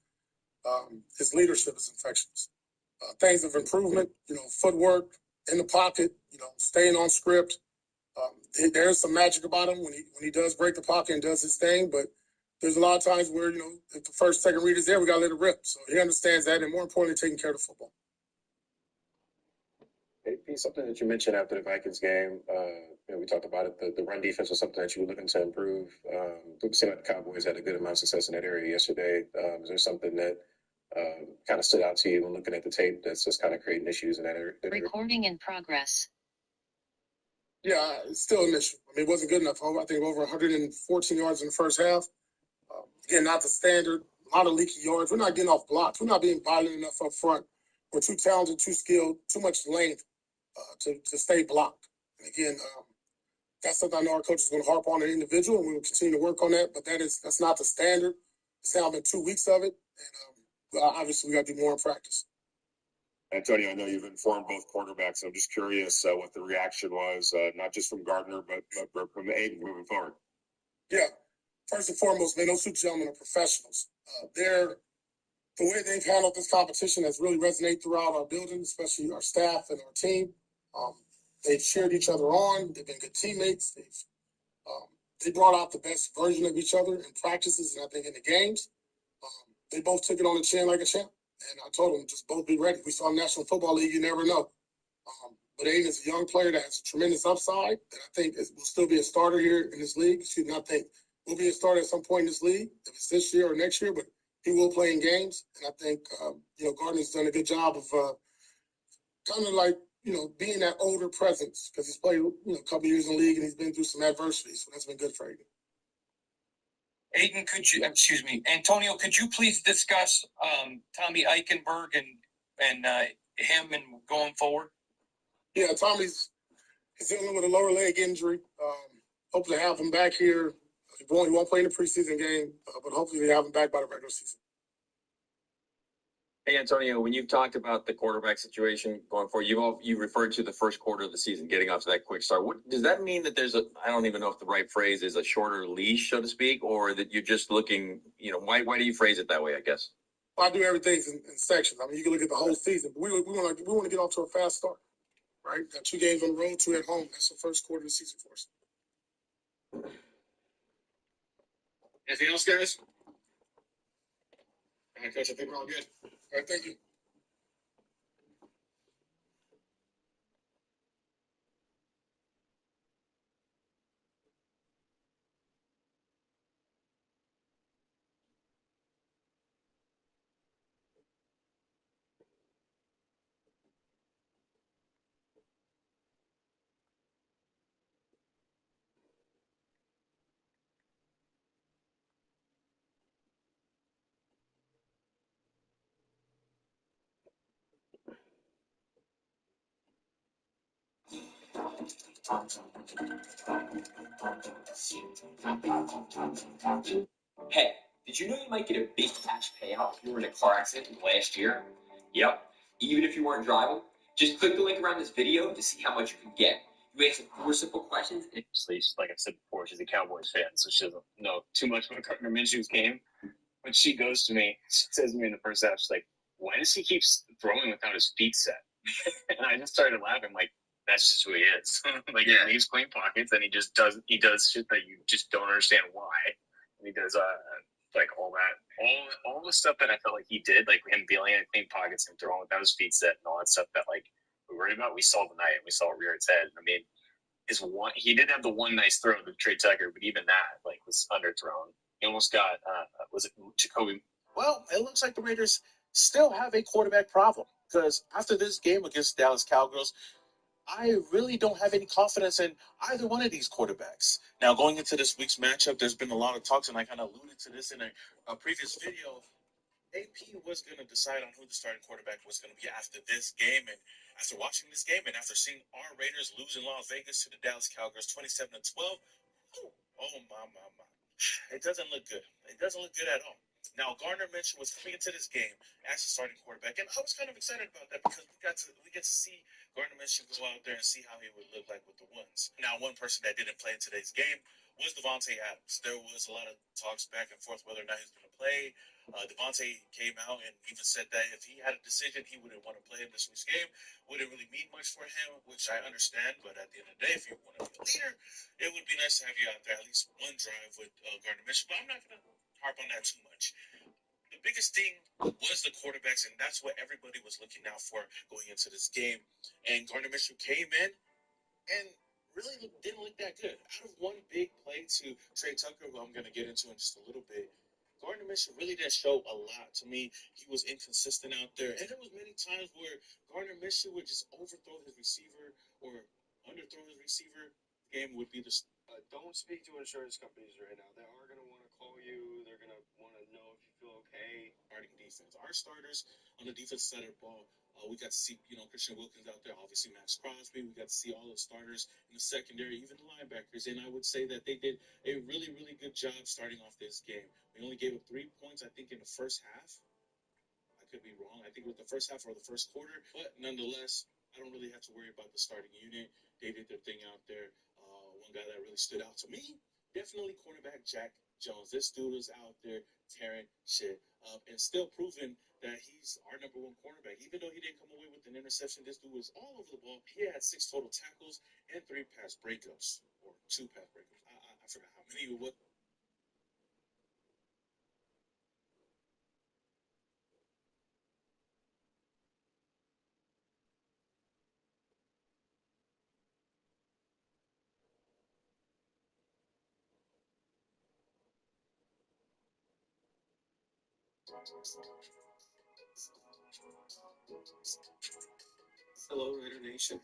His leadership is infectious. Things of improvement, footwork, in the pocket, staying on script. There's some magic about him when he does break the pocket and does his thing, but there's a lot of times where, if the first, second read is there, we got to let it rip. So he understands that, and more importantly, taking care of the football. Hey, something that you mentioned after the Vikings game, we talked about it, the run defense was something that you were looking to improve. It seemed like the Cowboys had a good amount of success in that area yesterday. Is there something that kind of stood out to you when looking at the tape that's just kind of creating issues in that area? Recording in progress. Yeah, it's still an issue. I mean, it wasn't good enough. I think over 114 yards in the first half. Again, not the standard. A lot of leaky yards. We're not getting off blocks. We're not being violent enough up front. We're too talented, too skilled, too much length to stay blocked. And again, that's something I know our coach is going to harp on an individual, and we will continue to work on that. But that's not the standard. It's now been 2 weeks of it, and obviously we got to do more in practice. Antonio, I know you've informed both quarterbacks. I'm just curious what the reaction was, not just from Gardner, but from Aiden moving forward. Yeah. First and foremost, man, those 2 gentlemen are professionals. The way they've handled this competition has really resonated throughout our building, especially our staff and our team. They've cheered each other on. They've been good teammates. They brought out the best version of each other in practices and I think in the games. They both took it on the chin like a champ. And I told them, just both be ready. We saw National Football League, you never know. But Aiden is a young player that has a tremendous upside that I think will still be a starter here in this league. Excuse me, I think will be a starter at some point in this league, if it's this year or next year. But he will play in games, and I think Gardner's done a good job of kind of like being that older presence because he's played a couple years in the league and he's been through some adversity, so that's been good for Aiden. Antonio, could you please discuss Tommy Eichenberg and him and going forward? Yeah, Tommy's dealing with a lower leg injury. Hopefully have him back here. He won't play in the preseason game, but hopefully they have him back by the regular season. Hey, Antonio, when you've talked about the quarterback situation going forward, you referred to the first quarter of the season getting off to that quick start. What does that mean? That there's I don't even know if the right phrase is a shorter leash, so to speak, or that you're just looking, why do you phrase it that way, I guess? Well, I do everything in sections. I mean, you can look at the whole season, but we want to get off to a fast start, right? Got 2 games on the road, 2 at home. That's the first quarter of the season for us. Anything else, guys? All right, Coach, I think we're all good. All right, thank you. Hey, did you know you might get a big cash payout if you were in a car accident last year? Yep, even if you weren't driving. Just click the link around this video to see how much you can get. You answer 4 simple questions. Like I said before, she's a Cowboys fan, so she doesn't know too much about Gardner Minshew's game. When she goes to me, she says to me in the first half, she's like, why does he keep throwing without his feet set? And I just started laughing, like, that's just who he is. He leaves clean pockets, and he does shit that you just don't understand why. And he does all that, all the stuff that I felt like he did, like him bailing at clean pockets and throwing without his feet set and all that stuff that we worried about. We saw tonight, and we saw it rear its head. I mean, he did have the one nice throw to Trey Tucker, but even that was underthrown. He almost got was it Jacoby? Well, it looks like the Raiders still have a quarterback problem because after this game against Dallas Cowgirls, I really don't have any confidence in either one of these quarterbacks. Now, going into this week's matchup, there's been a lot of talks, and I kind of alluded to this in a previous video. AP was going to decide on who the starting quarterback was going to be after this game, and after watching this game, and after seeing our Raiders lose in Las Vegas to the Dallas Cowgirls 27-12, oh my. It doesn't look good. It doesn't look good at all. Now, Gardner Minshew was coming into this game as a starting quarterback, and I was kind of excited about that because we get to see Gardner Minshew go out there and see how he would look like with the ones. Now, one person that didn't play in today's game was Devontae Adams. There was a lot of talks back and forth whether or not he was going to play. Devontae came out and even said that if he had a decision, he wouldn't want to play in this week's game. Wouldn't really mean much for him, which I understand. But at the end of the day, if you want to be a leader, it would be nice to have you out there at least one drive with Gardner Minshew. But I'm not going to harp on that too much. The biggest thing was the quarterbacks, and that's what everybody was looking out for going into this game. And Gardner Minshew came in and really didn't look that good. Out of one big play to Trey Tucker, who I'm going to get into in just a little bit, Gardner Minshew really didn't show a lot. To me, he was inconsistent out there. And there was many times where Gardner Minshew would just overthrow his receiver or underthrow his receiver. The game would be the... Don't speak to insurance companies right now. They are going to want to call you. They're going to want to know if you feel okay. Starting defense. Our starters on the defense side of the ball, we got to see, Christian Wilkins out there, obviously Max Crosby. We got to see all the starters in the secondary, even the linebackers. And I would say that they did a really, really good job starting off this game. We only gave up 3 points, I think, in the first half. I could be wrong. I think it was the first half or the first quarter. But nonetheless, I don't really have to worry about the starting unit. They did their thing out there. One guy that really stood out to me, definitely cornerback Jack Jones. This dude is out there tearing shit up and still proving that he's our number 1 cornerback. Even though he didn't come away with an interception, this dude was all over the ball. He had 6 total tackles and 3 pass breakups, or 2 pass breakups. I forgot how many it was. Hello, Raider Nation.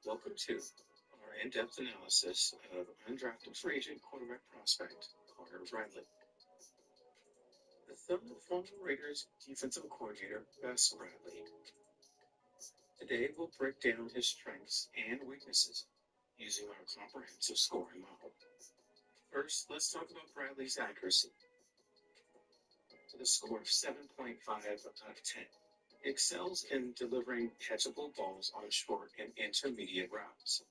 Welcome to our in-depth analysis of undrafted free agent quarterback prospect Carter Bradley. The thumb of former Raiders defensive coordinator Gus Bradley. Today we'll break down his strengths and weaknesses using our comprehensive scoring model. First, let's talk about Bradley's accuracy. With a score of 7.5 out of 10. Excels in delivering catchable balls on short and intermediate routes.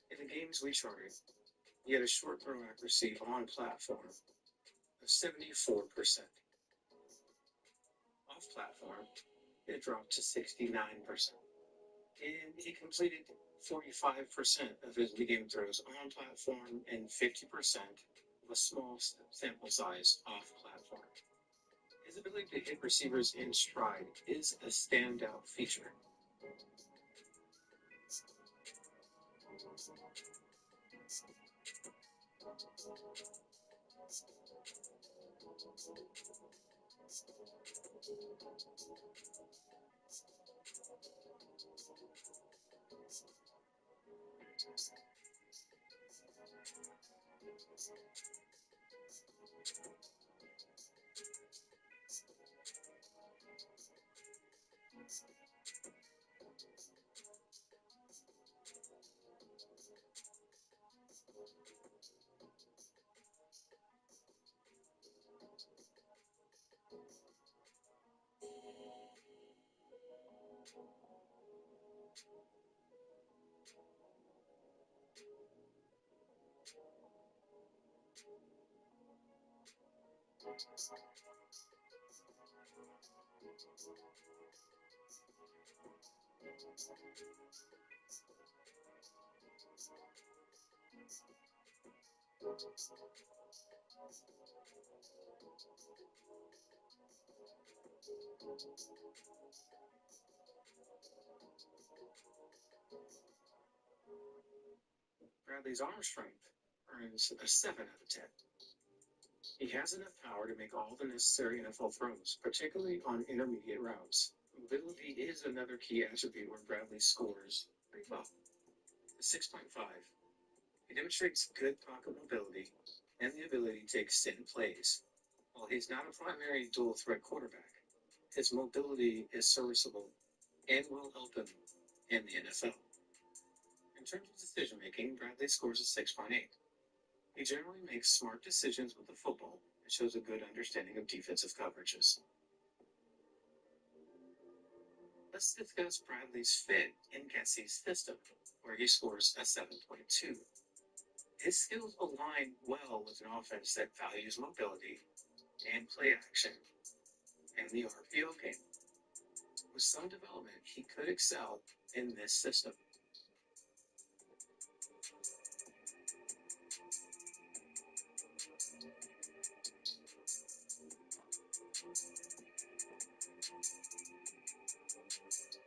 In the games we charted, he had a short throw accuracy on platform of 74%. Off platform, it dropped to 69%. And he completed 45% of his medium throws on platform and 50% of a small sample size off platform. His ability to hit receivers in stride is a standout feature. Bradley's arm strength earns a 7 out of 10. He has enough power to make all the necessary NFL throws, particularly on intermediate routes. Mobility is another key attribute where Bradley scores pretty well. The 6.5. He demonstrates good pocket mobility and the ability to extend plays. While he's not a primary dual-threat quarterback, his mobility is serviceable and will help him in the NFL. In terms of decision-making, Bradley scores a 6.8. He generally makes smart decisions with the football and shows a good understanding of defensive coverages. Let's discuss Bradley's fit in Getsey's system, where he scores a 7.2. His skills align well with an offense that values mobility and play action and the RPO game. With some development, he could excel in this system.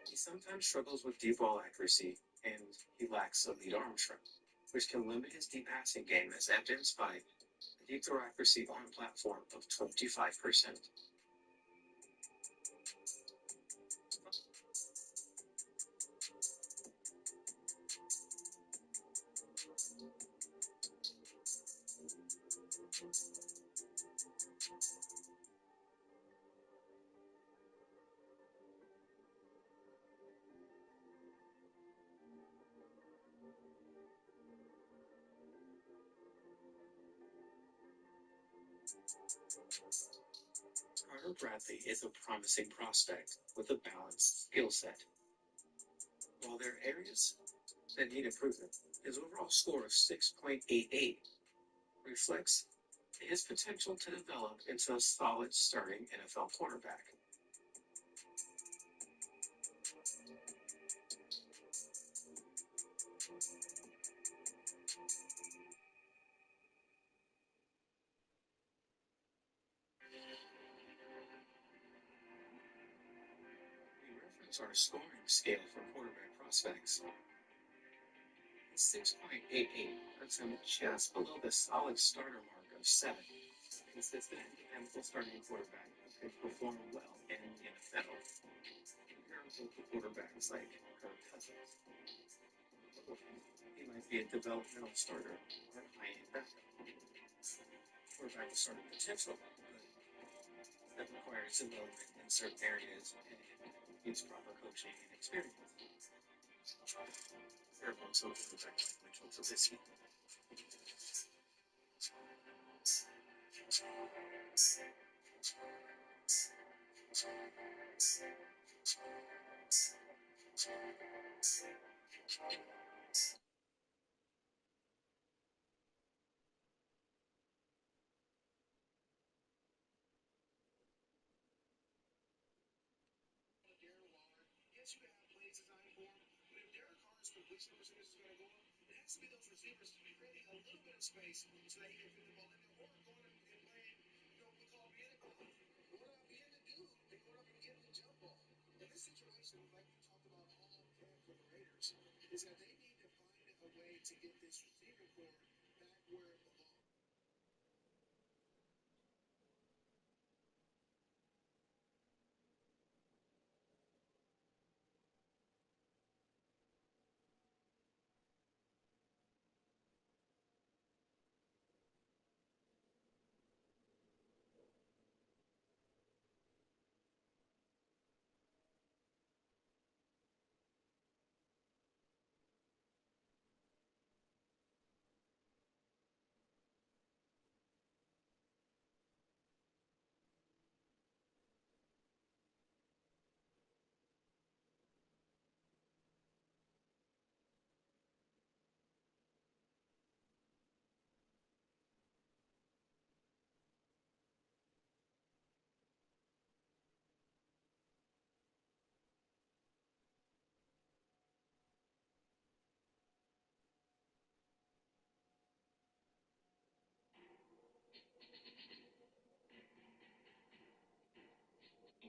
He sometimes struggles with deep ball accuracy, and he lacks elite arm strength, which can limit his deep passing game, as evidenced by a deep throw accuracy on platform of 25%. Carter Bradley is a promising prospect with a balanced skill set. While there are areas that need improvement, his overall score of 6.88 reflects his potential to develop into a solid starting NFL quarterback. We reference our scoring scale for quarterback prospects. 6.88 puts him just below the solid starter mark of 7. consistent and dependable starting quarterback who can perform well in the NFL. Comparable to quarterbacks like Kirk Cousins. He might be a developmental starter or a high-end backup. Quarterback with starting potential, but that requires development in certain areas and needs proper coaching and experience. Comparable to a quarterback like Mitchell Trubisky. Yes, you have plays designed for him, but if Derek Carr's completion percentage is going to go up, it has to be those receivers creating a little bit of space so that he can fit the ball in there, or going and playing, we call being going up being the dude and going up and getting the jump ball. In this situation, like we talked about all camp for the Raiders, is that they need to find a way to get this receiving core back where it belongs.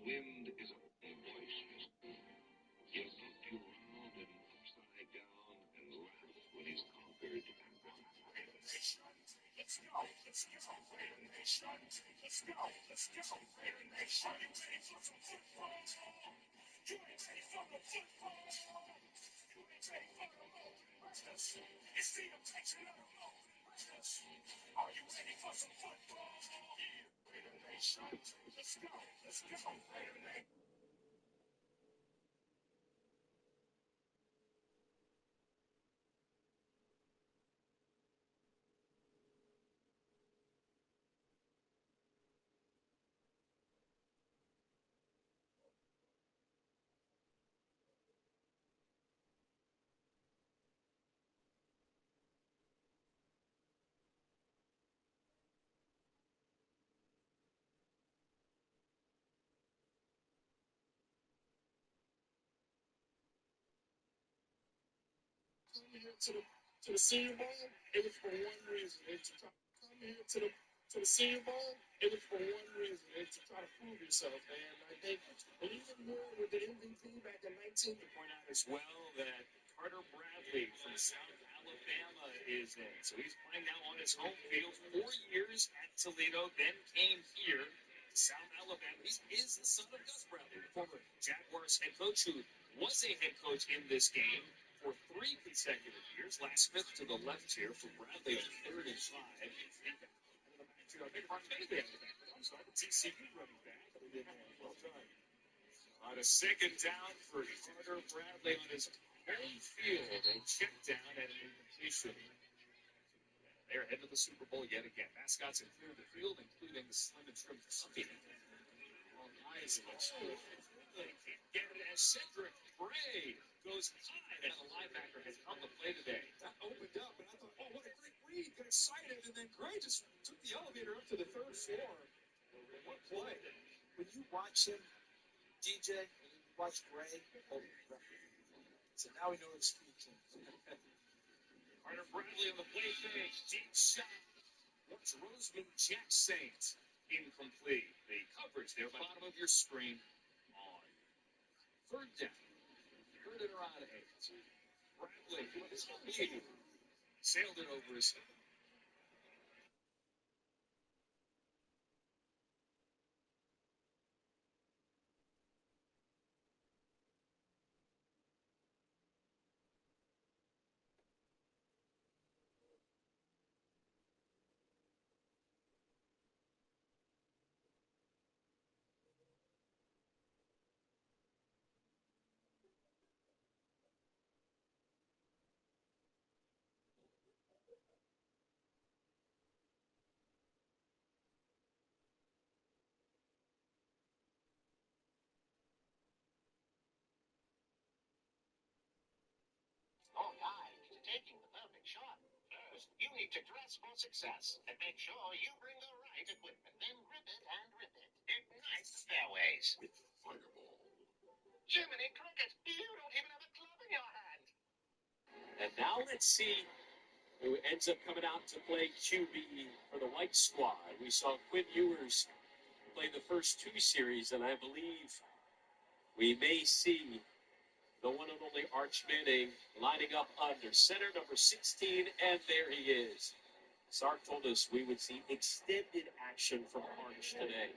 Wind is a voice. He'll knock you round and upside down and laugh when he's conquered and won. Let's go, Raider Nation. Let's go, Raider Nation. You ready for some football? You ain't ready for the football. You ain't ready for the Golden Raiders. It's the attention of the Golden Raiders. Are you ready for some football? Yeah, Raider Nation. Let's go, Raider Nation. To the Senior Bowl, it was for one reason. It's to come here to the Senior Bowl, it was for one reason. It's to try to prove yourself, man. I think, and even more with the MVP back in 19. To point out as well that Carter Bradley from South Alabama is in. So he's playing now on his home field. 4 years at Toledo, then came here to South Alabama. He is the son of Gus Bradley, the former Jaguars head coach who was a head coach in this game for 3 consecutive years. Last fifth to the left here for Bradley on 3rd and 5. So the TCU running back. Well done. On a 2nd down for Carter Bradley on his home field. A check down and an incompletion. They're headed to the Super Bowl yet again. Mascots have cleared the field, including the slim and trim puppy. All eyes get it as Cedric Bray goes high, and the linebacker has come to play today. That opened up, and I thought, oh, what a great read. Got excited, and then Gray just took the elevator up to the 3rd floor. What play. When you watch him, DJ, and you watch Gray, holy crap. So now we know his speech. Carter Bradley on the play fake. Deep shot. What's Roseman Jack Saint? Incomplete. The coverage there, bottom of your screen on 3rd down. 3rd and around 8. Bradley sailed it over his head. taking the perfect shot. First, you need to dress for success and make sure you bring the right equipment. Then rip it and rip it. Ignite the fairways. With Fireball. Jiminy Cricket, you don't even have a club in your hand. And now let's see who ends up coming out to play QB for the White Squad. We saw Quinn Ewers play the first two series, and I believe we may see the one and only Arch Manning lining up under center, number 16, and there he is. Sark told us we would see extended action from Arch today.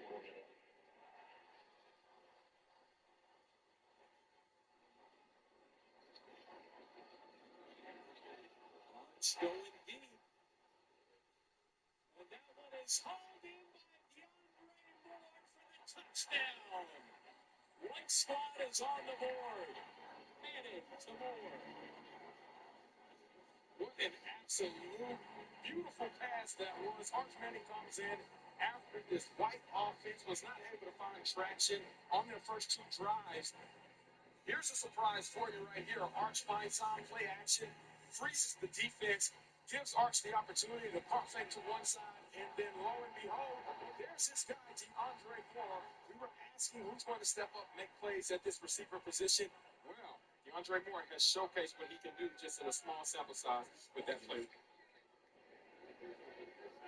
Arch going deep. And that one is hauled in by Dem Raiders for the touchdown. White Squad is on the board. Manning to Moore. What an absolute beautiful pass that was. Arch Manning comes in after this white offense was not able to find traction on their first two drives. Here's a surprise for you right here. Arch finds some play action, freezes the defense, gives Arch the opportunity to pump fake to one side, and then lo and behold, there's this guy, DeAndre Moore. We were asking who's going to step up and make plays at this receiver position. Well, DeAndre Moore has showcased what he can do just in a small sample size with that play.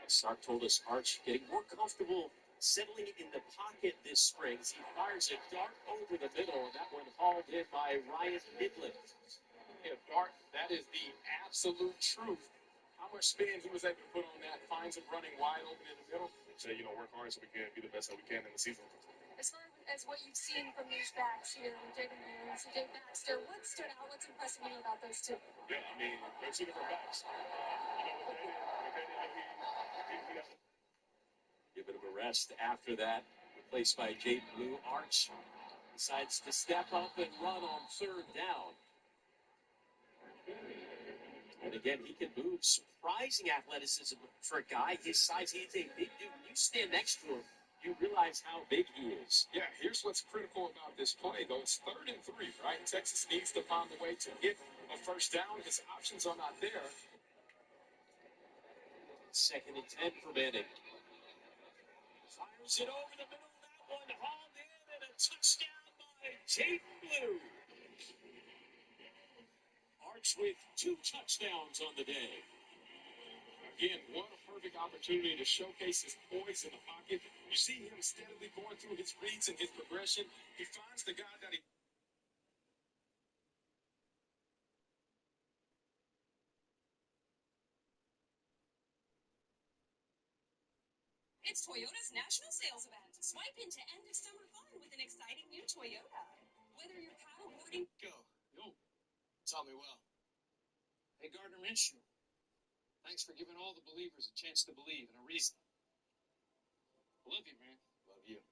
Sark told us Arch getting more comfortable settling in the pocket this spring. He fires a dart over the middle, and that one hauled in by Ryan Midland. Yeah, dart, that is the absolute truth. How much spin he was able to put on that, finds him running wide open in the middle. Say, work hard so we can be the best that we can in the season. As far as what you've seen from these backs here, Jaden Moore and CJ Baxter, what stood out? What's impressive you about those two? Yeah, they're two different backs. Give it a rest after that. Replaced by Jaden Blue. Arch decides to step up and run on third down. And again, he can move. Surprising athleticism for a guy his size. He's a big dude. When you stand next to him, you realize how big he is. Yeah, here's what's critical about this play, though. It's 3rd and 3, right? Texas needs to find a way to get a first down. His options are not there. 2nd and 10 for Manning. Fires it over the middle. That one hauled in, and a touchdown by Jaden Blue. Arch with 2 touchdowns on the day. Again, what a perfect opportunity to showcase his poise in the pocket. You see him steadily going through his reads and his progression. He finds the guy that he... It's Toyota's national sales event. Swipe into end of summer fun with an exciting new Toyota. Whether you're paddleboarding... Yo, taught me well. Hey, Gardner Minshew, thanks for giving all the believers a chance to believe and a reason. Love you, man. Love you.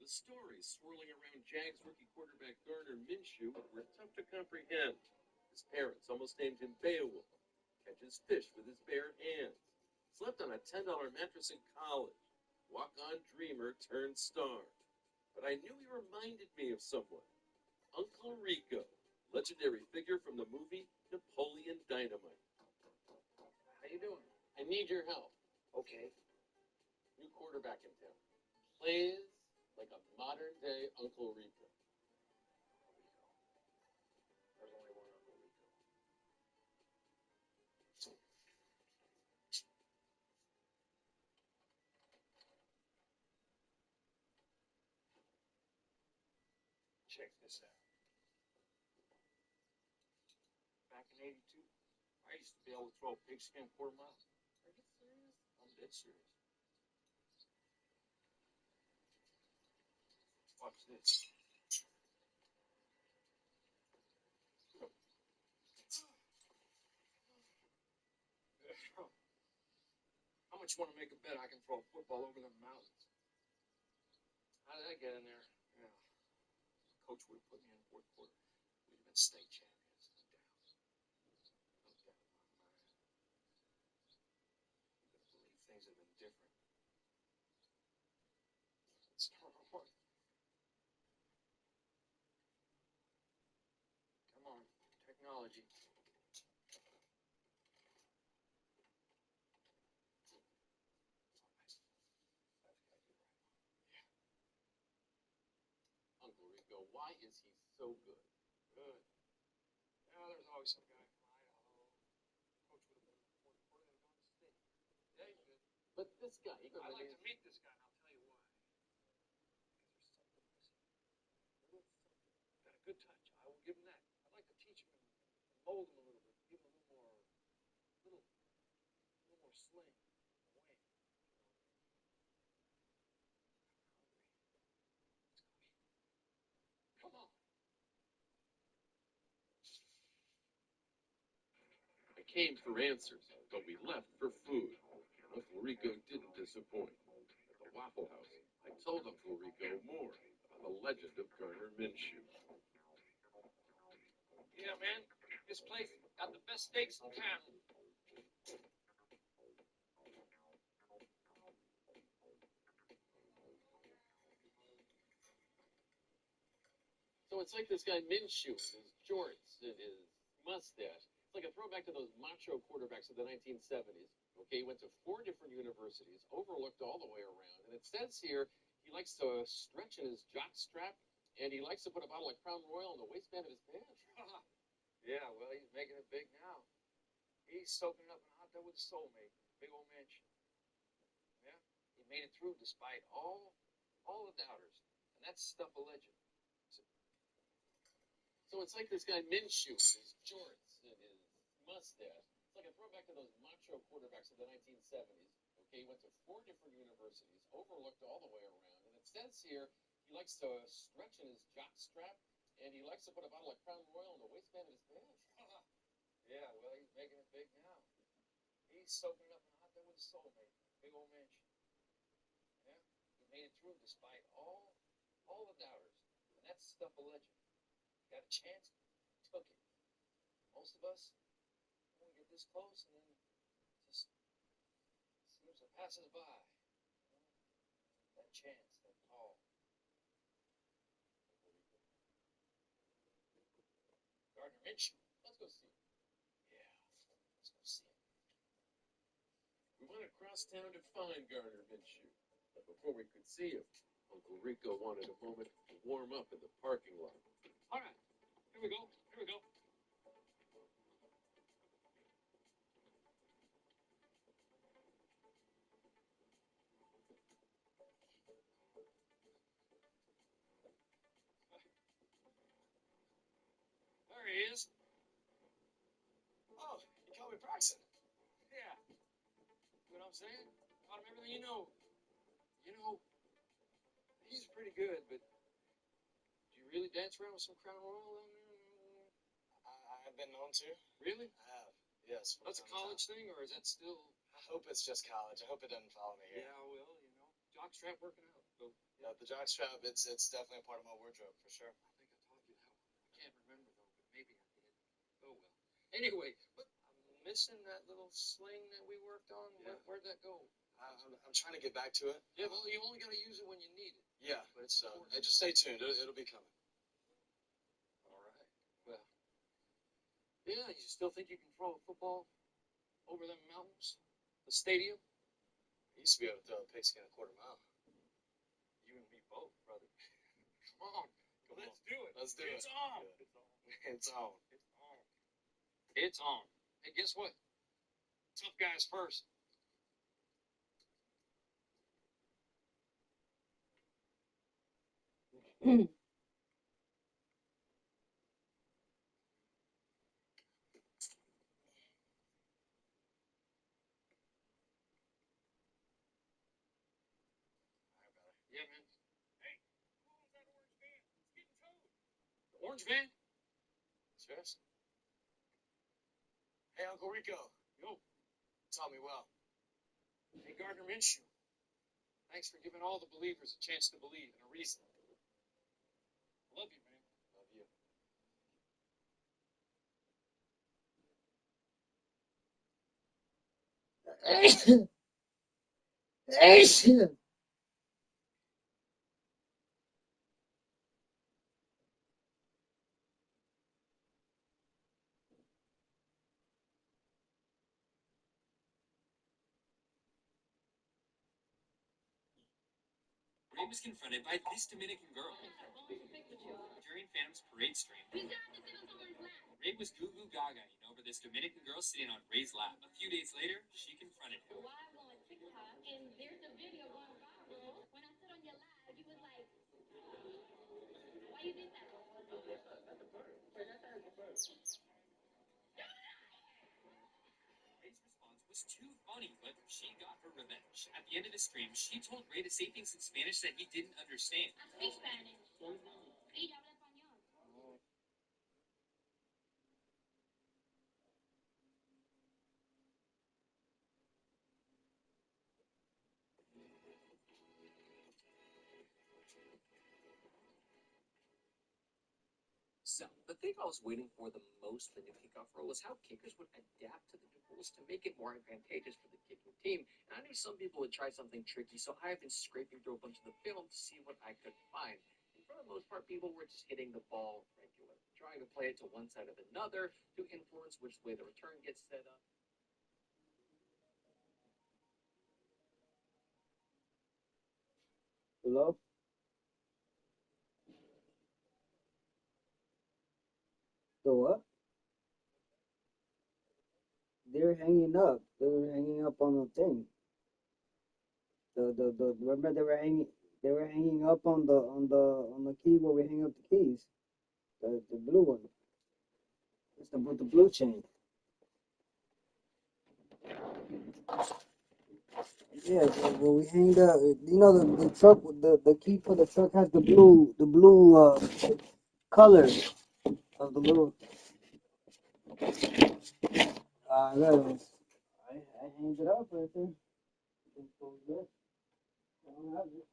The stories swirling around Jags rookie quarterback Gardner Minshew were tough to comprehend. His parents almost named him Beowulf. Catches fish with his bare hands. Slept on a $10 mattress in college. Walk-on dreamer turned star. But I knew he reminded me of someone. Uncle Rico, legendary figure from the movie Napoleon Dynamite. How you doing? I need your help. Okay. New quarterback in town. Plays like a modern-day Uncle Rico. There's only one Uncle Rico. Check this out. Back in '82, I used to be able to throw a pigskin quarter mile. Are you serious? I'm dead serious. Watch this. How much you want to make a bet I can throw a football over the mountains? How did I get in there? Yeah. Coach would have put me in the 4th quarter. We'd have been state champions. No doubt. No doubt in my mind. things have been different. Star Wars. Come on, technology. Uncle Rico, why is he so good? Good. Yeah, there's always some guy from Idaho. Coach would have been more important than going to state. Yeah, he should. But this guy, he could have been. I'd like to meet this guy, and I'll tell you why. Because there's something missing. Got a good touch. I will give him that. I'd like to teach him and mold him a little bit. Give him a little more sling. Wing. Come on. I came for answers, but we left for food. Uncle Rico didn't disappoint. At the Waffle House, I told Uncle Rico more about the legend of Gardner Minshew. Yeah, man, this place got the best steaks in town. So it's like this guy Minshew, his jorts and his mustache. It's like a throwback to those macho quarterbacks of the 1970s. Okay, he went to 4 different universities, overlooked all the way around. And it says here he likes to stretch in his jock strap, and he likes to put a bottle of Crown Royal in the waistband of his pants. Yeah, well, he's making it big now. He's soaking up in a hot tub with his soulmate, big old mansion. Yeah, he made it through despite all the doubters. And that's stuff of legend. So it's like this guy Minshew, his jorts and his mustache. It's like a throwback to those macho quarterbacks of the 1970s. Okay, he went to 4 different universities, overlooked all the way around. And it says here he likes to stretch in his jock strap, and he likes to put a bottle of Crown Royal in the waistband of his pants. Yeah, well, he's making it big now. He's soaking up in a hot tub with his soulmate, big old mansion. Yeah, he made it through despite all the doubters. And that's stuff of legend. Got a chance, took it. Most of us, we get this close and then just seems to pass us by. That chance, that call. Gardner Minshew, let's go see him. Yeah, let's go see him. We went across town to find Gardner Minshew. But before we could see him, Uncle Rico wanted a moment to warm up in the parking lot. All right, here we go. There he is. Oh, you call me Braxton. Yeah. You know what I'm saying? Taught him everything you know. You know, he's pretty good, but do you really dance around with some Crown Royal down there? I've been known to. Really? I have. Yes. That's a college thing, or is that still? I hope it's just college. I hope it doesn't follow me here. Yeah, well, jockstrap working out. So. Yeah, the jockstrap, it's definitely a part of my wardrobe, for sure. I think I taught you that one. I can't remember, though, but maybe I did. Oh, well. Anyway, but I'm missing that little sling that we worked on. Yeah. Where'd that go? I'm trying to get back to it. Yeah, well, you only got to use it when you need it. Yeah, but it's hey, just stay tuned. It'll be coming. All right. Well, yeah, you still think you can throw a football over them mountains? The stadium? I used to be able to throw a pigskin a quarter mile. You and me both, brother. Come on. Let's do it. Let's do it. It's on. It's on. It's on. It's on. Hey, guess what? Tough guys first. Yeah, man. Hey, who owns that orange van? It's getting towed. The orange van? It's yours. Hey, Uncle Rico. Yo. Taught me well. Hey, Gardner Minshew. Thanks for giving all the believers a chance to believe and a reason. Love you, man. Love you. Ray was confronted by this Dominican girl during Phantom's parade stream. Ray was goo goo gagaing over this Dominican girl sitting on Ray's lap. A few days later, she confronted him. Ray's response was too funny, but she got her revenge. At the end of the stream, she told Ray to say things in Spanish that he didn't understand. So, the thing I was waiting for the most in the new kickoff rule was how kickers would adapt to the new rules to make it more advantageous for the kicking team. And I knew some people would try something tricky, so I have been scraping through a bunch of the film to see what I could find. And for the most part, people were just hitting the ball regular, trying to play it to one side of another to influence which way the return gets set up. Hello? The what? They're hanging up. They were hanging up on the thing. The remember they were hanging up on the key where we hang up the keys. The blue one. It's the blue chain. Yeah, where we hang the truck with the key for the truck has the blue color of the little I hanged it up right there. It goes there. I don't have it.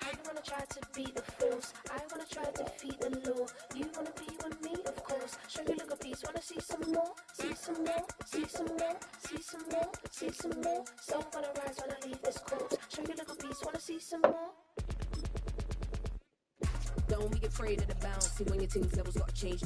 I wanna try to beat the force. I wanna try to defeat the law. You wanna be with me, of course. Show you look a piece. Wanna see some more? See some more? See some more? See some more? See some more? So wanna rise when I leave this corpse. Show you look a piece. Wanna see some more? Don't be afraid of the bounce. See when your team's levels got changed.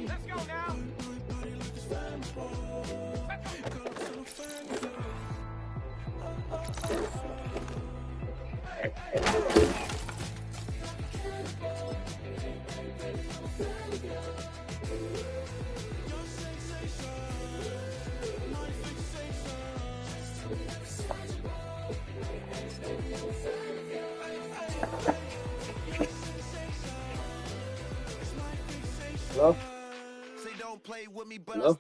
Let's go now. Hello? Hello? Hello?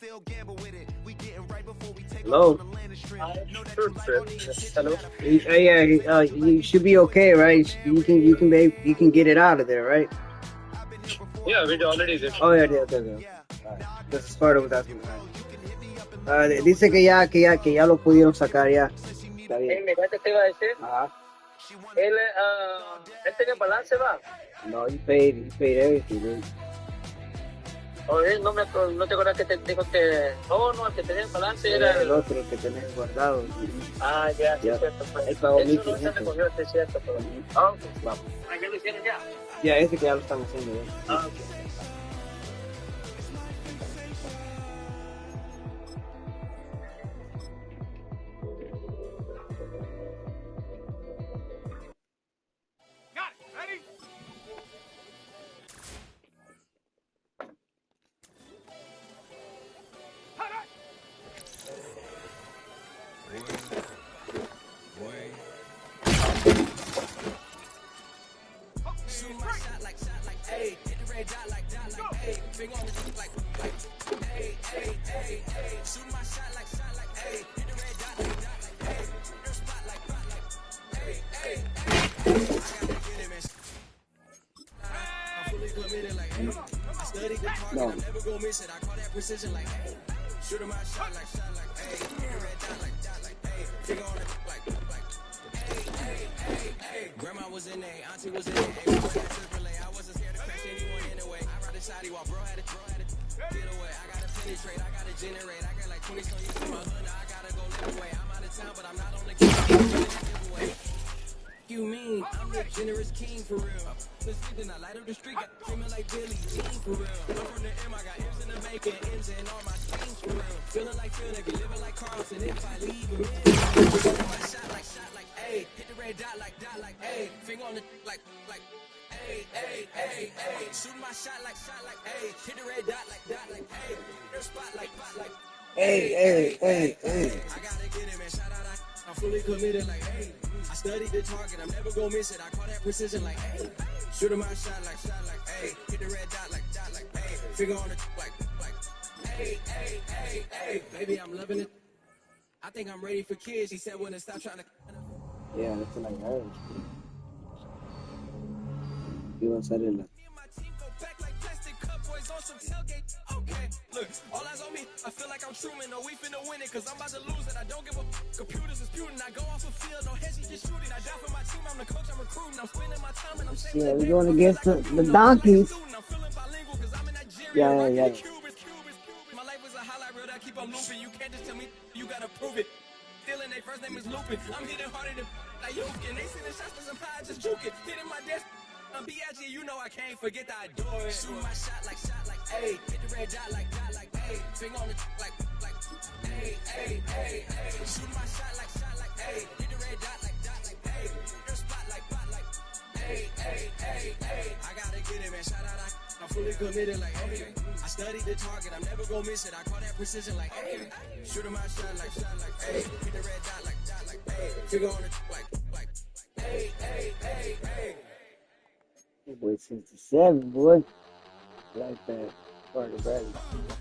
Hello. Yeah, you should be okay, right? You can get it out of there, right? Yeah, we already did. Oh, yeah. Alright. Entonces, Sparta with that. Dice que ya lo pudieron sacar ya. Está bien. Mira, ¿qué te iba a decir? Ajá. Él tenía balance, va. No, he paid everything, dude. Oye, no te acuerdas que te dijo que... No, el que tenía el balance era el otro, el que tenés guardado. Ah, ya, sí, Ya. es cierto. Pues. Él pagó Eso no se 1,500. recogió, sí, es cierto. Pero... Ok. Vamos. ¿Ya lo hicieron ya? Ya, ese que ya lo están haciendo ya. Ok. Got it. Ready? Shoot my shot like, hey, hit the red dot like, hey, big on like, hey, shoot my shot like, hey, hit the red dot like, hey, your spot like, hey, I gotta get him, man. I'm fully committed. studied the target, I'm never gonna miss it. I call that precision like, hey. Shooting my shot like, hey. Red dot like, hey. Finger on it like, hey. Grandma was in there, auntie was in there. Hey, we had triple A. I wasn't scared to crash anyone anyway. I ride the shotty while bro had it. Get away, I gotta penetrate, I gotta generate. I got like 20 some years in my hood, now I gotta go live away. I'm out of town, but I'm not on the giveaway. You mean I'm the generous king for real? This then I light up the street, got dreaming like Billy Jean for real. I'm from the M, I got M's in the making, M's in all my schemes for real. Feeling like Phil, be living like Carlson if I leave him in. Shooting my shot like, ayy. Hit the red dot like, ayy. Finger on the like, ayy. Shooting my shot like, ayy. Hit the red dot like, ayy. Their spot like, Hey. I gotta get it, man. Shout out, I'm fully committed like, hey. I studied the target, I'm never gonna miss it. I call that precision like, hey. Shooting my shot like, hey. Hit the red dot like, hey. Figure on it like, hey. Baby, I'm loving it. I think I'm ready for kids. He said when to stop trying to. Yeah, that's like her. You want to say that? On some tailgate. Okay, look, all eyes on me. I feel like I'm Truman. No, we finna win it, cause I'm about to lose it. I don't give a computers is disputing. I go off the field, no hedge, just shooting. I die for my team, I'm the coach, I'm recruiting. I'm spending my time and I'm saving. Yeah, we're going against the donkeys. I'm feeling bilingual, cause I'm in Nigeria. Yeah. My life was a highlight reel that keep on looping. You can't just tell me, you gotta prove it. Feeling their first name is Lupin. I'm hitting harder than like Yukin. They sending shots for some high, just juke it. Hitting my desk. I'm B.I.G., you know I can't forget that I adore it. Shoot my shot like, ayy. Hit the red dot like, ayy. Finger on the like, ayy. Shoot my shot like, ayy. Hit the red dot like, ayy. Their spot like, ayy. I gotta get it, man. Shout out, I'm fully committed like, hey. I studied the target, I'm never gonna miss it. I call that precision like, hey. Shooting my shot like, ayy. Hit the red dot like, ayy. Figure on it like, ayy. Boy, 67, boy. Like that. Part of Bradley.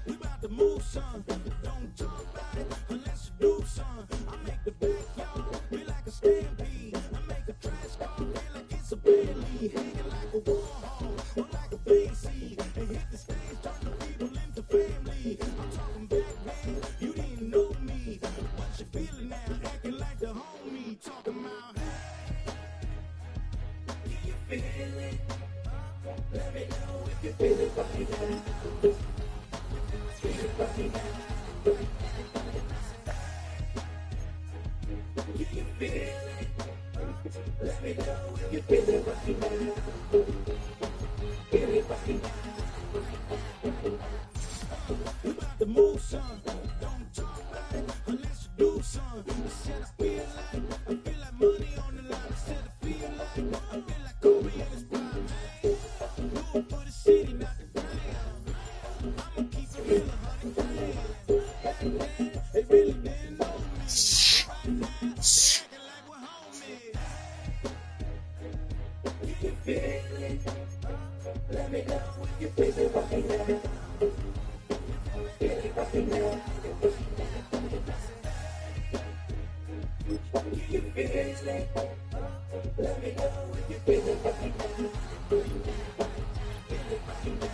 We about to move, son. Don't talk about it unless you do, son. I make the backyard be like a stampede. I make a trash can feel like it's a Bentley. Hanging like a Warhol or like a Banksy. And hit the stage, turn the people into family. I'm talking back then, you didn't know me. What you feeling now? Acting like the homie. Talking about, hey, can you feel it? Let me know if you feel it right now. Feel it right now. Can you feel it? Let me know if you feel it right now. Feel it right now. We about to move, son. Don't talk about it unless you do, son. I said I feel like money on the line. I said I feel like Kobe in his prime, man. Do it for the city, not the gram. I'ma keep it real, 100 grand. Back then, they really didn't know me. Right now, they acting like we're homies. Can you feel it? Let me know if you feel it right now. Feel it right now. Can you feel it? Let me know if you feel it right now. Feel it right now.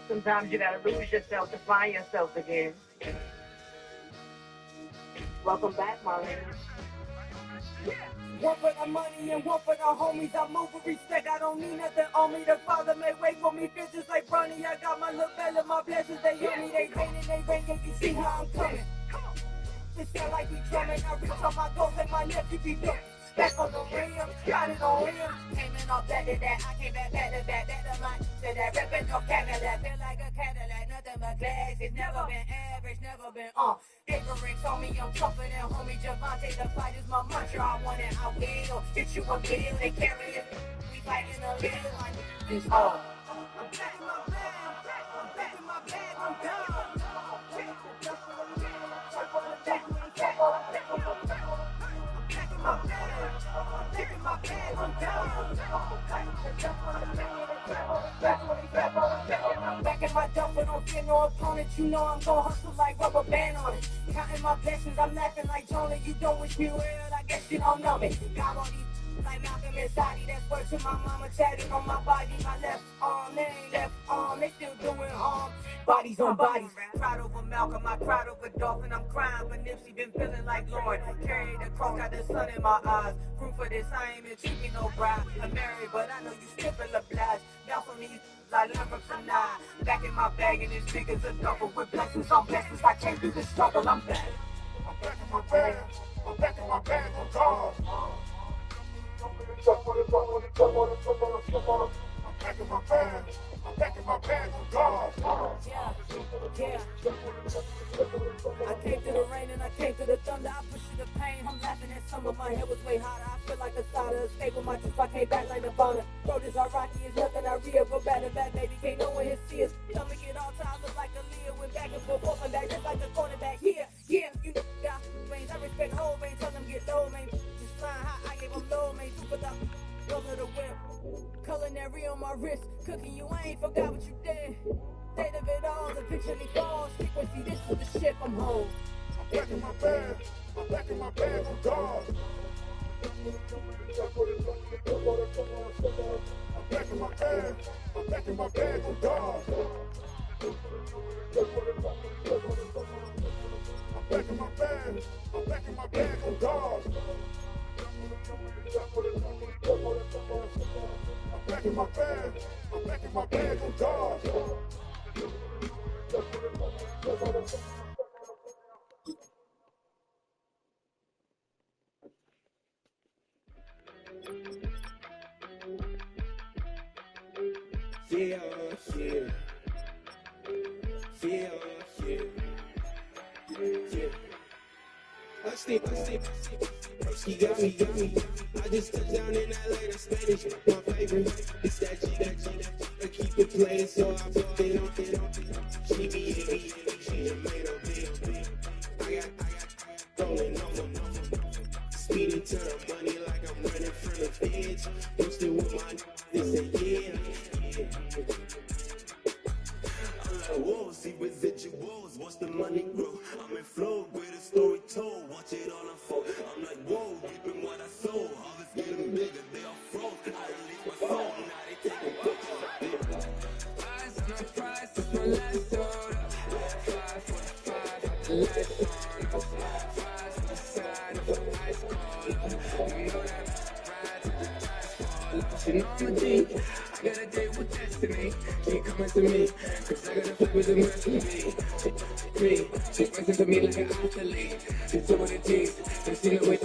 Sometimes you gotta lose yourself to find yourself again. Welcome back, Marlene. One for the money and one for the homies. I move with respect. I don't need nothing on me. The Father may wait for me. Bitches like Bronny. I got my little belly, my blessings. They hear me. They rain and they rain. You can see how I'm coming. It sound like we drumming. I reach on my goals and my nephew be built. Back on the rim, got it on rim. Came in all better that I came back better my to that ripping no Cadillac. Feel like a Cadillac, nothing but glass. It's never been average, never been Ignorant told me I'm tougher than homie Javante. The fight is my mantra. I want it, I will. Hit you a bill, they carry it. We fighting a little like this. I'm back in my bag, I'm back in my bag, I'm done. Back in my duffel, don't fear no opponent. You know I'm gon' hustle like rubber band on it. Counting my blessings, I'm laughing like Jonah. You don't wish me well, I guess you don't know me. Got all these like Malcolm and Sadie. That's word to my mama, tatted on my body. My left arm, they ain't left arm, they still doing harm. Bodies on bodies. Proud over Malcolm, I cried over Dolphin. I'm crying, but Nipsey been feeling like Lord. Carried the cross, got the sun in my eyes. Proof of this, I ain't been treating no bride. I'm married, but I know you still feel obliged. Now for me, I learn from now. Back in my bag, and this big as a duffel. With blessings on blessings, I can't do this struggle. I'm back. I'm back in my bag. I'm back in my bag. I'm gone. I'm back in my bag. I'm back in my bag. I'm gone. Yeah. I came through the rain and I came through the thunder. I pushed through the pain. I'm laughing at some of my head was way hotter. I feel like a soda. Escape with my juice. I came back like Nirvana. Road is all rocky. It's nothing I real. Go back to back, baby. Can't no one here see us. Stomach it all time. Look like a Leah. Went back and forth and back. Just like a cornerback. Yeah. You know, got range. I respect whole range. Tell them get low, man. Just flying high. I gave them low, man. Super the color the whip. Culinary on my wrist. Cooking you. I ain't forgot what you did. State of it all, the picture me falls. Frequency, this is the ship, I'm home. I'm back in my bag, I'm back in my bag, I'm gone. I'm back in my bag, I'm back in my bag, I'm gone. I'm back in my bag, I'm back in my bag, I'm gone. I'm back in my bag, I'm back in my bag, I'm gone. Yeah. I stay. She got me. I just touched down in LA, the Spanish, my favorite. It's that G. I keep it playing, so I put it on. She done made a big. I got rolling on. Speeding to the money like I'm running from the feds. Posted with my they say yeah. I'm like, whoa, see residuals, watch the money grow. I'm in flow, great story told, watch it all unfold. I'm like, whoa, reaping what I sow. Harvest getting bigger, they all froze. I release my soul, now they taking pictures. Eyes on the prize, it's my last order. 5 for the 5, the lights on. 5 to the side of the ice cold. You know that ride to the dice fall. You know I'm a G, I got a date with destiny. Keep coming to me, cause I got a flip with the rest of me. She pressing to me like an athlete. She's so with the G's, and she know it.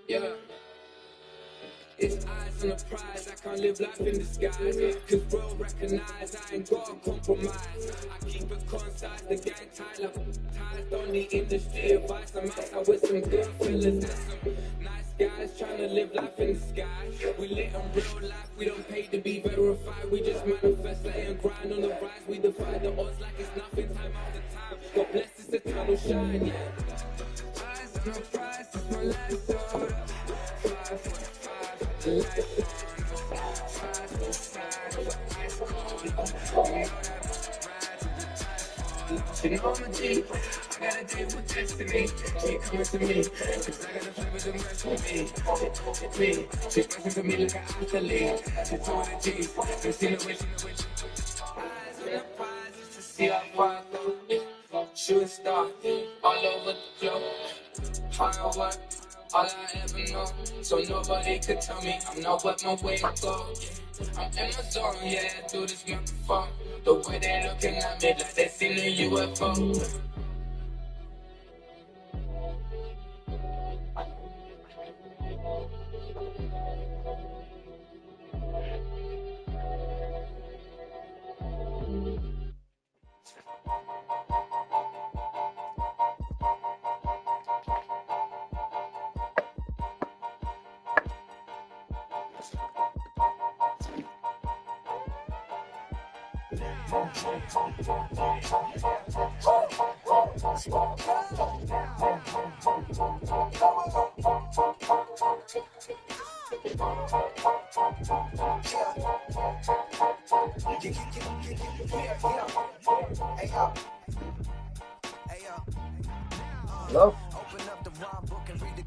Yeah. It's eyes on the prize, I can't live life in disguise. Cause bro recognize I ain't gonna compromise. I keep it concise, the gang tied up. Ties on the industry advice. I'm outside with some good fellas and some nice guys trying to live life in the sky. We live in real life, we don't pay to be verified. We just manifest, lay and grind on the rise. We defy the odds like it's nothing, time after time. God bless this eternal shine, yeah. Eyes on the prize, it's my last order. 5 for the 5. The lights on, 5 to the side of the ice cold. You know that ride to the dice fall. You know I'm a G, I got a date with destiny. Keep coming to me, cause I got a flip with the rest of me. She's pressing to me like an athlete. She's two with the G's, and she know it. Eyes on the prize, just to see how far I go. Shooting star, all over the globe. Firework, all I ever know. So nobody could tell me I'm not what my way to go. I'm in my zone, yeah, through this microphone. The way they looking at me like they seen a UFO. Hello?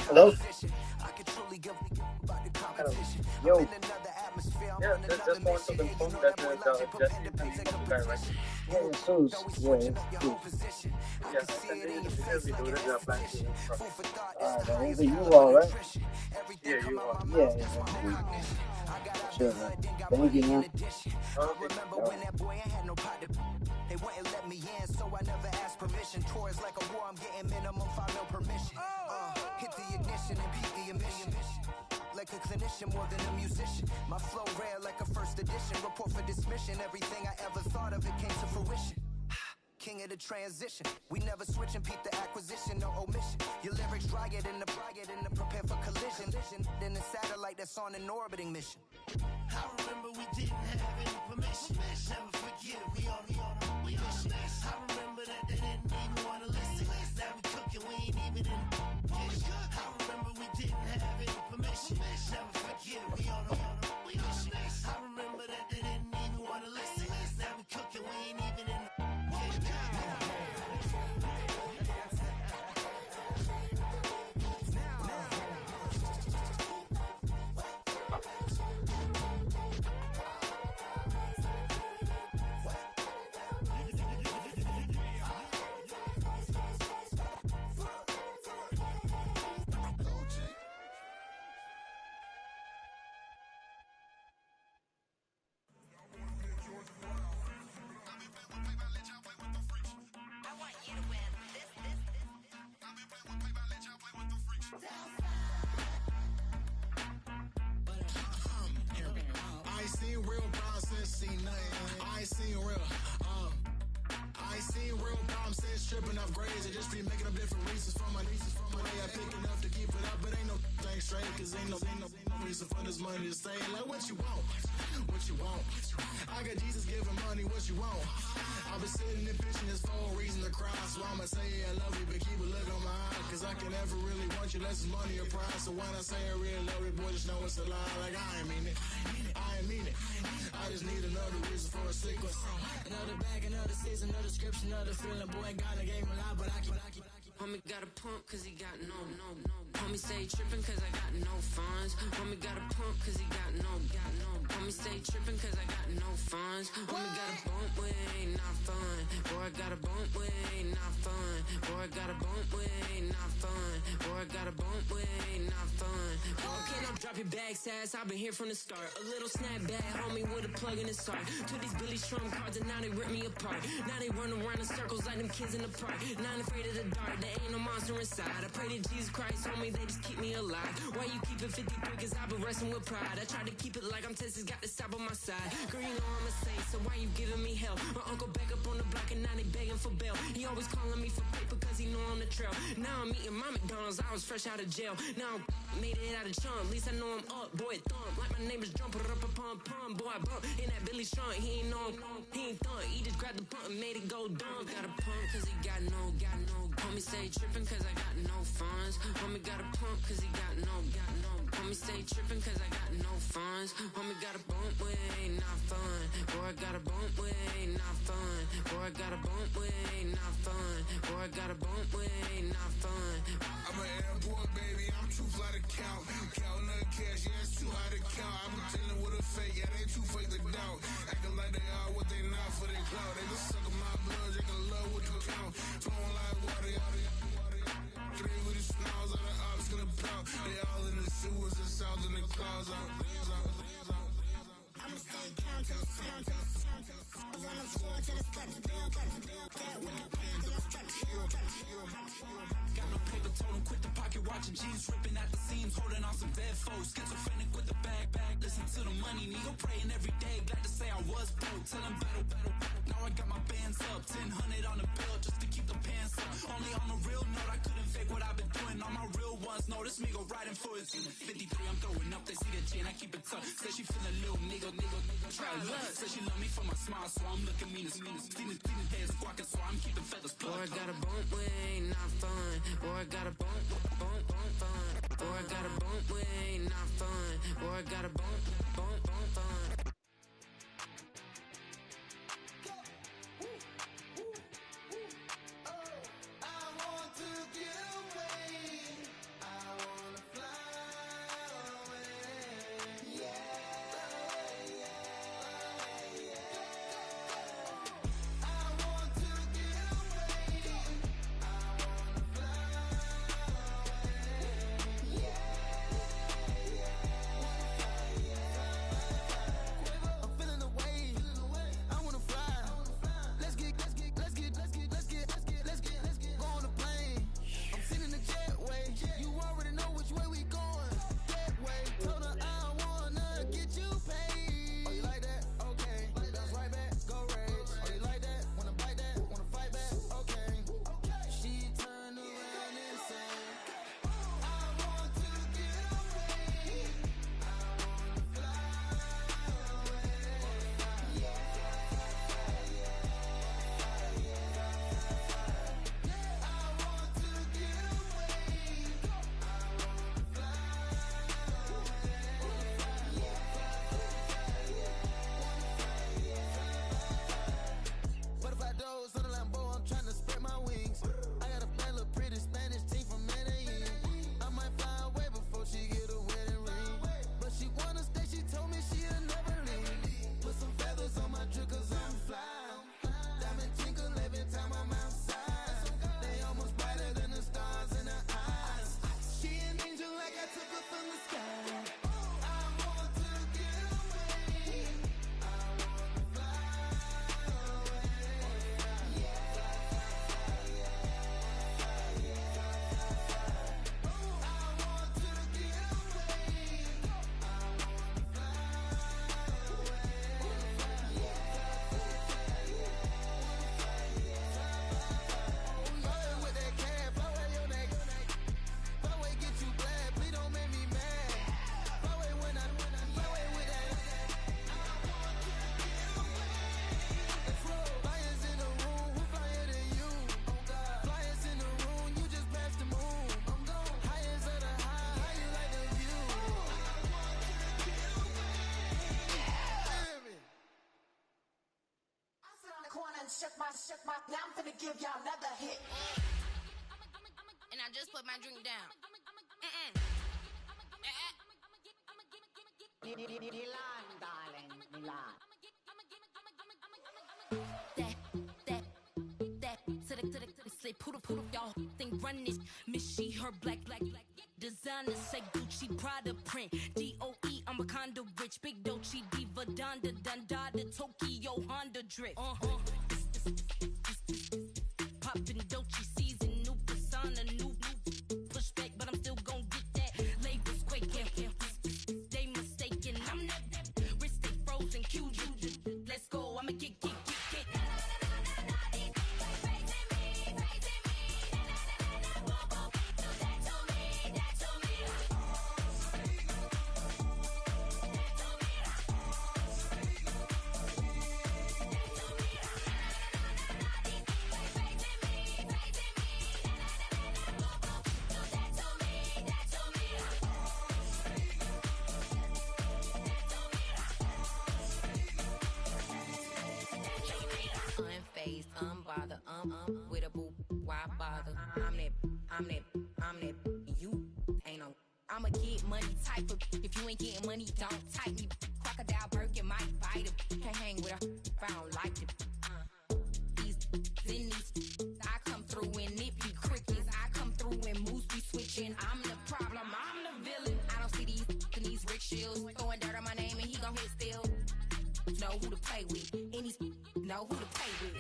Hello? Yo. Yeah, just want to confirm that Jesse is the name of the guy, right? Yeah, Jesus. Yeah, it's Jesus. Yeah, I sent you the video. We do the plan to him from. Alright, man. Is it you all, right? Yeah, you are. Yeah, yeah, that's cool. Sure, man. Thank you, man. Okay. All right. They wouldn't let me in, so I never asked permission. Tours like a war, I'm getting minimum 5 mil permission. Hit the ignition and beat the emission. Like a clinician more than a musician. My flow rare like a first edition. Report for dismission. Everything I ever thought of, it came to fruition. King of the transition. We never switch and peep the acquisition, no omission. Your lyrics dry it in the prepare for collision. Then the satellite that's on an orbiting mission. I remember we didn't have any permission. Never forget, we on mission. I remember that they didn't even want to listen. Now we cooking, we ain't even in the kitchen. I remember we didn't have any permission. Never forget, we on mission. I remember that they didn't even want to listen. Now we cooking, we ain't even in the kitchen. I ain't seen real problems since seen nothing. I ain't seen real. I ain't seen real problems since tripping off grades. I just be making up different reasons for my nieces. For my day, I pick enough to keep it up, but ain't no thing straight. Cause ain't no reason for this money to stay. Like what you want? What you want? I got Jesus giving money. What you want? I've been sitting and pitching this for a reason to cry. So I'ma say I love you, but keep a look on my eye. Cause I can never really want you unless it's money or prize. So when I say I really love you, boy, just know it's a lie. Like I ain't mean it. I ain't mean it. I just need another reason for a sequence. Another bag, another season, another description, another feeling. Boy, God, I gave him a lot, but I keep. Homie got a pump cause he got no. Homie stay trippin' cause I got no funds. Homie got a pump cause he got no. Homie stay trippin' cause I got no funds. Homie got a bump with ain't not fun. Boy, I got a bump with ain't not fun. Boy, I got a bump with ain't not fun. Boy, I got a bump with ain't not fun. Boy, can I drop your bag, sass? I've been here from the start. A little snapback, homie, with a plug in his heart. To these Billy Strum cards and now they rip me apart. Now they run around in circles like them kids in the park. Now I'm afraid of the dark. There ain't no monster inside. I pray to Jesus Christ, homie, they just keep me alive. Why you keep it 53? Cause I've been wrestling with pride. I try to keep it like I'm Texas, got the stop on my side. Girl, you know I'm a saint, so why you giving me hell? My uncle back up on the block and now they begging for bail. He always calling me for paper cause he know I'm the trail. Now I'm eating my McDonald's, I was fresh out of jail. Now I'm made it out of chunk, at least I know I'm up. Boy, thump, like my neighbor's jumper up a pump. Boy, I bump in that Billy Strong, he ain't know, he ain't thump. He just grabbed the pump and made it go dumb. Got a pump cause he got no. Homie stay trippin' cause I got no funds. Homie got a pump cause he got no. Homie stay trippin' cause I got no funds. Homie got a bump with ain't not fun. Boy, I got a bump with ain't not fun. Boy, I got a bump with ain't not fun. Boy, I got a bump with ain't not fun. I'm an airport baby, I'm too fly to count. Counting the cash, yeah, it's too high to count. I'm dealing with a fake, yeah, they too fake to doubt. Acting like they are what they not for their clout. They just suckin' my blood, they can love what you count. Flowing like water, three with the snows, all the ops gonna pout. They all in the sewers, the south in the clouds. I'ma stay down to the sound, to the sound, to the sound. On the floor to the steps, build, got no paper, told him quit the pocket, watching Jesus ripping at the seams, holding on some dead folks. Schizophrenic with the bag. Listen to the money, nigga praying every day. Glad to say I was broke. Tell him battle. Now I got my bands up. 1000 on the bill just to keep the pants up. Only on a real note, I couldn't fake what I've been doing. All my real ones know this nigga riding for his 53. I'm throwing up. They see the chain, I keep it tough. Say she feeling a little nigga. Try to look. Say she love me for my smile, so I'm looking mean as Seen head squawking, so I'm keeping feathers plucked. Or I got a bump with ain't not fun. Or I got a bump fun. Or I got a bump with ain't not fun. Or I got a bump fun. Shook my, now I'm finna give y'all another hit. And I just put my drink down. Milan, darling, Milan. That, to the slip, poodle, y'all think run this. Miss she, her black, designer, say Gucci, Prada print, DOE, I'm a condo rich, big Dolce, Diva, Donda, Tokyo, Honda drip. Poppin' Dolce season, new persona, new pushback, but I'm still gon' get that. Labels quaking, they mistaken. I'm that wrist stay frozen, QG. Let's go, I'ma get. Unbothered, with a boo, why bother? I'm that, you ain't no. I'ma get money type of, if you ain't getting money, don't type me. Crocodile Birkin might bite him. Can't hang with her if I don't like it. These, I come through and it be crickets. I come through and moves be switching. I'm the problem, I'm the villain. I don't see these rickshaws throwing dirt on my name and he gon' hit still. Know who to play with, and these know who to play with.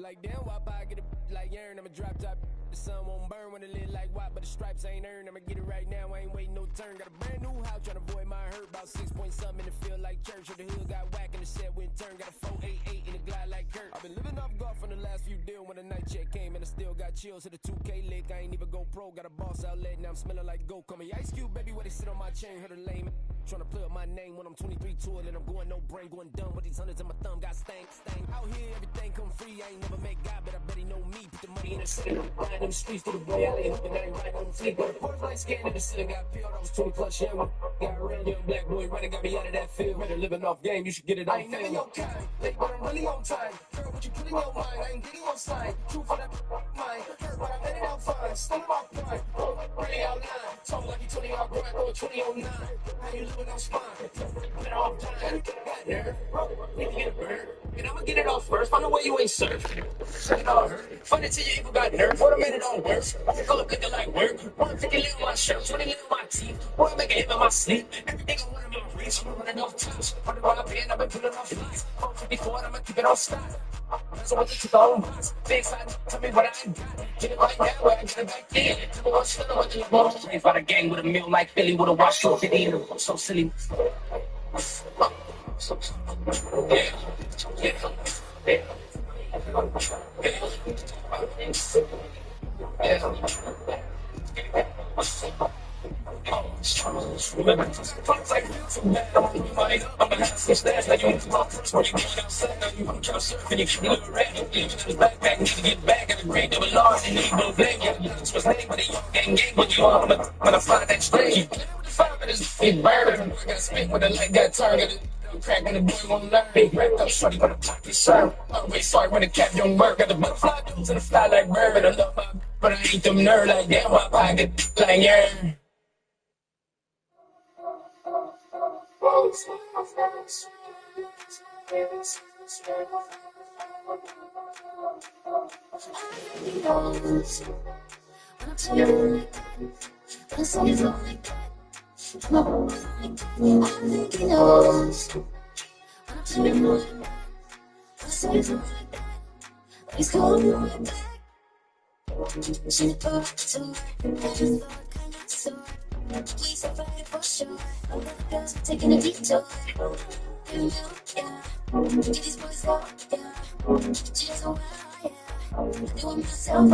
Like damn, why I get a like urn? I'ma drop top. The sun won't burn when it lit like what, but the stripes ain't earned. I'ma get it right now, I ain't waiting no turn. Got a brand new house, tryna avoid my hurt. About 6 point something in the field like church. Or the hood got whack and the set went turn. Got a 488 in the glide like Kurt. I've been living off golf on the last few deals. When the night check came and I still got chills. Hit a 2K lick, I ain't even go pro. Got a boss outlet, now I'm smelling like gold. Call me Ice Cube, baby, where they sit on my chain. Heard a lame tryna play up my name when I'm 23 to it. And I'm going no brain, going dumb with these hundreds in my thumb. Got stank. Out here, everything come free. I ain't never met God, but I bet he know me. Put the money in the city, lying in the streets to the boy. I lay hoping I ain't riding on the fleet. But the porch light scan in the city got peeled. I was 20 plus young. Got a real young black boy running, got me out of that field. Better living off game, you should get it on. I ain't never your kind, late but I'm really on time. Girl, what you put in your mind? I ain't getting on sign. True for that mind. Hurt, but I let it out fine. Still in my prime. Really out line. Talk like you 20 out grind, going 2009. How you living on spine? Better off dying. Got nerve. Need to get a bird. And I'ma get it off first. Find a way you ain't surfing. Check it out. Find it till you even got nerve. What a minute on worse. I call it looking like work. 150 lit on my shirt. 20 lit on my teeth. Boy, I make a hit in my sleep. Everything I want in my reach. I'm running off tops. On the rock band, I've been pulling off flies. 454, I'ma keep it on stock. So what you throw box. Big side, tell me what I got. Get it right now, where I get it back then. Tell me what's still what you want. Raised by the gang with a meal like Philly with a wash through it. I'm so silly. Remember, fuck like I'm gonna have some stats like you want to talk first when you get outside. Now you want to try surfing, you can look around. You can just backpack, need to get back at the grade double large. And you no blame, yeah, that's what's name, but they all gang, but you all when I find that strange. The 5 minutes, it burn. I gotta spin with the light, got turned. Crack when the boy won't learn. Big wrapped up, shorty when the pocket serve. Always sorry when the cap don't work. Got the butterfly dudes and the fly like bird. But I love my, but I ain't them nerd like damn, my pocket like yeah. He's calling me back. She thought to every thought kind of sore. We survived for sure. All the girls are taking a detour. Yeah, get these boys out, yeah. She's so wild, yeah. I do it myself,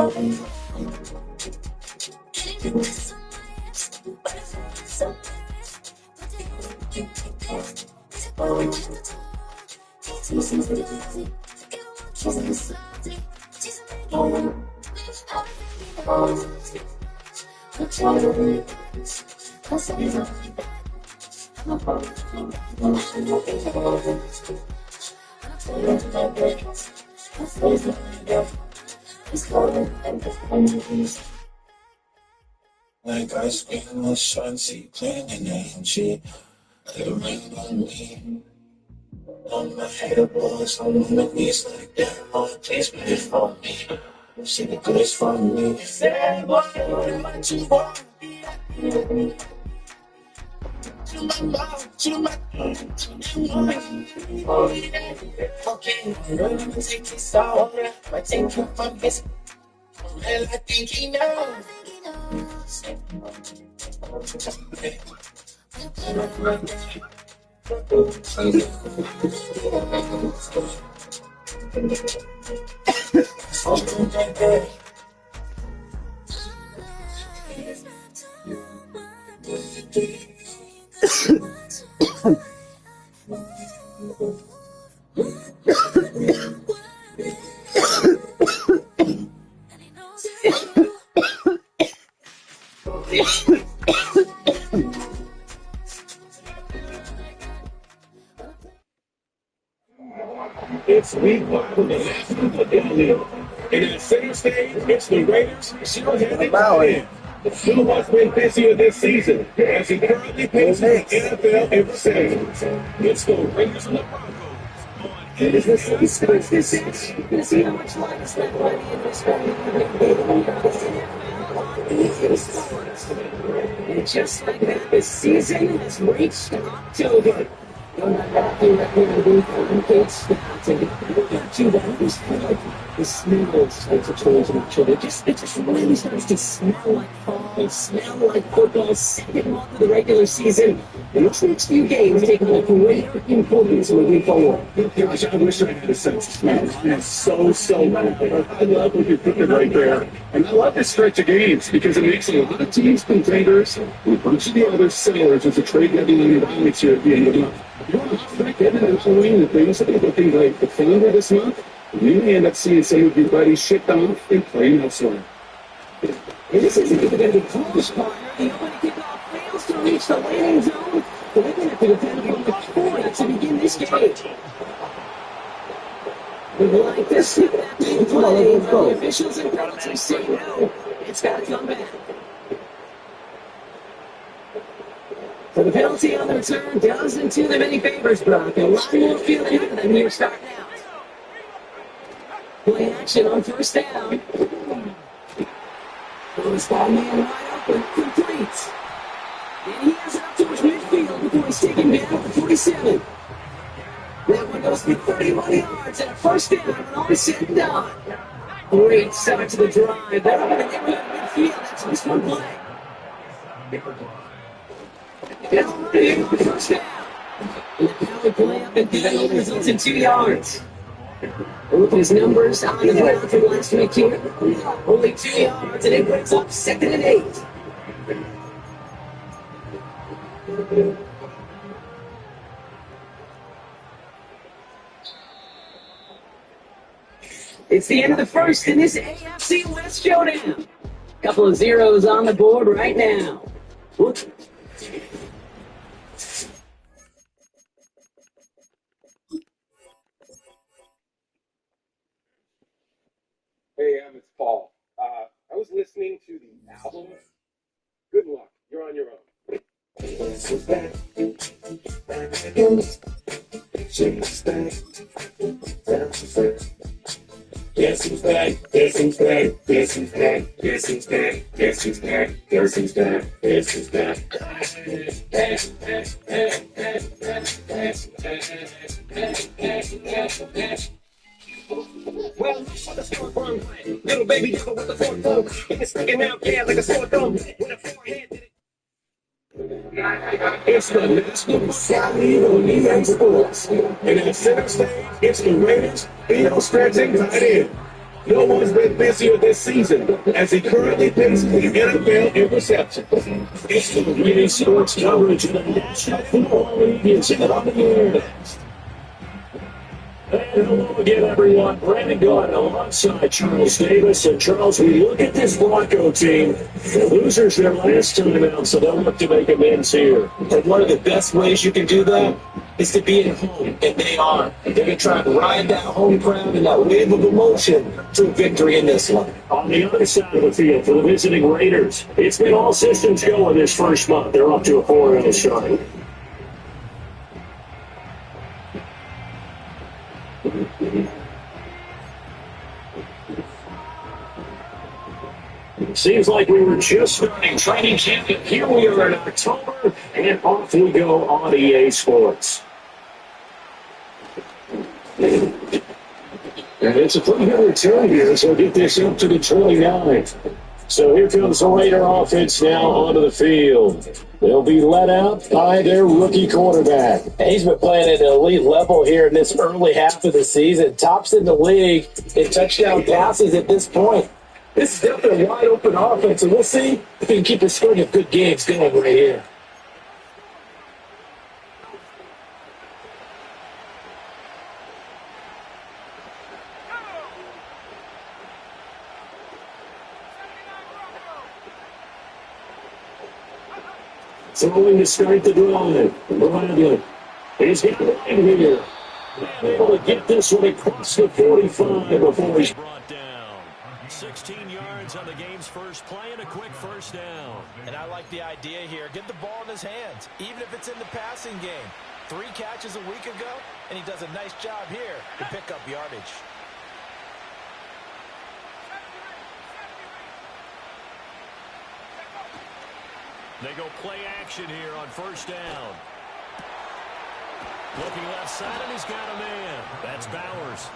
getting this on my ass, but I feel it's on my wrist. But the hell you like this? It's a boy with the top. She's still lazy. Forget what she's in salty. She's a man. Like ice cream or sunset, playing in the shit. Like a ring on me. On my head, boys, on my knees like that. Oh, please play it for me. See the grace for me. Say, boy, what am I to want? To my mouth, to my okay, I'm gonna take this all. I take you from his. Well, I think he knows. It's week 1 of the National Football League. And at center stage, it's the Raiders short-handed in. Who has been busier this season as he currently paces the NFL in receptions? It's the Raiders and the Broncos. It is the same sports this is. You can see how much life is spent by the industry. And just like that, the season has reached October. You're not happy that you're going to be from kids. the smell starts to change in each other. It just really starts to smell like fall, smell like football, second month of the regular season. And this next few games take on a greater importance moving forward. Gosh, I wish I had a sense of smell. It's so loud. I love what you're putting right there. And I love this stretch of games because it makes a lot of teams contenders and a bunch of the other sellers as a trade deadline environments here at the end of the month. You want to expect getting an employee and things that are looking like the calendar this month, you may end up seeing some of your buddies shipped off and playing elsewhere. And this isn't even going to be close, partner. The opening kickoff fails to reach the landing zone. But they're going to have to depend on the point to begin this game. We'd like to see that big play, but the officials and coaches say no. It's got to come back. So the penalty on the return doesn't do them any favors, Brock. A lot more feeling out of them here starting out. Play action on first down. Goes that man wide open, complete. And he has it up towards midfield before he's taken down at the 47. That one goes for 31 yards and a first down when all is said and done. Great start to the drive. They're going to get rid of midfield. That's just one play. First down. And the power play up and down results in 2 yards. Look at his numbers on the ground from last week here. Only 2 yards, and it brings up 2nd and 8. It's the end of the first in this AFC West showdown. Couple of zeros on the board right now. Look. Hey, it's Paul. I was listening to the album. Good luck. You're on your own. Guess who's back? Guess who's back? Guess who's back? Guess who's back? Guess who's back? Guess who's back? Guess who's back? Well, for the sport one way, little baby devil with the fourth thumb, it's sticking out, yeah, like a sore thumb. With a forehead. It's the National Saturday League Sports, and at center stage, it's the Raiders, field stretching right in. No one's been busier this season as he currently leads the NFL in receptions. It's the Raiders sports coverage in the National Football League. It's in on the air. And hello again, everyone. Brandon Gordon alongside Charles Davis. And Charles, we look at this Bronco team. The losers their last time out, so they'll look to make amends here. And one of the best ways you can do that is to be at home, and they are. They're going to try to ride that home crowd and that wave of emotion to victory in this one. On the other side of the field for the visiting Raiders, it's been all systems go in this first month. They're up to a 4-0 start. Seems like we were just starting training camp. Here we are in October, and off we go on EA Sports. And it's a pretty good return here, so get this up to the 29. So here comes the Raider offense now onto the field. They'll be let out by their rookie quarterback. He's been playing at an elite level here in this early half of the season. Tops in the league in touchdown passes at this point. This is definitely a wide open offense, and we'll see if he can keep a string of good games going right here. Throwing to start the drive. Bradley. He's got it in here. Able to get this one across the 45 before he's brought down. 16 yards on the game's first play and a quick first down. And I like the idea here. Get the ball in his hands, even if it's in the passing game. 3 catches a week ago, and he does a nice job here to pick up yardage. They go play action here on first down. Looking left side, and he's got a man. That's Bowers.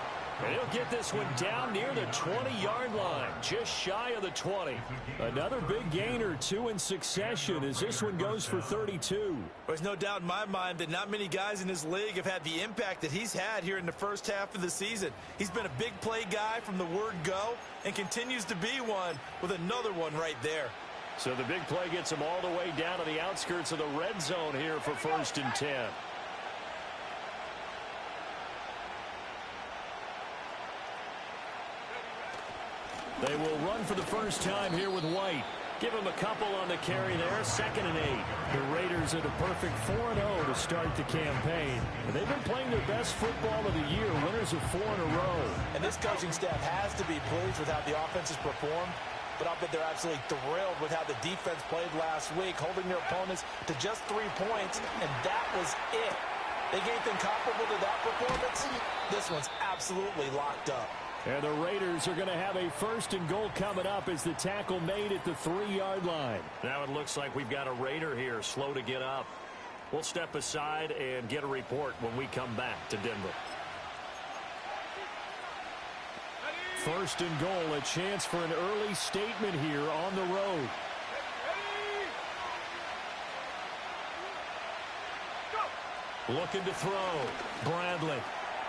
And he'll get this one down near the 20-yard line, just shy of the 20. Another big gainer, 2 in succession, as this one goes for 32. There's no doubt in my mind that not many guys in this league have had the impact that he's had here in the first half of the season. He's been a big play guy from the word go and continues to be one with another one right there. So the big play gets him all the way down to the outskirts of the red zone here for 1st and 10. They will run for the first time here with White. Give him a couple on the carry there, 2nd and 8. The Raiders are the perfect 4-0 to start the campaign. And they've been playing their best football of the year, winners of 4 in a row. And this coaching staff has to be pleased with how the offense has performed. But I'll bet they're absolutely thrilled with how the defense played last week, holding their opponents to just 3 points, and that was it. They gave them comparable to that performance. This one's absolutely locked up. And the Raiders are going to have a 1st and goal coming up as the tackle made at the 3-yard line. Now it looks like we've got a Raider here, slow to get up. We'll step aside and get a report when we come back to Denver. 1st and goal, a chance for an early statement here on the road. Looking to throw. Bradley.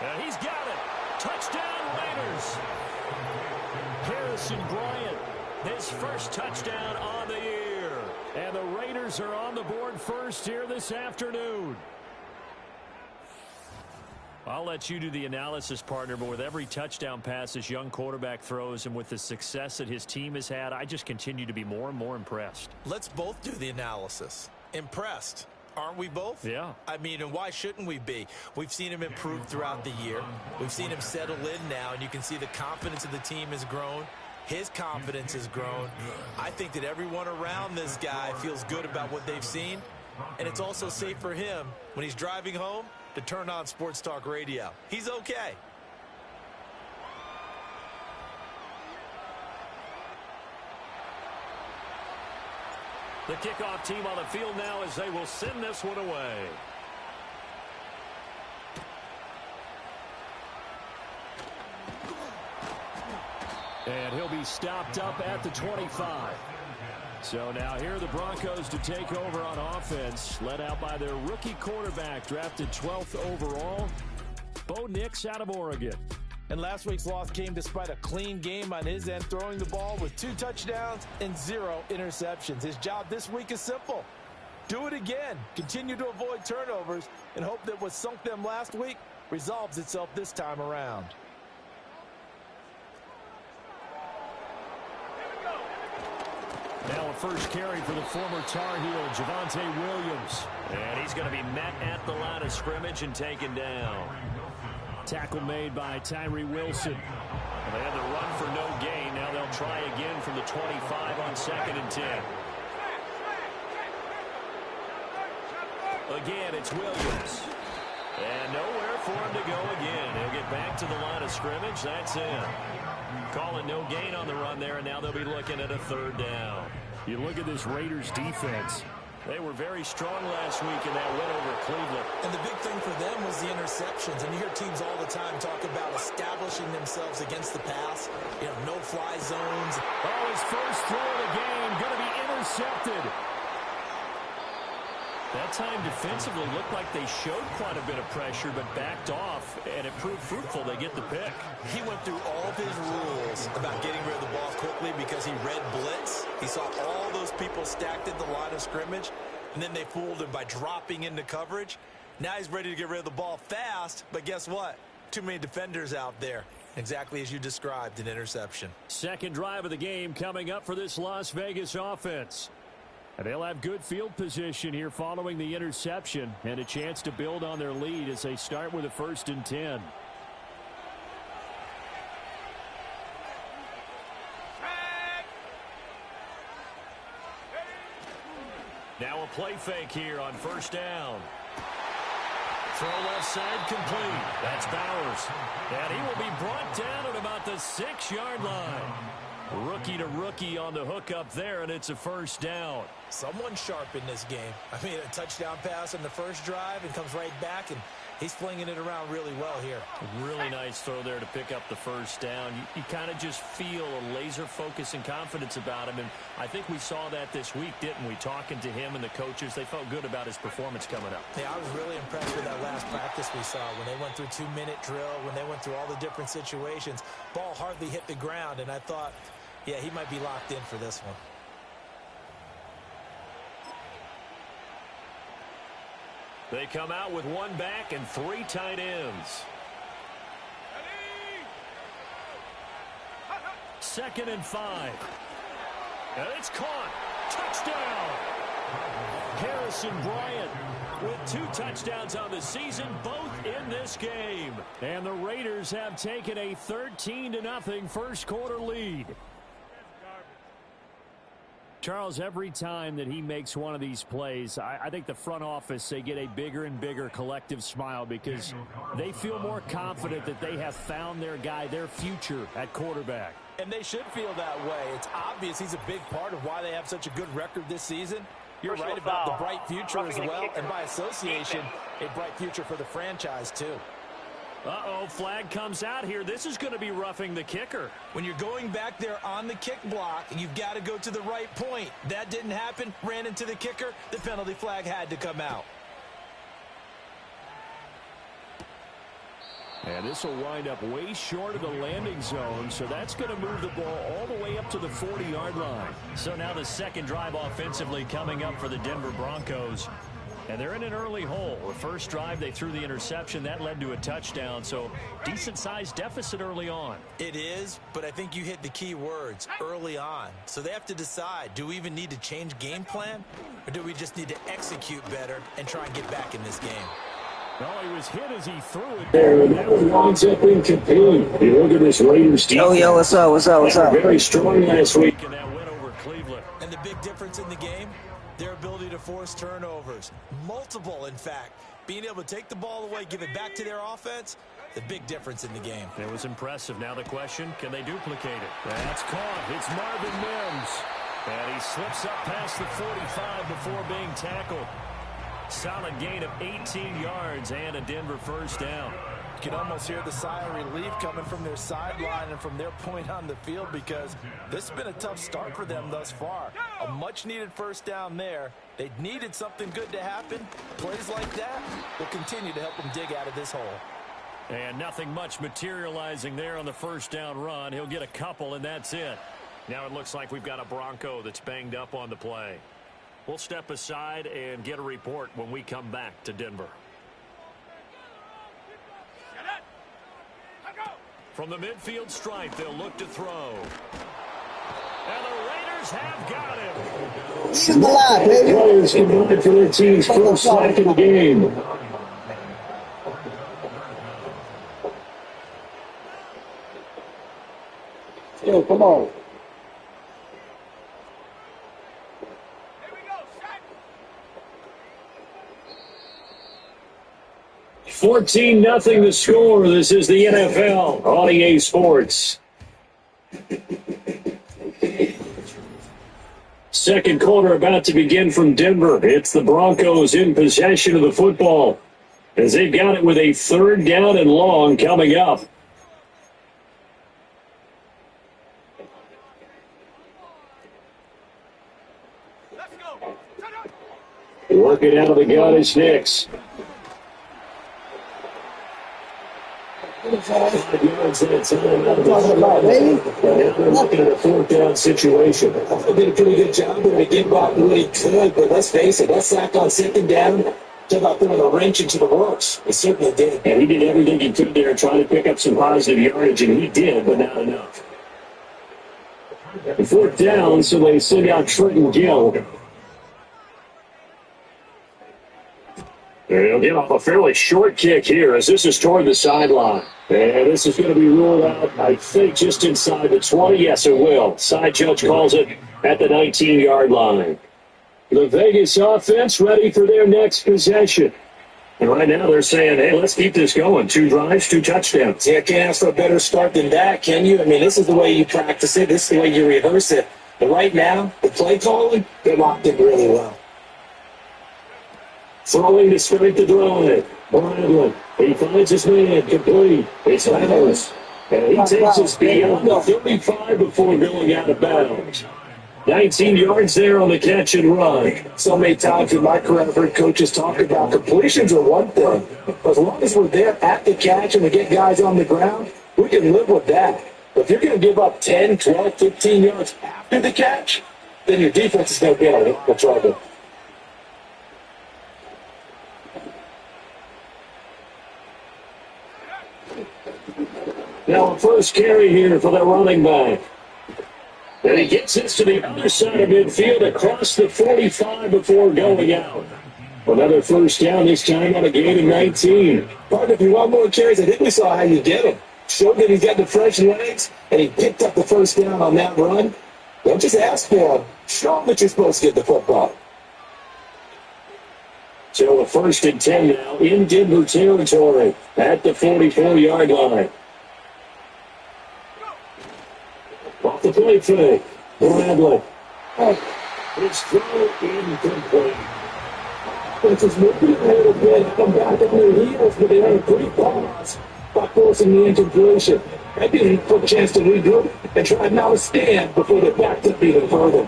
And he's got it. Touchdown, Raiders. Harrison Bryant, his first touchdown on the year. And the Raiders are on the board first here this afternoon. I'll let you do the analysis, partner, but with every touchdown pass this young quarterback throws and with the success that his team has had, I just continue to be more and more impressed. Let's both do the analysis. Impressed. Aren't we both? Yeah. I mean, and why shouldn't we be? We've seen him improve throughout the year. We've seen him settle in now, and you can see the confidence of the team has grown. His confidence has grown. I think that everyone around this guy feels good about what they've seen, and it's also safe for him when he's driving home to turn on Sports Talk Radio. He's okay. The kickoff team on the field now as they will send this one away. And he'll be stopped up at the 25. So now here are the Broncos to take over on offense, led out by their rookie quarterback, drafted 12th overall, Bo Nix out of Oregon. And last week's loss came despite a clean game on his end, throwing the ball with 2 touchdowns and 0 interceptions. His job this week is simple. Do it again. Continue to avoid turnovers and hope that what sunk them last week resolves itself this time around. Now a first carry for the former Tar Heel, Javonte Williams. And he's going to be met at the line of scrimmage and taken down. Tackle made by Tyree Wilson. They had the run for no gain. Now they'll try again from the 25 on 2nd and 10. Again, it's Williams. And nowhere for him to go again. He'll get back to the line of scrimmage. That's it. Calling no gain on the run there, and now they'll be looking at a 3rd down. You look at this Raiders defense. They were very strong last week in that win over Cleveland. And the big thing for them was the interceptions. And you hear teams all the time talk about establishing themselves against the pass. You know, no-fly zones. Oh, his first throw of the game going to be intercepted. That time defensively looked like they showed quite a bit of pressure but backed off, and it proved fruitful. They get the pick. He went through all of his rules about getting rid of the ball quickly because he read blitz. He saw all those people stacked at the line of scrimmage, and then they fooled him by dropping into coverage. Now he's ready to get rid of the ball fast, but guess what? Too many defenders out there. Exactly as you described, an interception. Second drive of the game coming up for this Las Vegas offense. And they'll have good field position here following the interception and a chance to build on their lead as they start with a 1st and 10. Now a play fake here on 1st down. Throw left side complete. That's Bowers. And he will be brought down at about the 6-yard line. Rookie to rookie on the hook up there, and it's a 1st down. Someone sharp in this game. I mean, a touchdown pass on the first drive and comes right back and He's flinging it around really well here. Really nice throw there to pick up the first down. You kind of just feel a laser focus and confidence about him, and I think we saw that this week, didn't we? Talking to him and the coaches, they felt good about his performance coming up. Yeah, I was really impressed with that last practice we saw when they went through 2-minute drill, when they went through all the different situations. Ball hardly hit the ground, and I thought, yeah, he might be locked in for this one. They come out with one back and 3 tight ends. 2nd and 5. And it's caught. Touchdown. Harrison Bryant with 2 touchdowns on the season, both in this game. And the Raiders have taken a 13-0 first quarter lead. Charles, every time that he makes one of these plays, I think the front office, they get a bigger and bigger collective smile because they feel more confident that they have found their guy, their future at quarterback. And they should feel that way. It's obvious he's a big part of why they have such a good record this season. You're right about the bright future as well, and by association, a bright future for the franchise too. Uh-oh, flag comes out here. This is going to be roughing the kicker. When you're going back there on the kick block, you've got to go to the right point. That didn't happen, ran into the kicker. The penalty flag had to come out. And this will wind up way short of the landing zone, so that's going to move the ball all the way up to the 40-yard line. So now the second drive offensively coming up for the Denver Broncos. And they're in an early hole. The first drive, they threw the interception. That led to a touchdown, so decent-sized deficit early on. It is, but I think you hit the key words, early on. So they have to decide, do we even need to change game plan, or do we just need to execute better and try and get back in this game? Well, he was hit as he threw it. There, that one winds up incomplete. You look at this Raiders team. Yo, what's up? Very strong last week. And that win over Cleveland. And the big difference in the game, their ability to force turnovers. Multiple, in fact. Being able to take the ball away, give it back to their offense, the big difference in the game. It was impressive. Now the question, can they duplicate it? That's caught. It's Marvin Mims. And he slips up past the 45 before being tackled. Solid gain of 18 yards and a Denver first down. You can almost hear the sigh of relief coming from their sideline and from their point on the field because this has been a tough start for them thus far. A much-needed first down there. They needed something good to happen. Plays like that will continue to help them dig out of this hole. And nothing much materializing there on the first down run. He'll get a couple, and that's it. Now it looks like we've got a Bronco that's banged up on the play. We'll step aside and get a report when we come back to Denver. From the midfield stripe, they'll look to throw. And the Raiders have got him. He's alive, baby. Players converted for their team's first sack of the game. Yo, come on. 14-0 the score. This is the NFL on EA Sports. Second quarter about to begin from Denver. It's the Broncos in possession of the football as they've got it with a 3rd down and long coming up. Working out of the gun is Nix. 5 yards that time out of the they're looking at a 4th down situation. They did a pretty good job there to get Barton what he could, but let's face it, that sack on 2nd down took out throwing a wrench into the works. He certainly did. And he did everything he could there trying to pick up some positive yardage, and he did, but not enough. 4th down, so they send out Trenton Gill. They'll give up a fairly short kick here as this is toward the sideline. And this is going to be ruled out, I think, just inside the 20. Yes, it will. Side judge calls it at the 19-yard line. The Vegas offense ready for their next possession. And right now they're saying, hey, let's keep this going. 2 drives, 2 touchdowns. Yeah, can't ask for a better start than that, can you? I mean, this is the way you practice it. This is the way you rehearse it. But right now, the play calling, they're locked in really well. Throwing to strike the drive. Bradley. He finds his man. Complete. It's Reynolds. And he takes us beyond the 35 before going out of bounds. 19 yards there on the catch and run. So many times in my career, I've heard coaches talk about completions are one thing. But as long as we're there at the catch and we get guys on the ground, we can live with that. But if you're going to give up 10, 12, 15 yards after the catch, then your defense is going to be in a lot of trouble. Now a first carry here for the running back. And he gets this to the other side of midfield across the 45 before going out. Another first down, this time on a gain of 19. Partner, if you want more carries, I think we saw how you get him. Showed that he's got the fresh legs, and he picked up the first down on that run. Don't just ask for him. Show him that you're supposed to get the football. So a 1st and 10 now in Denver territory at the 44-yard line. Off the play fake. Bradley. It's thrown incomplete. This is moving a little bit. Come back on their heels, but they had a great pause by forcing the incompletion. That gives them a chance to regroup and try now to stand before they backed up even further.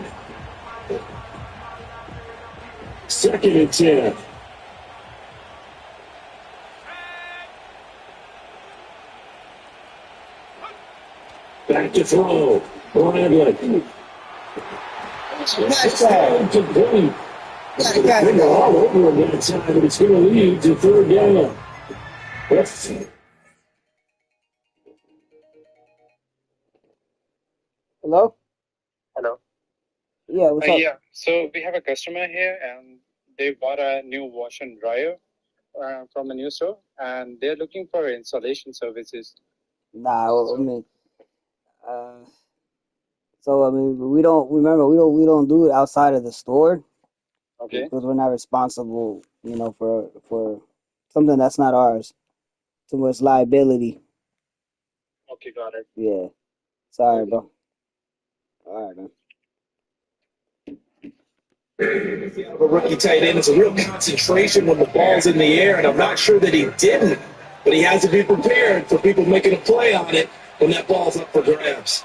2nd and 10. Back to throw. Bradley. Nice try. Complete. They're all over him that time, but it's going to lead to 3rd down. Hello? Hello. Yeah, what's up? Yeah, so we have a customer here, and they bought a new wash and dryer from a new store, and they're looking for installation services. Nah, I mean, we don't do it outside of the store. Okay. Because we're not responsible, for something that's not ours. Too much liability. Okay, got it. Yeah. Sorry, bro. All right, man. Of a rookie tight end, it's a real concentration when the ball's in the air, and I'm not sure that he didn't, but he has to be prepared for people making a play on it when that ball's up for grabs.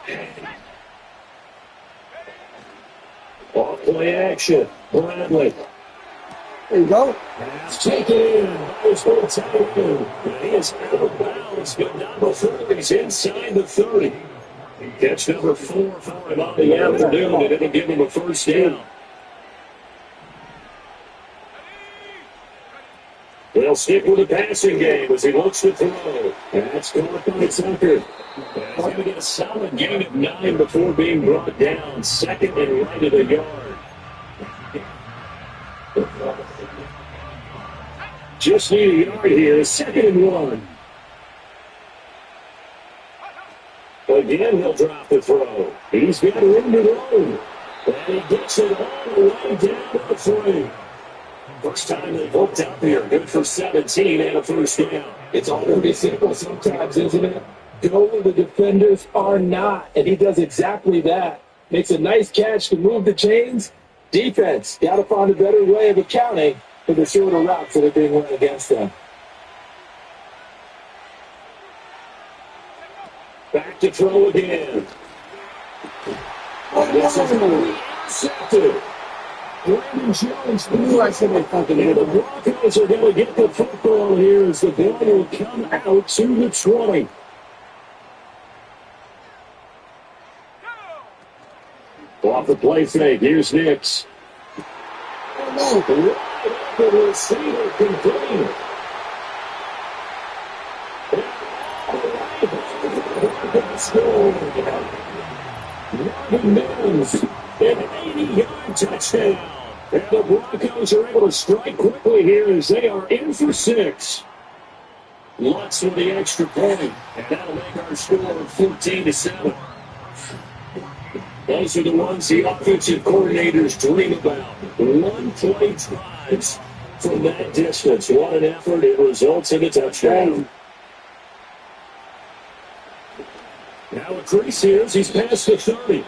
Off play action. Bradley. There you go. Pass taken in. There's no tackle. He is out of bounds, but not before he's inside the 30. Catch number 4 for him on the afternoon, and it'll give him a first down. They'll stick with the passing game as he looks to throw. And that's caught by Tucker. He's going to get a solid gain of 9 before being brought down. 2nd and right of the yard. Just need a yard here. 2nd and 1. Again, he'll drop the throw. He's got room to roll. And he gets it all the way down to the 3. First time they've hooked up here. Good for 17 and a first down. It's all going to be simple sometimes, isn't it? Go where the defenders are not. And he does exactly that. Makes a nice catch to move the chains. Defense, got to find a better way of accounting for the shorter routes that are being run against them. Back to throw again. This is intercepted. Brandon Jones, and the Broncos are going to get the football here as the ball will come out to the 20. Off the play fake, here's Nix. Right up the receiver, complete. Marvin Mims, an 80-yard touchdown. And the Broncos are able to strike quickly here as they are in for 6. Lutz with the extra point, and that'll make our score 14-7. Those are the ones the offensive coordinators dream about. One-play drives from that distance. What an effort. It results in a touchdown. Now a crease here as he's past the 30.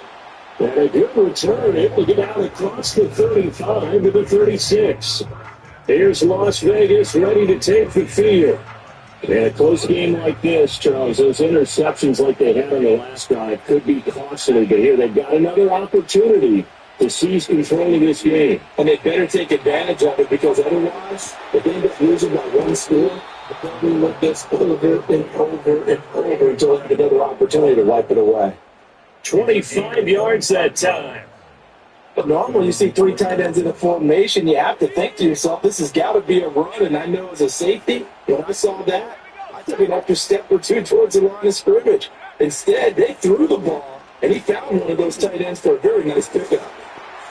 And a good return, able to get out across the 35 to the 36. Here's Las Vegas ready to take the field. In a close game like this, Charles, those interceptions like they had on the last drive could be costly, but here they've got another opportunity to seize control of this game. And they better take advantage of it, because otherwise, if they end up losing by one score, they'll be like this over and over and over until they have another opportunity to wipe it away. 25 yards that time. But normally you see three tight ends in a formation, you have to think to yourself, this has got to be a run. And I know as a safety, when I saw that, I took an extra step or two towards the line of scrimmage. Instead, they threw the ball, and he found one of those tight ends for a very nice pickup.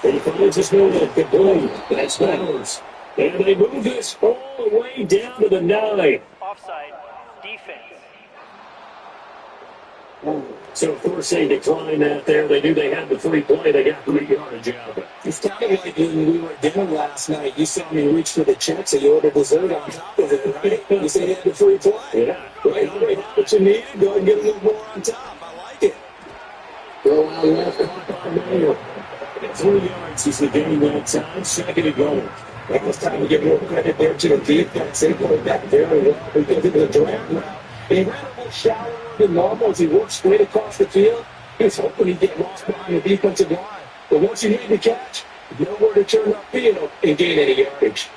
He finds his movement complete. That's Bowers. And they move this all the way down to the 9. Offside. Defense. So forcing decline that there. They knew they had the free play. They got 3 yardage out of it. It's kind of like when we were at dinner last night. You saw me reach for the check, so you ordered dessert on top of it, right? You said you had the free play. Yeah. Right? What you need, go and get a little more on top. I like it. Throw out left, caught by Mayer. 3 yards is the game that time. Second and goal. Well, it's time to give more credit there to the defense. They played that very well because it was a drag route. He ran a little shallower than normal as he worked straight across the field. He was hoping he'd get lost behind the defensive line. But once you made the catch, nowhere to turn upfield and gain any yardage.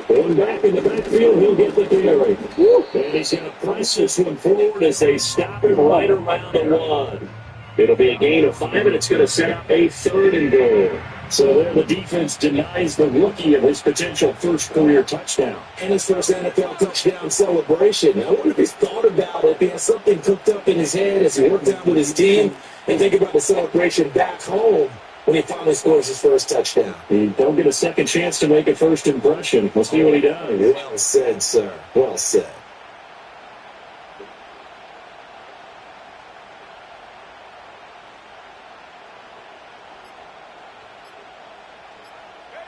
Going back in the backfield, he'll get the carry. And he's going to press this one forward as they stop him right around the 1. It'll be a gain of 5, and it's going to set up a 3rd and goal. So there the defense denies the rookie of his potential first career touchdown. And his first NFL touchdown celebration. I wonder if he's thought about it, if he has something cooked up in his head as he worked out with his team, and think about the celebration back home when he finally scores his first touchdown. He don't get a second chance to make a first impression. We'll see what he does. Well said, sir. Well said.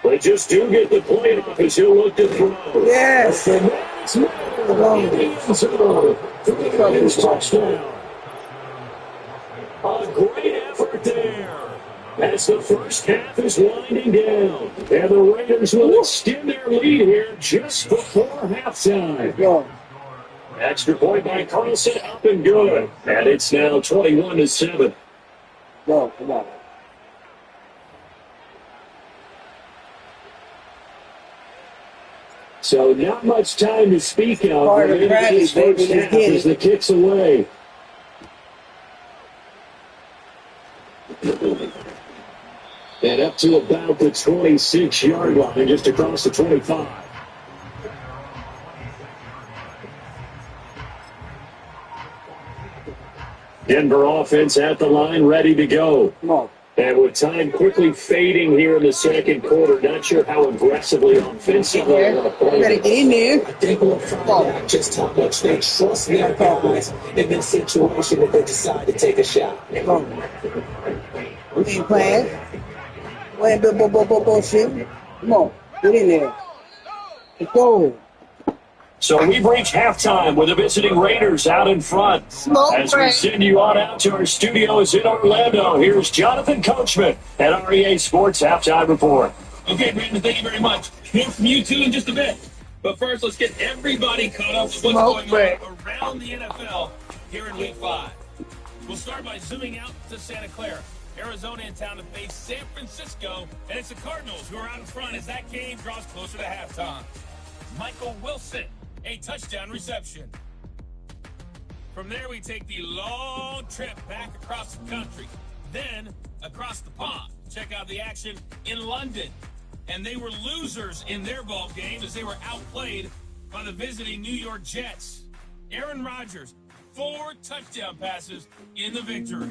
They just do get the play off as he'll look to throw. Yes. Touchdown. A great effort there. As the first half is winding down. And the Raiders will extend their lead here just before halftime. Yo. Extra point by Carlson, up and good. And it's now 21-7. Yo, come on. So not much time to speak of. Carter Bradley, This first baby, half as the kick's away. And up to about the 26-yard line, just across the 25. Denver offense at the line, ready to go. Come on. And with time quickly fading here in the second quarter, not sure how aggressively offensively they're going to play. Better get in there. I think we'll find out just how much they trust their guys in this situation if they decide to take a shot. Come on. We ain't playing. We ain't bullshit. Come on. Get in there. Let's go. So we've reached halftime with the visiting Raiders out in front. As we send you on out to our studios in Orlando, here's Jonathan Coachman at REA Sports Halftime Report. Okay, Brandon, thank you very much. More from you two in just a bit. But first, let's get everybody caught up with what's going on around the NFL here in Week 5. We'll start by zooming out to Santa Clara. Arizona in town to face San Francisco, and it's the Cardinals who are out in front as that game draws closer to halftime. Michael Wilson, a touchdown reception. From there, we take the long trip back across the country, then across the pond. Check out the action in London. And they were losers in their ball game as they were outplayed by the visiting New York Jets. Aaron Rodgers, 4 touchdown passes in the victory.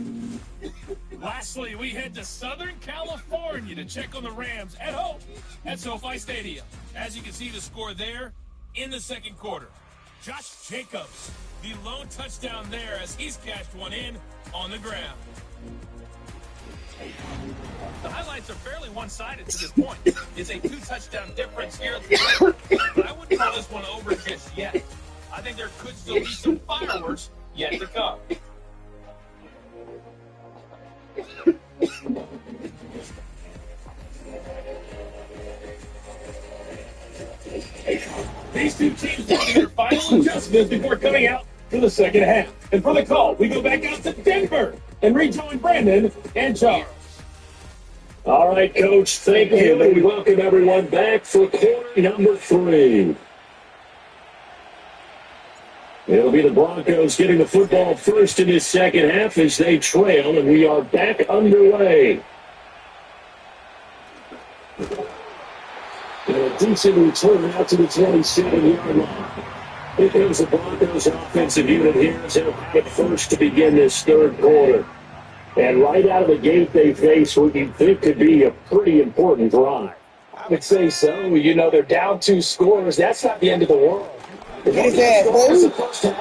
Lastly, we head to Southern California to check on the Rams at home at SoFi Stadium. As you can see, the score there in the second quarter. Josh Jacobs, the lone touchdown there as he's cashed one in on the ground. The highlights are fairly one-sided to this point. It's a 2-touchdown difference here. But I wouldn't call this one over just yet. I think there could still be some fireworks yet to come. these two teams making their final adjustments before coming out for the second half. And for the call, we go back out to Denver and rejoin Brandon and Charles. All right, Coach, thank you. And we welcome everyone back for quarter number 3. It'll be the Broncos getting the football first in this second half as they trail, and we are back underway. And a decent return out to the 27-yard line. Here comes the Broncos offensive unit here as they'll have it first to begin this third quarter. And right out of the gate, they face what you think could be a pretty important drive. I would say so. You know, they're down 2 scores. That's not the end of the world. Get his ass, baby.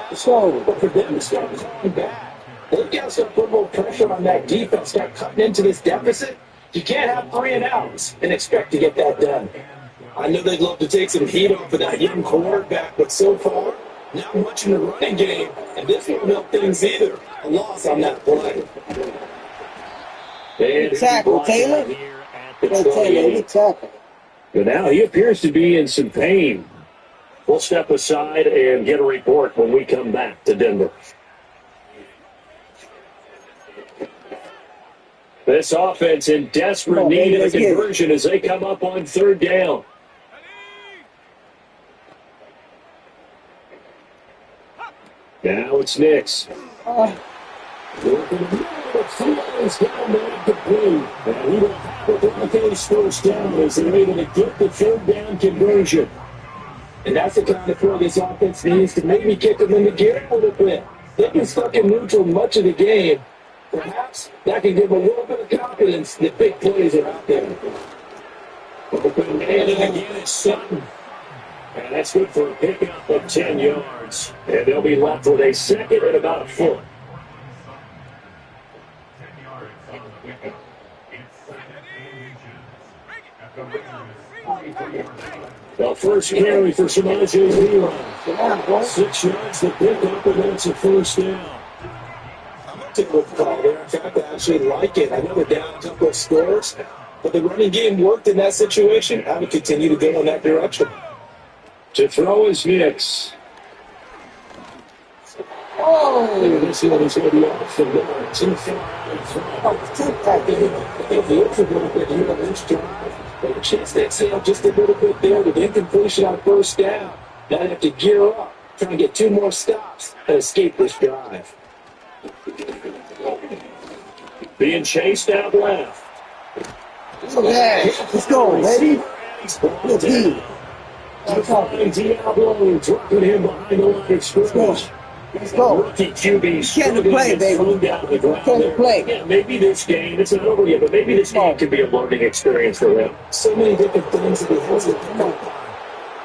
But for them to start coming back, they've got to start putting more pressure on that defense, start cutting into this deficit. You can't have 3 and outs and expect to get that done. I know they'd love to take some heat off of that young quarterback, but so far, not much in the running game. And this won't help things either. A loss on that play. Tackle, Taylor. Tackle. But now he appears to be in some pain. We'll step aside and get a report when we come back to Denver. This offense in desperate need of a conversion as they come up on third down. Now it's Nix. First down as they're able to get the third down conversion. And that's the kind of throw this offense needs to maybe kick them in the gear a little bit. They've been stuck in neutral much of the game. Perhaps that can give them a little bit of confidence that big plays are out there. Open man, and again it's Sutton. And that's good for a pickup of 10 yards. And they'll be left with a second and about a foot. The first carry for Samaje Leon. 6 yards to pick up, and that's a first down. I'm going to take a look call there. In fact, I actually like it. I know we're down a couple of scores, but the running game worked in that situation. I would continue to go in that direction. To throw is Nix. Oh! This one is going to be off the line. Too far. If you look a little bit here on this drive, a chance to exhale just a little bit there with incompletion on first down. Now they have to gear up, try and get 2 more stops and escape this drive. Being chased out left. Let's go, baby. Diablo dropping him behind the line of scrimmage. Let's go. Rookie QB Can't play, baby. Can't play. Yeah, maybe this game, it's not over yet, but maybe this game could be a learning experience for him. So many different things that he has to come up on.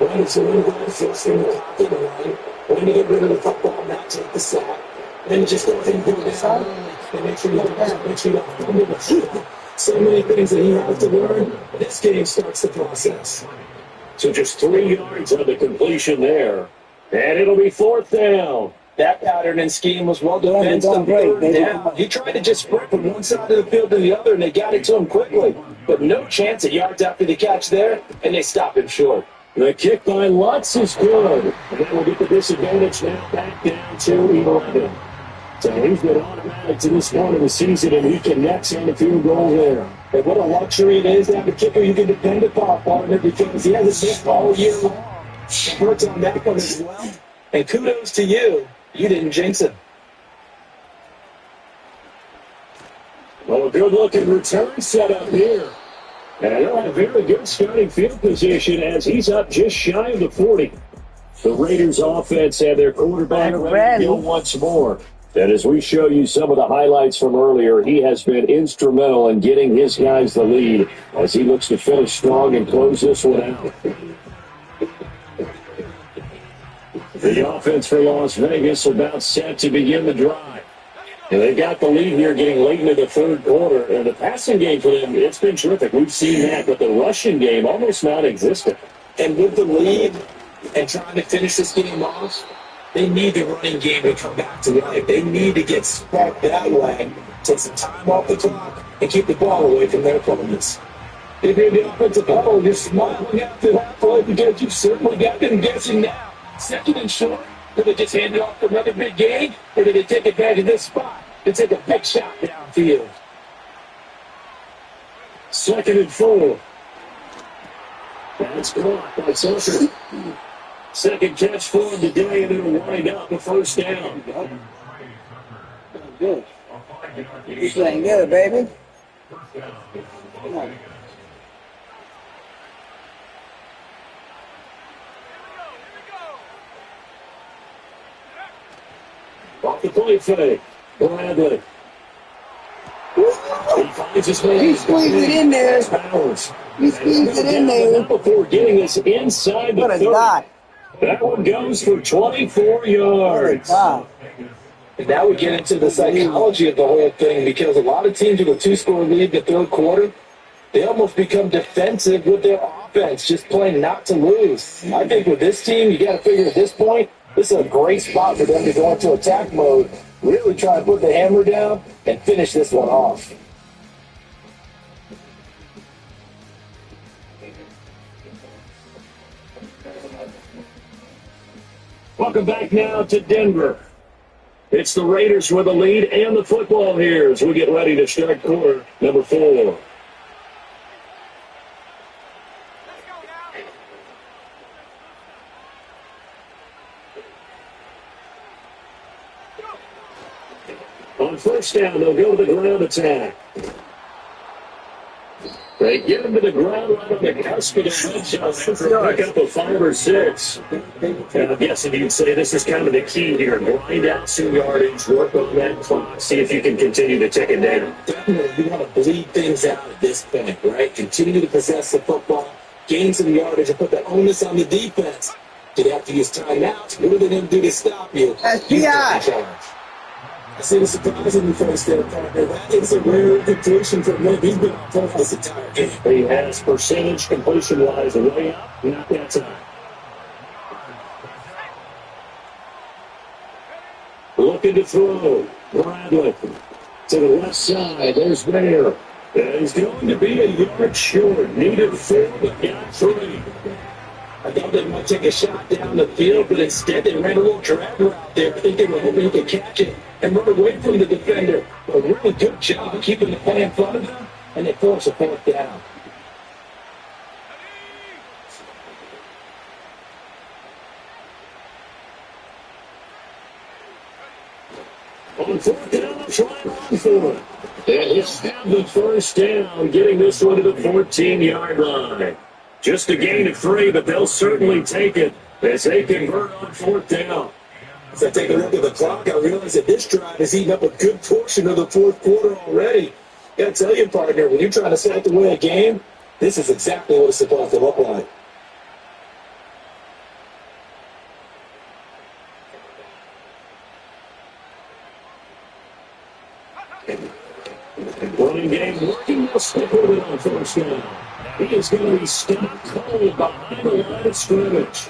When it's a little bit of fixing the clock in the line, when you get rid of the football, not take the sack, then you just go ahead and do this out, and make sure you don't fumble the field. So many things that he has to learn. This game starts the process. So just 3 yards on the completion there. And it'll be 4th down. That pattern and scheme was well defended on third down. He tried to just sprint from one side of the field to the other, and they got it to him quickly. But no chance at yards after the catch there, and they stopped him short. The kick by Lutz is good. And then we'll get the disadvantage now back down to 11. So he's been automatic to this point of the season, and he connects on the field goal there. And what a luxury it is to have a kicker you can depend upon, partner, because he hasn't missed all year long. He works on that one as well. And kudos to you. You didn't jinx him. Well, a good-looking return set up here. And they'll have a very good starting field position as he's up just shy of the 40. The Raiders offense had their quarterback ready to go once more. And as we show you some of the highlights from earlier, he has been instrumental in getting his guys the lead as he looks to finish strong and close this one out. The offense for Las Vegas about set to begin the drive. And they've got the lead here getting late into the third quarter. And the passing game for them, it's been terrific. We've seen that, but the rushing game almost non-existent. And with the lead and trying to finish this game off, they need the running game to come back to life. They need to get sparked that way, take some time off the clock, and keep the ball away from their opponents. If you're the offensive huddle, you're smiling after that play because you certainly got them guessing now. Second and short. Did they just hand it off for another big gain? Or did they take advantage of this spot to take a big shot downfield? Second and 4. That's caught by Sucker. Second catch for him today, and it'll wind up a first down. Good. He's playing good, baby. Come on. Off the play fake. Bradley. He finds his man. He squeezed it in there. Powers. He squeezed it in there. Before getting us inside the 30. That one goes for 24 yards. And now we get into the psychology of the whole thing, because a lot of teams with a 2-score lead in the third quarter, they almost become defensive with their offense, just playing not to lose. I think with this team, you got to figure at this point, this is a great spot for them to go into attack mode, really try to put the hammer down and finish this one off. Welcome back now to Denver. It's the Raiders with the lead and the football here as we get ready to start quarter number 4. On first down, they'll go to the ground attack. They get him to the ground right on the cusp of the red zone for a pick up of 5 or 6. And I'm guessing you'd say this is kind of the key here. Grind out some yardage, work on that clock, see if you can continue to take it down. Definitely, you want to bleed things out at this point, right? Continue to possess the football, gain some yardage, and put the onus on the defense. Did you have to use timeouts? What did they do to stop you? SPI. I see the surprise in the first there, partner. That is a rare completion from him. He's been on point this entire game. He has percentage completion-wise way up, not that time. Looking to throw. Bradley to the left side. There's Bear. He's going to be a yard short. Needed 4, but got 3. I thought they might take a shot down the field, but instead they ran a little drag route there, thinking we're hoping he could catch it and run away from the defender. A really good job of keeping the play in front of them, and they force a 4th down. On 4th down, try on for it. And he's had the first down, getting this one to the 14-yard line. Just a gain of 3, but they'll certainly take it as they convert on 4th down. As I take a look at the clock, I realize that this drive has eaten up a good portion of the 4th quarter already. Got to tell you, partner, when you're trying to set up to win a game, this is exactly what it's supposed to look like. Running game working. They'll stick with it on 1st down. He is going to be stopped cold behind the line of scrimmage.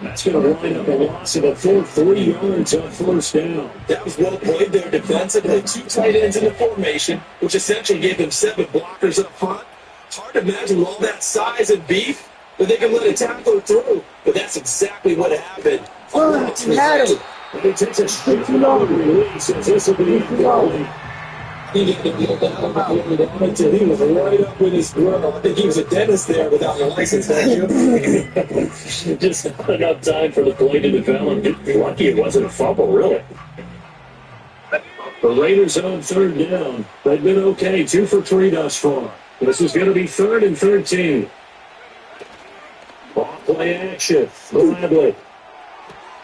That's going to wind up a loss of a full 3 yards on 1st down. That was well played there defensively. 2 tight ends in the formation, which essentially gave them 7 blockers up front. Hard to imagine with all that size and beef that they can let a tackler through. But that's exactly what happened. He had him. And he takes a straight release as this will be he didn't feel that until he was right up with his grill. I think he was a dentist there without a license, don't you? Just not enough time for the play to develop. Lucky it wasn't a fumble, really. The Raiders on 3rd down. They've been okay, 2 for 3 thus far. This is going to be 3rd and 13. Off play action. Bradley.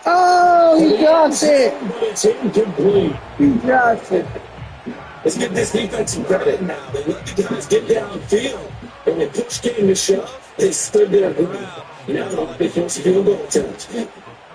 Oh, he dropped it. But it's incomplete. He dropped it. Let's give this defense some credit now. They let the guys get downfield. And when push came to shove, they stood their ground. Now they force a field goal attempt.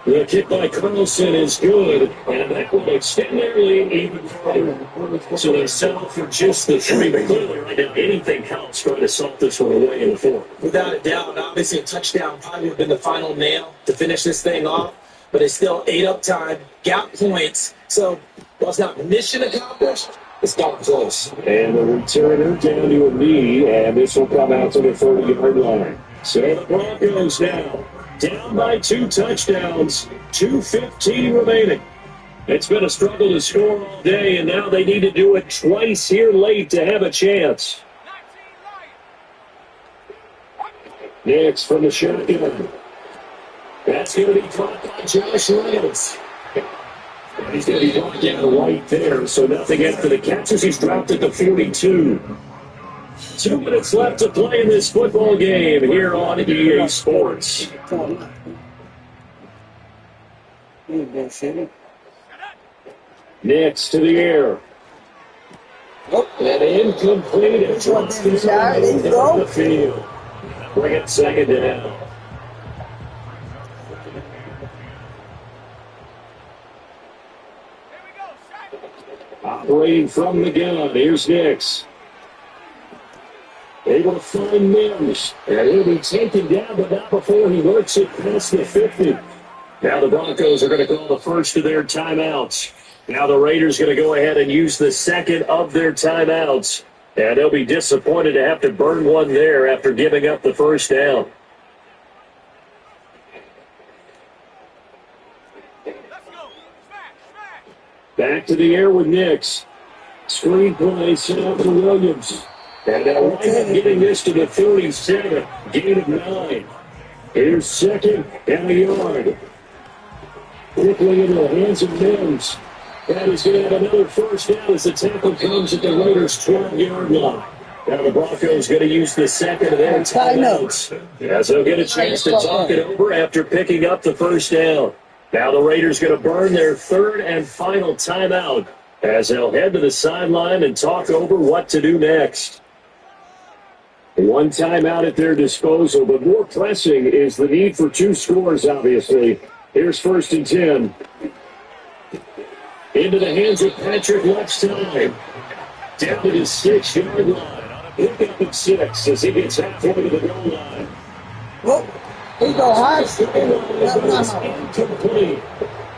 The kick by Carlson is good, and that will extend their lead even further. So they settle for just the 3. But clearly, right now, anything counts trying to salt this one away in the 4th. Without a doubt, obviously a touchdown probably would have been the final nail to finish this thing off. But they still ate up time, got points. So, while it's not mission accomplished, It's not close. And the returner down to a knee, and this will come out to the 30-yard line. So the Broncos now down by 2 touchdowns, 2:15 remaining. It's been a struggle to score all day, and now they need to do it twice here late to have a chance. Next from the shotgun. That's going to be caught by Josh Reynolds. He's going to be brought down right there, so nothing after the catches. He's dropped at the 42. 2 minutes left to play in this football game here on EA Sports. Next to the air. And incomplete. It's down the field. Bring it second down. Operating from the gun. Here's Nix. Able to find Mims. And he'll be taken down, but not before he works it past the 50. Now the Broncos are going to call the first of their timeouts. Now the Raiders going to go ahead and use the second of their timeouts. And they'll be disappointed to have to burn one there after giving up the first down. Back to the air with Nix. Screen play set up for Williams. And now wind up getting this to the 37. Gain of 9. Here's second and a yard. Quickly into the hands of Mims. And he's going to have another first down as the tackle comes at the Raiders' 12-yard line. Now the Broncos going to use the second of their timeouts. As they'll get a chance to talk it over after picking up the first down. Now the Raiders going to burn their third and final timeout as they'll head to the sideline and talk over what to do next. One timeout at their disposal, but more pressing is the need for 2 scores, obviously. Here's first and 10. Into the hands of Patrick Left time. Down to the 6-yard line. He'll get the 6 as he gets halfway to the goal line. Whoa. Here you go, Hodge. Incomplete.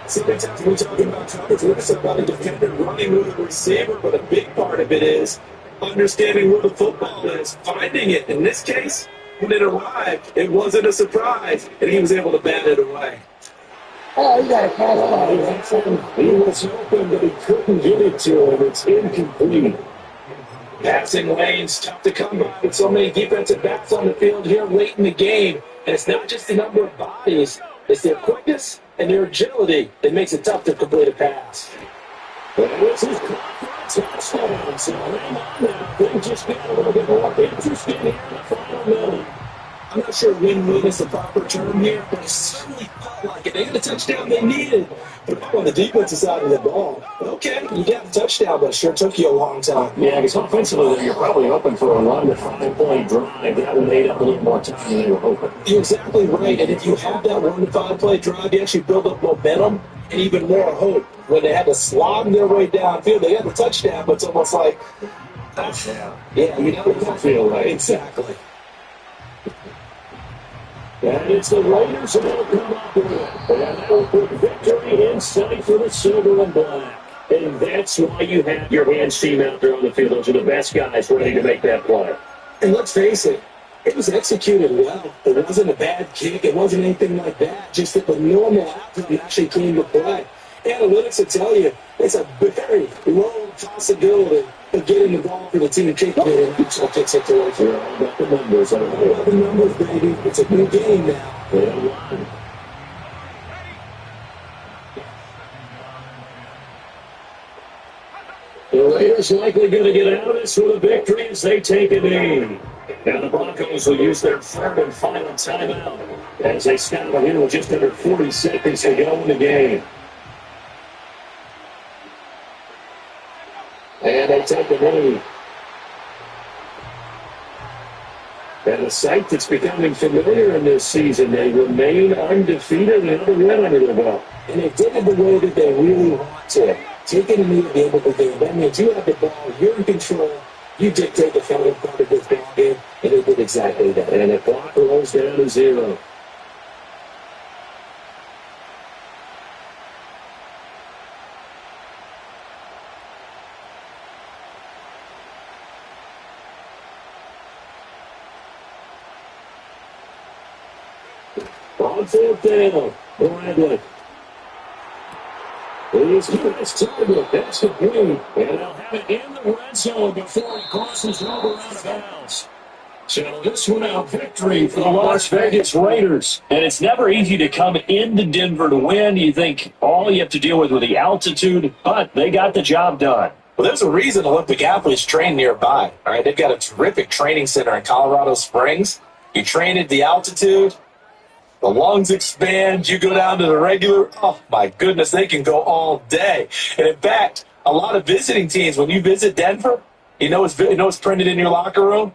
Sometimes we're talking about coverage. We're just about a defender running with a receiver, but a big part of it is understanding where the football is, finding it. In this case, when it arrived, it wasn't a surprise, and he was able to bat it away. Oh, he got a pass ball. He was open, but he couldn't get it to him. It's incomplete. Passing lanes, tough to come by with so many defensive backs on the field here late in the game. And it's not just the number of bodies, it's their quickness and their agility that makes it tough to complete a pass. But this is touchdown. So hang on now. They just get a little bit more interesting here in the final minute. I'm not sure win-win is the proper term here, but it certainly felt like it. They got the touchdown they needed. But on the defensive side of the ball, okay, you got the touchdown, but it sure took you a long time. Yeah, because offensively, you're probably hoping for a 1 to 5 play drive. That would made up a little more time than you were hoping. You're exactly right. And if you have that 1 to 5 play drive, you actually build up momentum and even more hope. When they had to slog their way downfield, they had the touchdown, but it's almost like, yeah, you know what that feel like. Exactly. And it's the Raiders who will come up with it. And that will put victory in sight for the silver and black. And that's why you have your hands team out there on the field. Those are the best guys ready to make that play. And let's face it, it was executed well. It wasn't a bad kick. It wasn't anything like that. Just that the normal outcome actually came to play. Analytics will tell you it's a very low possibility of getting the ball for the team kicking it in actual kick situation. We're all about the numbers. All about the numbers, baby. It's a new game now. Yeah. The Raiders likely going to get out of this with a victory as they take a knee. Now the Broncos will use their third and final timeout as they snap ahead with just under 40 seconds to go in the game. And they take the knee. And a sight that's becoming familiar in this season. They remain undefeated and another win under their belt. And they did it the way that they really want to. Taking a knee to be able to do. That means you have the ball, you're in control, you dictate the final part of this ball game, and they did exactly that. And the clock rolls down to 0. On fourth down, Bradley. He's got his target. That's the green. And they'll have it in the red zone before he crosses over out of bounds. So this one out victory for the Las Vegas Raiders. And it's never easy to come into Denver to win. You think all you have to deal with the altitude, but they got the job done. Well, there's a reason Olympic athletes train nearby. All right, they've got a terrific training center in Colorado Springs. You train at the altitude, the lungs expand, you go down to the regular. Oh, my goodness, they can go all day. And, in fact, a lot of visiting teams, when you visit Denver, you know it's printed in your locker room?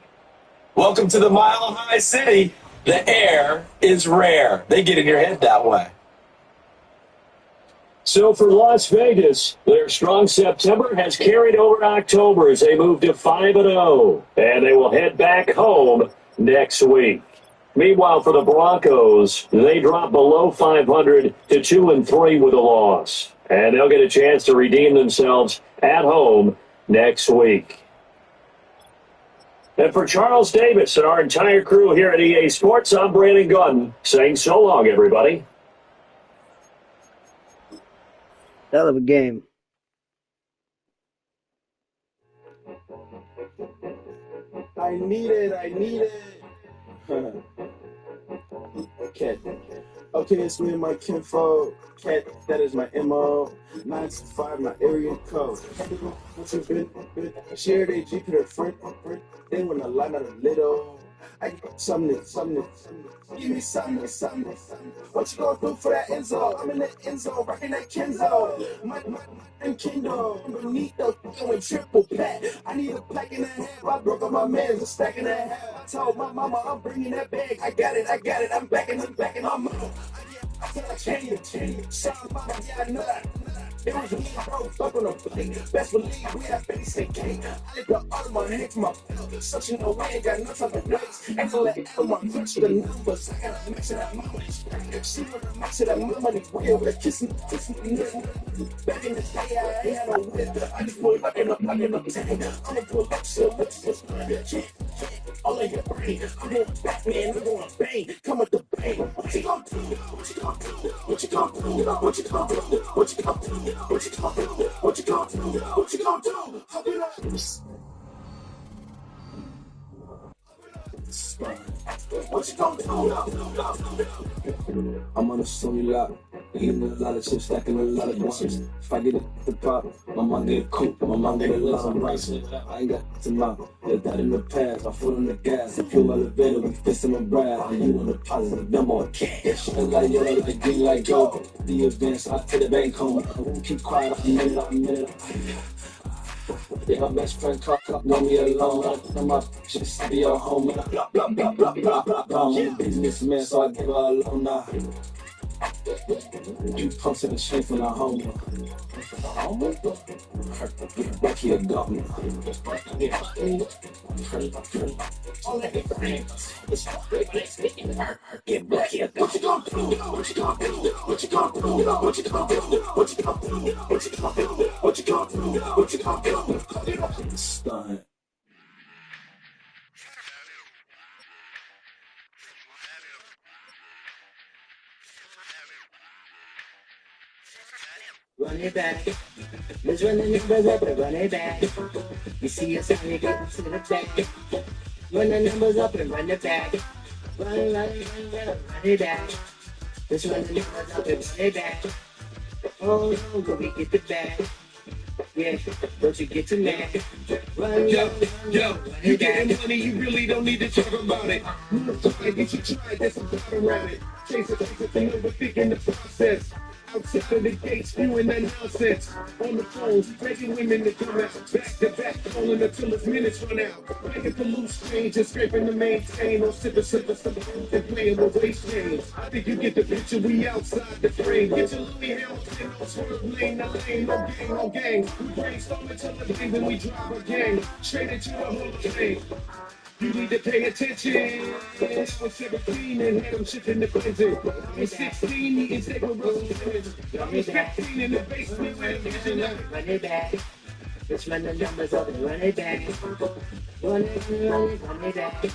Welcome to the Mile High City. The air is rare. They get in your head that way. So for Las Vegas, their strong September has carried over October as they move to 5-0. And they will head back home next week. Meanwhile, for the Broncos, they drop below 500 to 2-3 with a loss. And they'll get a chance to redeem themselves at home next week. And for Charles Davis and our entire crew here at EA Sports, I'm Brandon Gunn saying so long, everybody. Hell of a game. I need it. Cat. Okay, it's me and my kinfolk. Cat, that is my MO. 965, my area code. What's your bit? Share their G to their friend. They want a lot, not a little. I get something. Give me something. What you gonna do for that Enzo? I'm in the Enzo, rocking that Kenzo. My and Kindle. Beneath the going triple pack. I need a pack and a half. I broke up my man's a stack and a half. I told my mama I'm bringing that bag. I got it. I'm backing my mama. I feel like change. Shout mama, yeah, I know that. It was me, bro, fuck on the plate. Best believe we have basic cake. I let the Audemars hang from my belt. Such a no way, ain't got no type of notes. And to let Audemars touch the numbers. I gotta make sure that my money's straight. She wanna make sure that my money's real. With a kissing. Back in the day, I ain't had no whip. I just pulled up in a tank. I'ma pull up, so what's all in your brain. I'm going Batman, I'm going bang. Come with the bang. What you gonna do? What you gonna do? What you gonna do? What you gonna do? What you gonna do? What you gonna do? What you gonna do? What you gonna do? Hop it up. What you gonna do? I'm on a story lot. Eating a lot of chips, stacking a lot of blunts. If I get it at the pop, my mom get a coupe, my mom get a lot of rice. I ain't got to mouth, let that in the past. My foot on the gas, if you elevator, we fisting my brass. And you on the positive, no more cash. I like yellow, like green, like gold. The events, I take the bank home. I won't keep quiet, I'm in it. Yeah, my best friend caught know me alone. I'm up, just be your home. Blah, blah, blah, blah, blah, blah, blah. I'm a businessman, so I give her a loan now. You posted a shame from the home. Back here, gone. Get back here. What you gonna do? What you gonna do? What you gonna do? What you gonna do? What you gonna do? What you gonna do? What you gonna do? What you gonna do? Stunt. Run it back. Let's run the numbers up and run it back. You see us on you get to the back. Run the numbers up and run it back. Run it back. Let's run the numbers up and run it back. Oh no, but we get the back. Yeah, don't you get to mad. Run, yo, you getting money, you really don't need to talk about it. If you try, there's some talk around it. Chase it, thing overthinking the process. Outside of the gates, spewing that nonsense. On the phones, begging women to come out. Back to back, calling until his minutes run out. Begging for loose change and scraping to maintain. No sipping, and playing with waste chains. I think you get the picture, we outside the frame. Get your Louis Hamilton, no swerve lane, no gang. We brainstorm until the day when we drive a gang. Straight into the Hall of Fame. You need to pay attention. I was 17 and had them shit in the prison. I was 16 eating steak with Russell. I was 15 in the basement with a vision. Run it back. Let's run the numbers up and run it back. Run it back.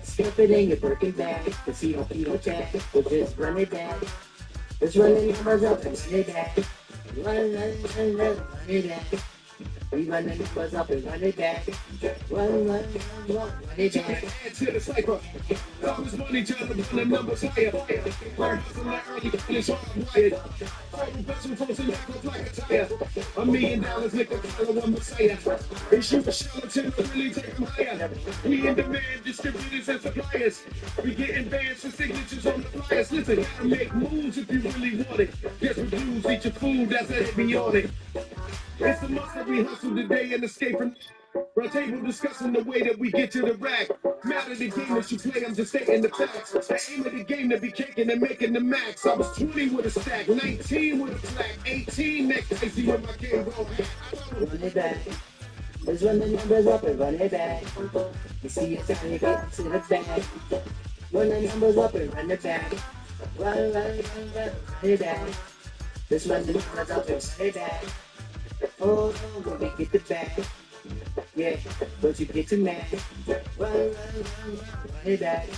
Stuff it in your Birkin bag, cause you don't jack, but just run it back. Just run the numbers up and run it back. Run it back. We run the numbers up and run it back. Run it back. To the cypher. That was money trying to run the numbers higher. Learn hustle like early college hardwired. Total vessel frozen like a tire. $1 million make the follow one Messiah. They shoot a charlatan to really take them higher. We in demand, distributors and suppliers. We getting bands for signatures on the flyers. Listen, gotta make moves if you really want it. Get reviews, eat your food, that's how it be on it. It's a must that we hustle today and escape from round table discussing the way that we get to the rack. Matter the game that you play, I'm just stating the facts. The aim of the game to be kicking and making the max. I was 20 with a stack, 19 with a flag, 18 next crazy with my game roll. Run it back. Let's run the numbers up and run it back. You see it's time to get to the bag. Run the numbers up and run it back. Run it back. Let's run the numbers up and run it back. Oh, when we get the bag. Yeah, but you get too mad. Run it back.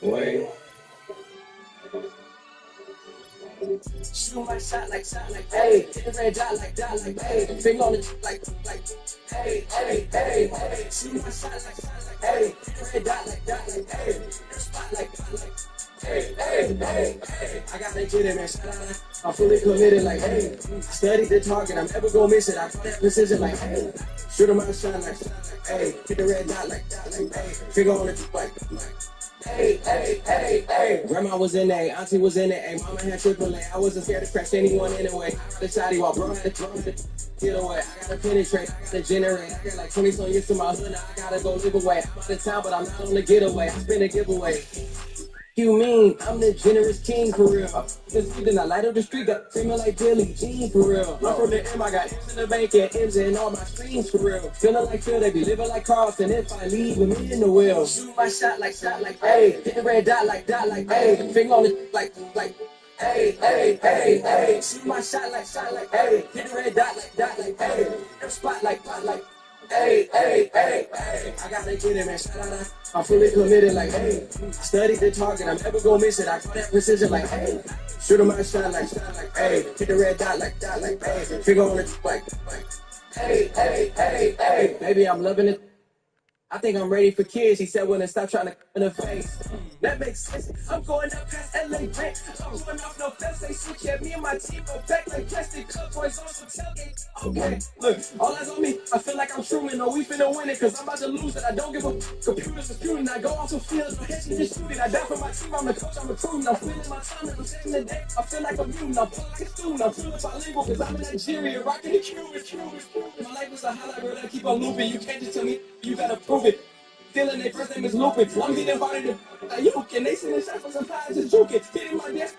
Wait. Shoot my shot like, hey, hit the red dot like, hey, finger on the like, hey, shoot my shot like, hey, hit the red dot like, hey, spot like, hey, I got that jit in there, I'm fully committed like, hey, study the target, I'm never gonna miss it, I put that precision like, hey, shoot my shot like, hey, hit the red dot like, hey, finger on the like, hey. Grandma was in A, auntie was in A, mama had AAA. I wasn't scared to crash anyone anyway. The shotty while bro had to drum to get away. I gotta penetrate, I gotta generate. I got like 20 some years to my hood, now I gotta go live away. I'm out of town, but I'm not on the getaway. I spin a giveaway. You mean I'm the generous king for real? Just then I light up the street, got screaming like Billie Jean for real. I'm from the M, I got M's in the bank and M's in all my streams for real. Feeling like Phil, they be living like Carlson if I leave with me in the wheel. Shoot my shot like, hey, hit the red dot like, hey, finger on it like, hey, shoot my shot like, hey, hit the red dot like, hey, spot like, hey, I got that kid in man, I'm fully committed like, hey, study the target, I'm never gonna miss it, I got that precision like, hey, shoot my shot like, hey, hit the red dot like, hey, finger on it like, hey, baby, I'm loving it. I think I'm ready for kids, he said when I stop trying to in the face. That makes sense. I'm going up past LA Bank. I'm going off no fence. They switch at me and my team go back like plastic cup boys on some tailgate. Okay, look, all eyes on me. I feel like I'm Truman. No, we finna win it, cause I'm about to lose it. I don't give a computers disputing. I go off some fields, but heads just shoot it. I die for my team. I'm the coach, I'm recruiting. I'm spending my time and I'm saving the day. I feel like I'm mutant. I'm pulling like a student. I'm feeling bilingual, cause I'm in Nigeria, rocking the Cuban. My life is a highlight reel that keep on looping. You can't just tell me, you gotta prove it. Feeling their first name is Lupin. I'm hitting harder than you can. They send the shots from some pies just juking. Hitting my desk.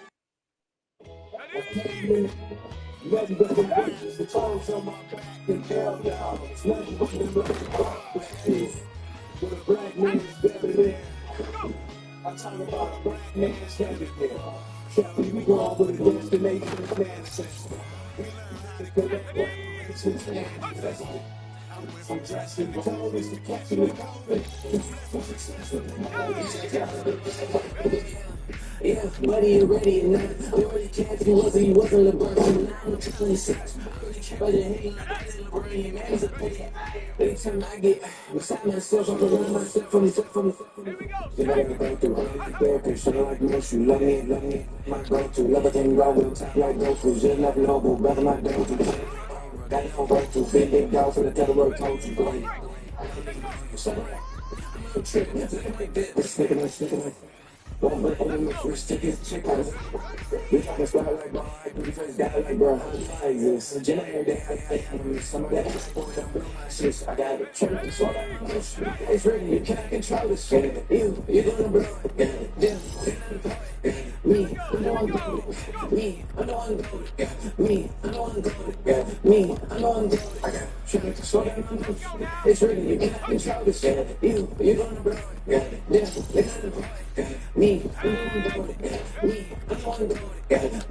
Nothing but the bitches, the tones on my back and hell y'all. It's nothing but the black is. With a black man is better than. I talk about a black man is better than. Kelly, we go over the destination of ancestry. We learn how to collect reparations and investment. I'm dressing the coldest to catching the COVID. Yeah, buddy, ready and not. I already can't he wasn't LeBron. 26. But it ain't LeBron, man, he's a pay. Anytime I get beside myself, I'm around myself from the. You never go through therapy, so like miss you, love me. My go-to, love everything wrong with top like go through. Just love noble, brother, my go-to. Got no right to big big dog for the tether word told you, boy. One break on the first ticket, check out. We trying to start like bro, we first got like bro, like this. Generate that, some of that shit. I got it. It's ready, you can't control this shit. You gonna bro. Me, I'm the one good. Me, I'm the one good. Me, I'm the one good. Me, I'm the one good. I got trying to slow down. It's ready, you can't control this shit. You gonna bro. Me, I'm the one good. Me, I'm the one good.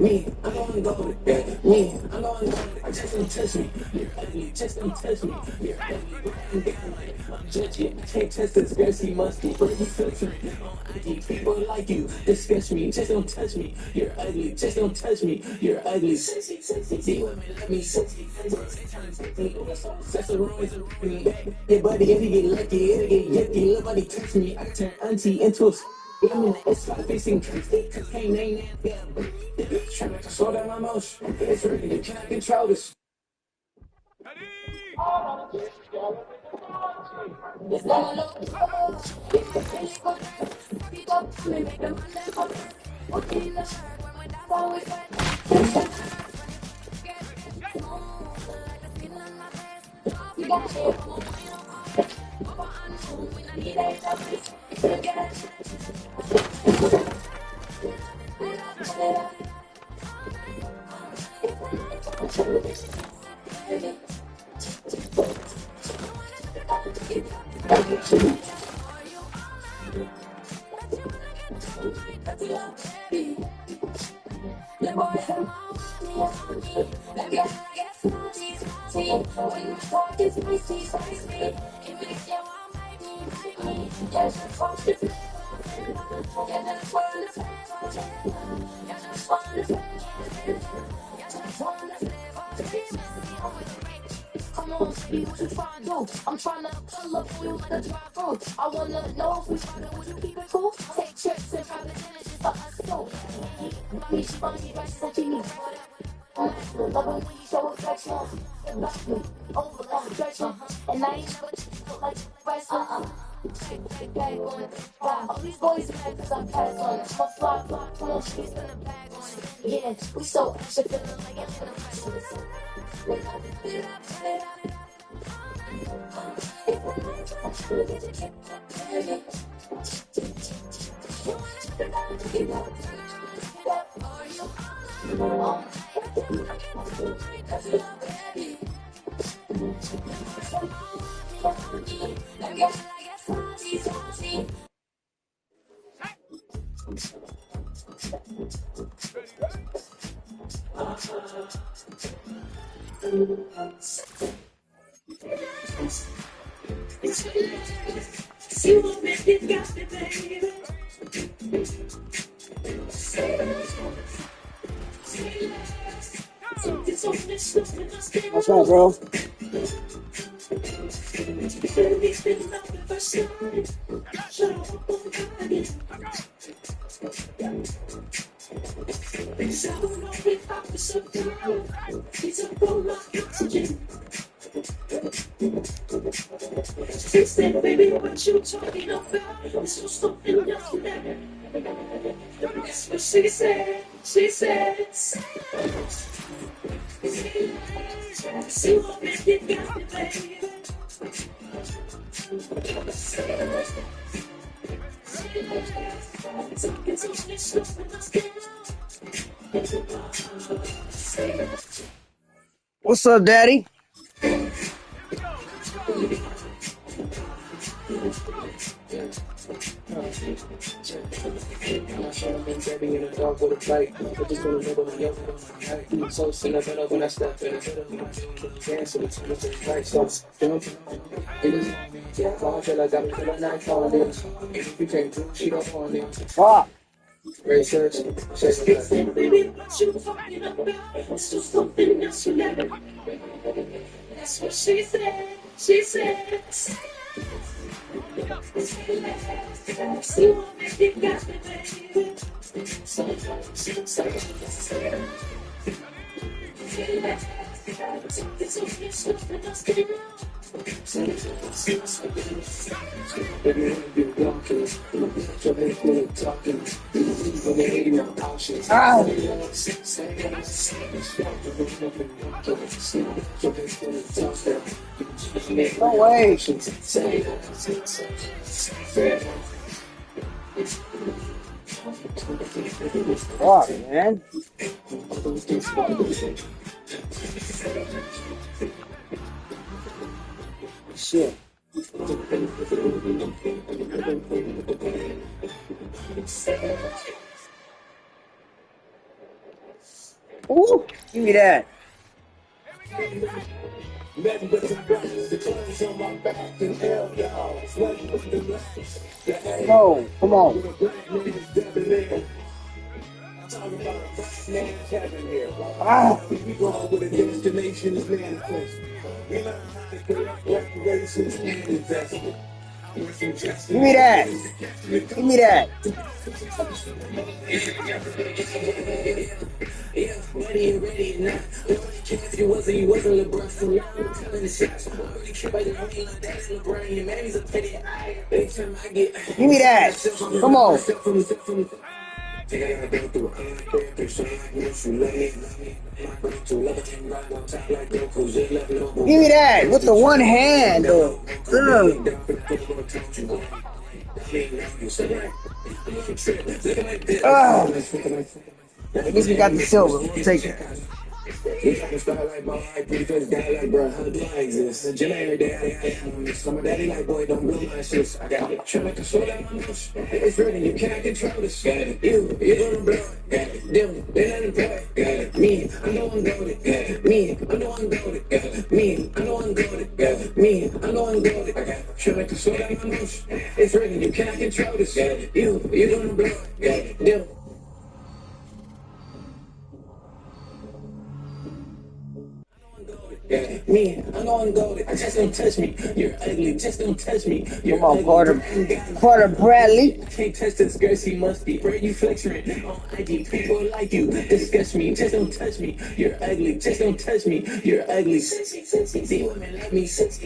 Me, I'm the one good. Me, I'm the one good. Just don't touch me. You're ugly. Just don't touch me. You're ugly. I'm judging. Can't test this. Grassy musty. Pretty filthy. On IG, people like you disgust me. Just don't touch me. You're ugly. Just don't touch me. You're ugly. See women let me. Hey buddy, if you get lucky, it'll get yucky. Nobody touch me. I turn auntie into a. I'm in the S5 facing crazy, cause can't name that. Trying to slow down my motion. It's ready, you cannot control this. Come on, baby, what you trying to do? I'm trying to pull up on you like a drive-through. I wanna know if we fucking, would you keep it cool? Take trips and private dinners just for us two. Mommy, she funky, right? She's like, me. Love it when you show affection. Over like a stretcher. And I ain't never felt like wrestling. Bag on it. All these boys mad cause I pass on it. My fly, come on, she's gonna bag on it. Yeah, we so extra feeling like I'm in the wrestlers. See what it got me, baby. What's up, bro? She said, baby, what you talking about? This was something else today. That's what she said. She said, see what it got me, baby. What's up, Daddy? Baby in the dark with a bike. I just wanna know what I'm young on my so sing a better when I step in. Dance to the tune of the right sauce. It is, yeah, I feel like I'm feeling like on this. If you can't do, she don't want it. Ah! Research, She said, baby, what you talking about? It's just something else you never. That's what she said. She said, see what it got me, baby. No way. Fuck, man. Shit. Ooh, give me that. No, come on. Ah. We going with a destination is manifest. We learn how to collect reparations and investment. Give me that. Give me that. Yeah, ready and ready now. If you wasn't LeBron for long, telling the shots. I really care about your money like that. LeBron, your man, he's a petty. Every time I get. Give me that. Come on. Give me that with the one hand. At least we got the silver. We'll take it. Some of daddy like, boy, don't blow my shit. I got it. Try to slow down my motion. It's ready, you can't control this. You're gonna blow it. Them, they're not employed. Me, I know I'm goated. Me, I know I'm goated. Me, I know I'm goated. Me, I know I'm goated. I got it. Try to slow down my motion. It's ready, you can't control this. You're gonna blow it. Them. Me, I know I'm goated. Just don't touch me. You're ugly. Just don't touch me. You're Come on, Carter Bradley. Can't touch this girl. She must be. Where you flexing on IG? People like you disgust me. Just don't touch me. You're ugly. Just don't touch me. You're ugly. See women like me. That's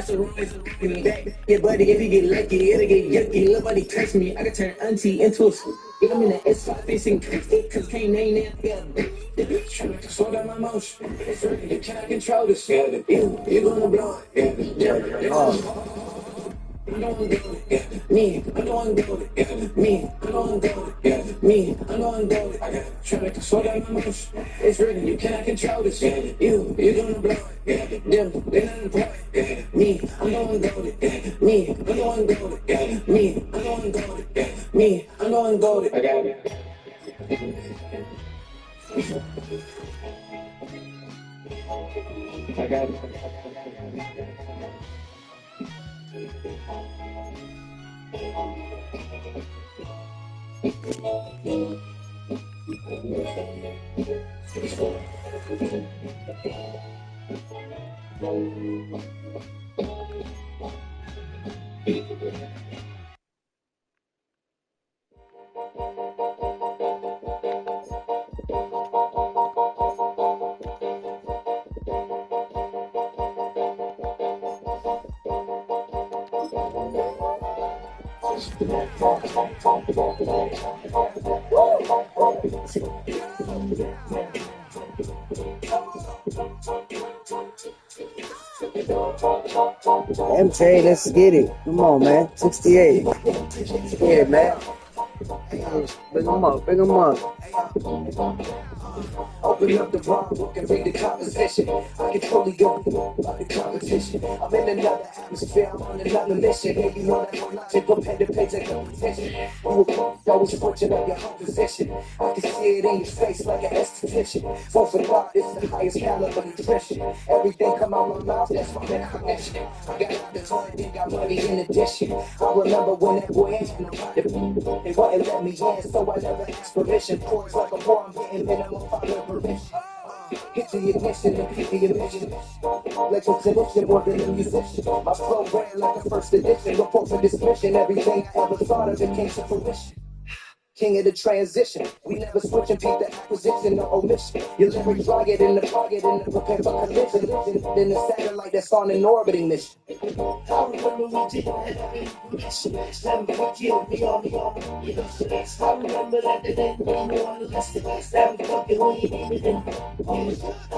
the wrong way to me back. Yeah, buddy, if you get lucky, it'll get yucky. Nobody touch me. I can turn auntie into a. I'm in the S5 facing cause can't name that. Trying to slow down my motion. It's ready, you can't control this. You're gonna blow it. I know I'm goated. Me, I know I'm goated. Me, I know I'm goated. Me, I know I'm goated. I got trying to slow down my motion. It's ready, you can't control this. You're gonna blow it. Them, they're not employed. Me, I know I'm goated. Me, I know I'm goated. Me, I know I'm goated. Me, I know I'm goated. I got it. I got it. MJ, let's get it. Come on, man. 68. Yeah, man. Bring them up. Bring them up. Open up the wrong book and read the composition. I can totally go by the competition. I'm in another atmosphere, I'm on another mission. Hey, you know that no logic, go pen to page like competition. That was fortunate of your whole position. I can see it in your face like an esthetician. For God, it's the highest caliber nutrition. Everything come out my mouth, that's my recognition. I got out the hood, then got money in addition. I remember when that boy ain't about to be. They wouldn't let me in, so I never asked permission. Chords like a war, I'm getting minimum follow permission. Hit the ignition and hit the emission. Let your tradition more than a musician. My flow ran like a first edition. Report for this mission. Everything I ever thought of it came to fruition. king of the transition. We never switch and beat the acquisition or omission. Your lyrics rugged in the prepare for collision. Then the satellite that's on an orbiting mission. I remember we didn't have any information. Never would kill me on the I remember that they didn't want to listen. Never fucking we ain't even in. I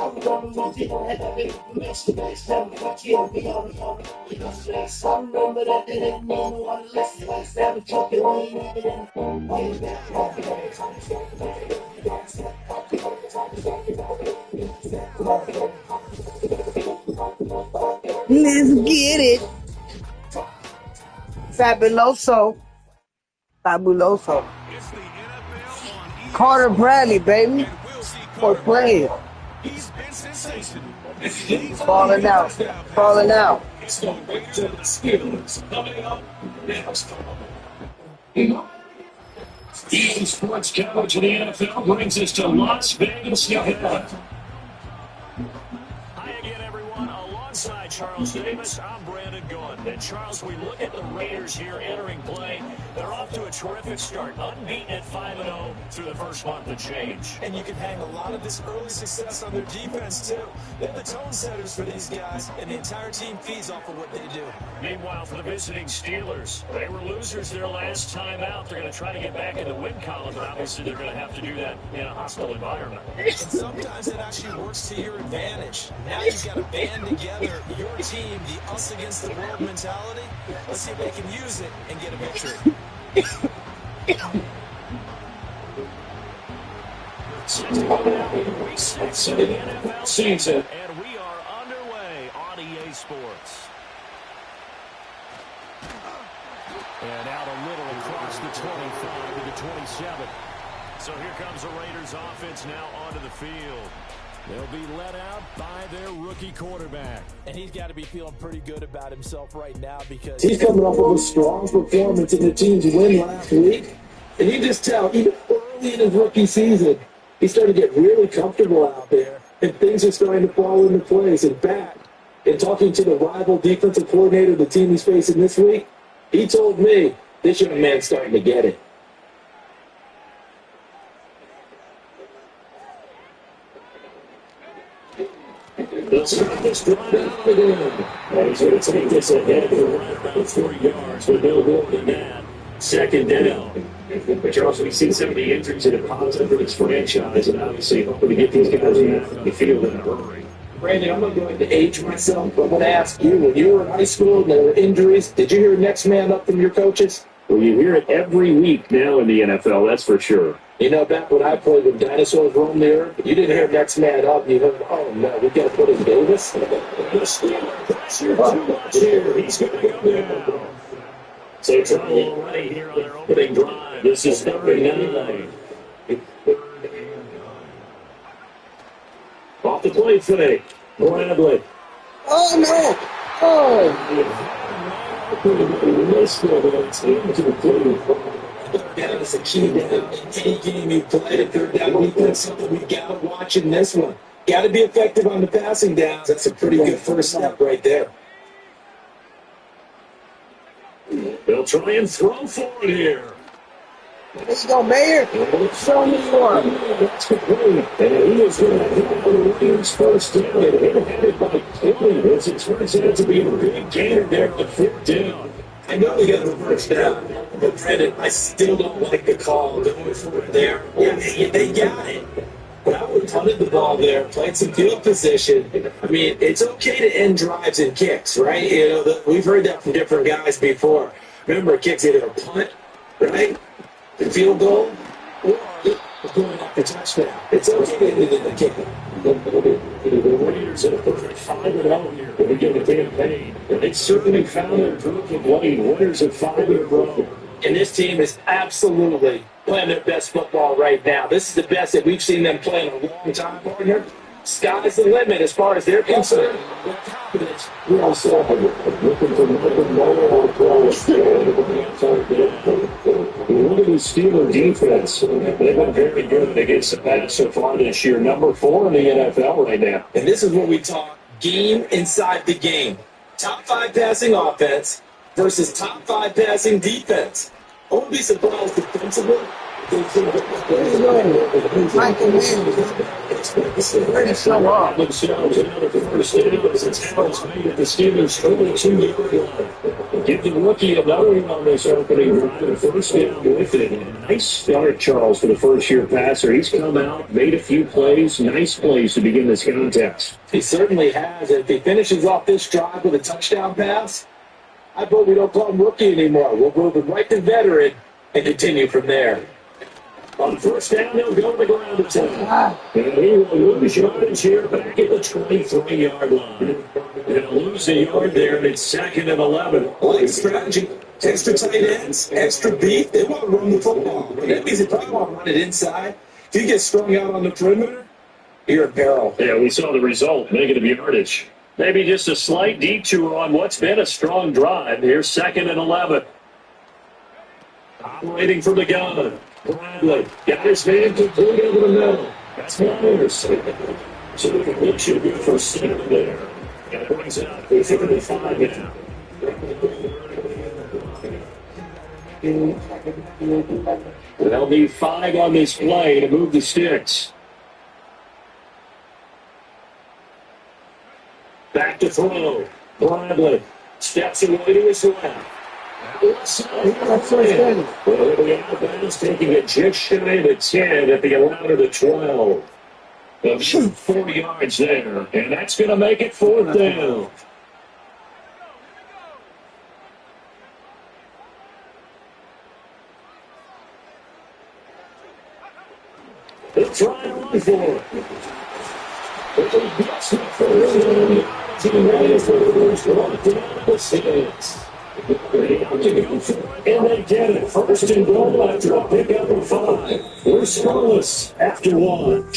remember we didn't have any information. Never would kill me on the I remember that they didn't want to listen. Never fucking we ain't even in. Let's get it. Fabuloso. Carter Bradley, baby. For playing. Falling out. EA Sports coverage of the NFL brings us to Las Vegas, Nevada. Hi again, everyone. Alongside Charles Davis, I'm Brandon Gunn. And Charles, we look at the Raiders here entering play. They're off to a terrific start, unbeaten at 5-0 through the first month of change. And you can hang a lot of this early success on their defense, too. They're the tone setters for these guys, and the entire team feeds off of what they do. Meanwhile, for the visiting Steelers, they were losers their last time out. They're going to try to get back in the win column, but obviously they're going to have to do that in a hostile environment. And sometimes it actually works to your advantage. Now you've got to band together your team, the us against the world mentality. Let's see if they can use it and get a victory. Week 6 of the NFL season, and we are underway on EA Sports. And out a little across the 25 to the 27. So here comes the Raiders offense now onto the field. They'll be let out by their rookie quarterback. And he's got to be feeling pretty good about himself right now because he's coming off of a strong performance in the team's win last week. And you just tell, even early in his rookie season, he started to get really comfortable out there. And things are starting to fall into place. In fact, in talking to the rival defensive coordinator the team he's facing this week, he told me this young man's starting to get it. They'll start this drive out again. And he's going to take this ahead for right around 40 yards, but no more than that. Second down. But Charles, we've seen some of the injuries that have popped up for this franchise, and obviously hoping to get these guys back on the field in a hurry. Brandon, I'm not going to age myself, but I'm going to ask you, when you were in high school and there were injuries, did you hear next man up from your coaches? Well, you hear it every week now in the NFL, that's for sure. You know, back when I played when dinosaurs roamed the earth, you didn't hear next man up. You heard, oh, no, we got to put in Davis. The Steelers pressure too much here. He's going to go down. So try a little running here on their opening drive. This is number 9. Off the play fake. Bradley. Oh, no. Oh. That is a key down in any game you play. If third down defense, something we got to watch in this one. Got to be effective on the passing downs. That's a pretty good first step right there. They'll try and throw for it here. Let's go, Mayor. Show me for him. That's complete. And he is going to hit Williams first down and headed by Kelly. As it turns out to be a big gainer there on 5th down. I know they got the first down, but Brandon, I still don't like the call going for it there. Yeah, they got it. But I would have punted the ball there, played some field position. I mean, it's okay to end drives and kicks, right? You know, we've heard that from different guys before. Remember, kicks either a punt, right? The field goal, or going up the touchdown. It's okay to end the kick. The Raiders have put 5-0 here to begin the campaign. And they certainly found their groove of winning. Winners of 5 in a row. And this team is absolutely playing their best football right now. This is the best that we've seen them play in a long time, partner. Sky's the limit as far as they're concerned. With confidence, we're also looking for more approach. Look at the Steelers defense. They've been very good against the pass so far this year. Number 4 in the NFL right now. And this is what we talk game inside the game. Top 5 passing offense versus top 5 passing defense. I won't be surprised defensively Michael Mann. Ready to show off. Themselves another first down as it's Harris made at the Steelers' 22-yard line. Give the rookie another one on this opening drive, a first down with it. And a nice start, Charles, for the first-year passer. He's come out, made a few plays, nice plays to begin this contest. He certainly has. If he finishes off this drive with a touchdown pass, I bet we don't call him rookie anymore. We'll move him right to veteran and continue from there. On first down, they'll go to the ground attack. And he will lose yardage here back at the 23-yard line. They'll lose a yard there, and it's second and 11. Like strategy. Extra tight ends, extra beat. They want to run the football. That means they probably want to run it inside. If you get strung out on the perimeter, you're in peril. Yeah, we saw the result, negative yardage. Maybe just a slight detour on what's been a strong drive. Here's second and 11. Operating from the gun. Bradley got his man complete over the middle. That's Myers. So it should be for second there. And it brings it up to 35 now. They'll need 5 on this play to move the sticks. Back to throw. Bradley steps away to his left. Taking it just shy of the 10 at the 11 or the 12. They'll shoot 4 yards there, and that's going to make it 4th down. They'll try and run for it. Team Raiders for the first one down the 6. And they get it. First and goal after a pickup of 5. We're scoreless after 1.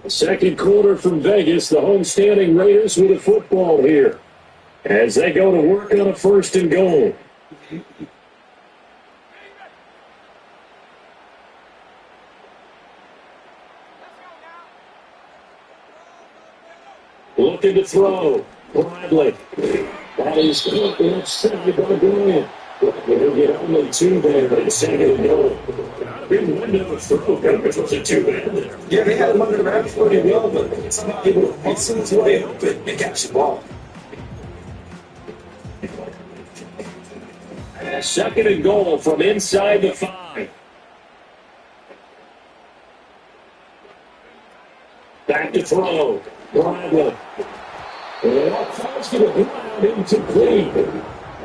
Second quarter from Vegas. The homestanding Raiders with a football here as they go to work on a first and goal. Looking to throw. Bradley. That is inside by Bryant. He'll get only 2 there in second and goal. Big window of throw coverage wasn't too bad there. Yeah, they had him under the wraps pretty well, but somehow he would muscle his way open and catch the ball. Second and goal from inside the 5. Back to throw. Bradley. That falls to the ground incomplete. A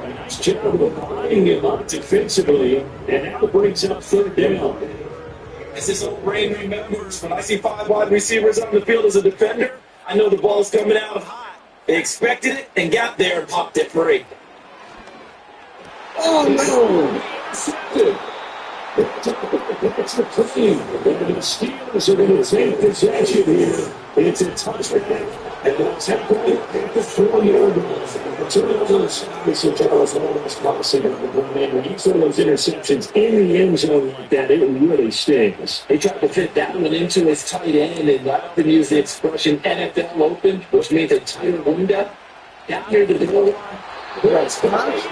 nice job of lining him up defensively, and now brings up 3rd down. As this old brain remembers, when I see 5 wide receivers on the field as a defender, I know the ball's coming out hot. They expected it and got there and popped it free. Oh, no! It's the play. And the Steelers are going to take possession here. It's a touchback. And that's happening at the 4-yard line. Turnovers. Obviously, Charles almost crossing on the one end. When you throw those interceptions in the end zone like that, it really stings. He tried to fit that one into his tight end, and I often use the expression NFL open, which means a tighter window. Down near the goal line. That's first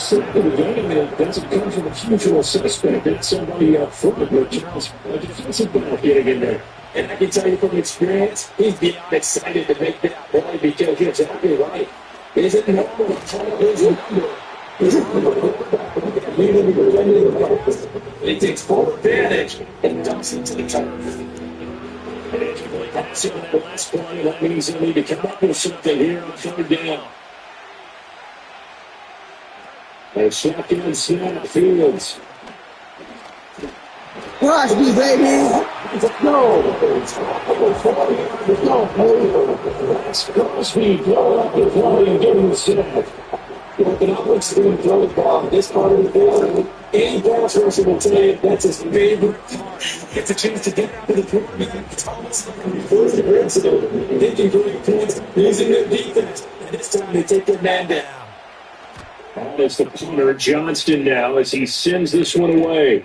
set of the game, it doesn't come from a usual suspect. It's somebody up front, but Charles, a defensive back getting in there. And I can tell you from experience, he's beyond excited to make that play because you're exactly right. Isn't normal to call his number. He takes full advantage and dumps it to the turf. Passing that last play, that means they need to come up with something here on 3rd down. A shotgun snap, Fields. Crosby, baby! No! That's Crosby blowing up the play and getting the sack. Looking up, looks to him throw the ball. This part of the field, any pass rusher will tell you that's his favorite part. Gets a chance to get out to the perimeter. It's almost like a first aggressive. They can create points using their defense. And this time they take their man down. It's the punter, Johnston, now as he sends this one away.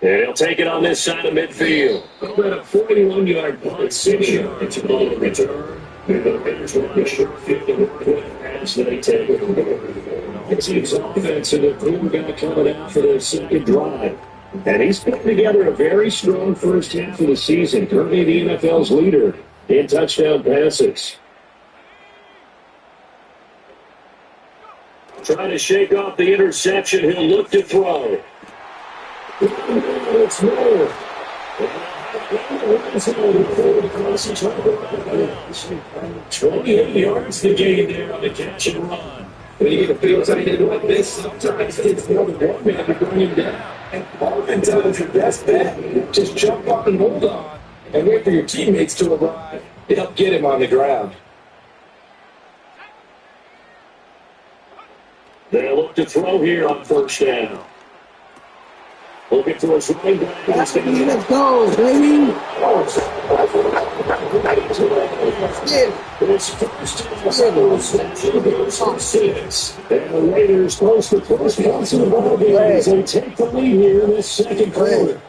And he'll take it on this side of midfield. About a 41-yard punt, 6 yards on the return. And the Raiders will be sure field the northwest pass that they take it. It seems offense and the quarterback coming out for their second drive. And he's put together a very strong first half of the season, currently the NFL's leader in touchdown passes. Trying to shake off the interception, he'll look to throw. It's more. 28 yards the game there on the catch and run. When you get a field tight end like this, sometimes it takes more than one man to bring him down. And oftentimes your best bet, just jump up and hold on and wait for your teammates to arrive to help get him on the ground. They'll look to throw here on first down. Looking for his running back. Let's go, baby. It's first and 6. And the Raiders close the first points of the ball game as they take the lead here in this second quarter.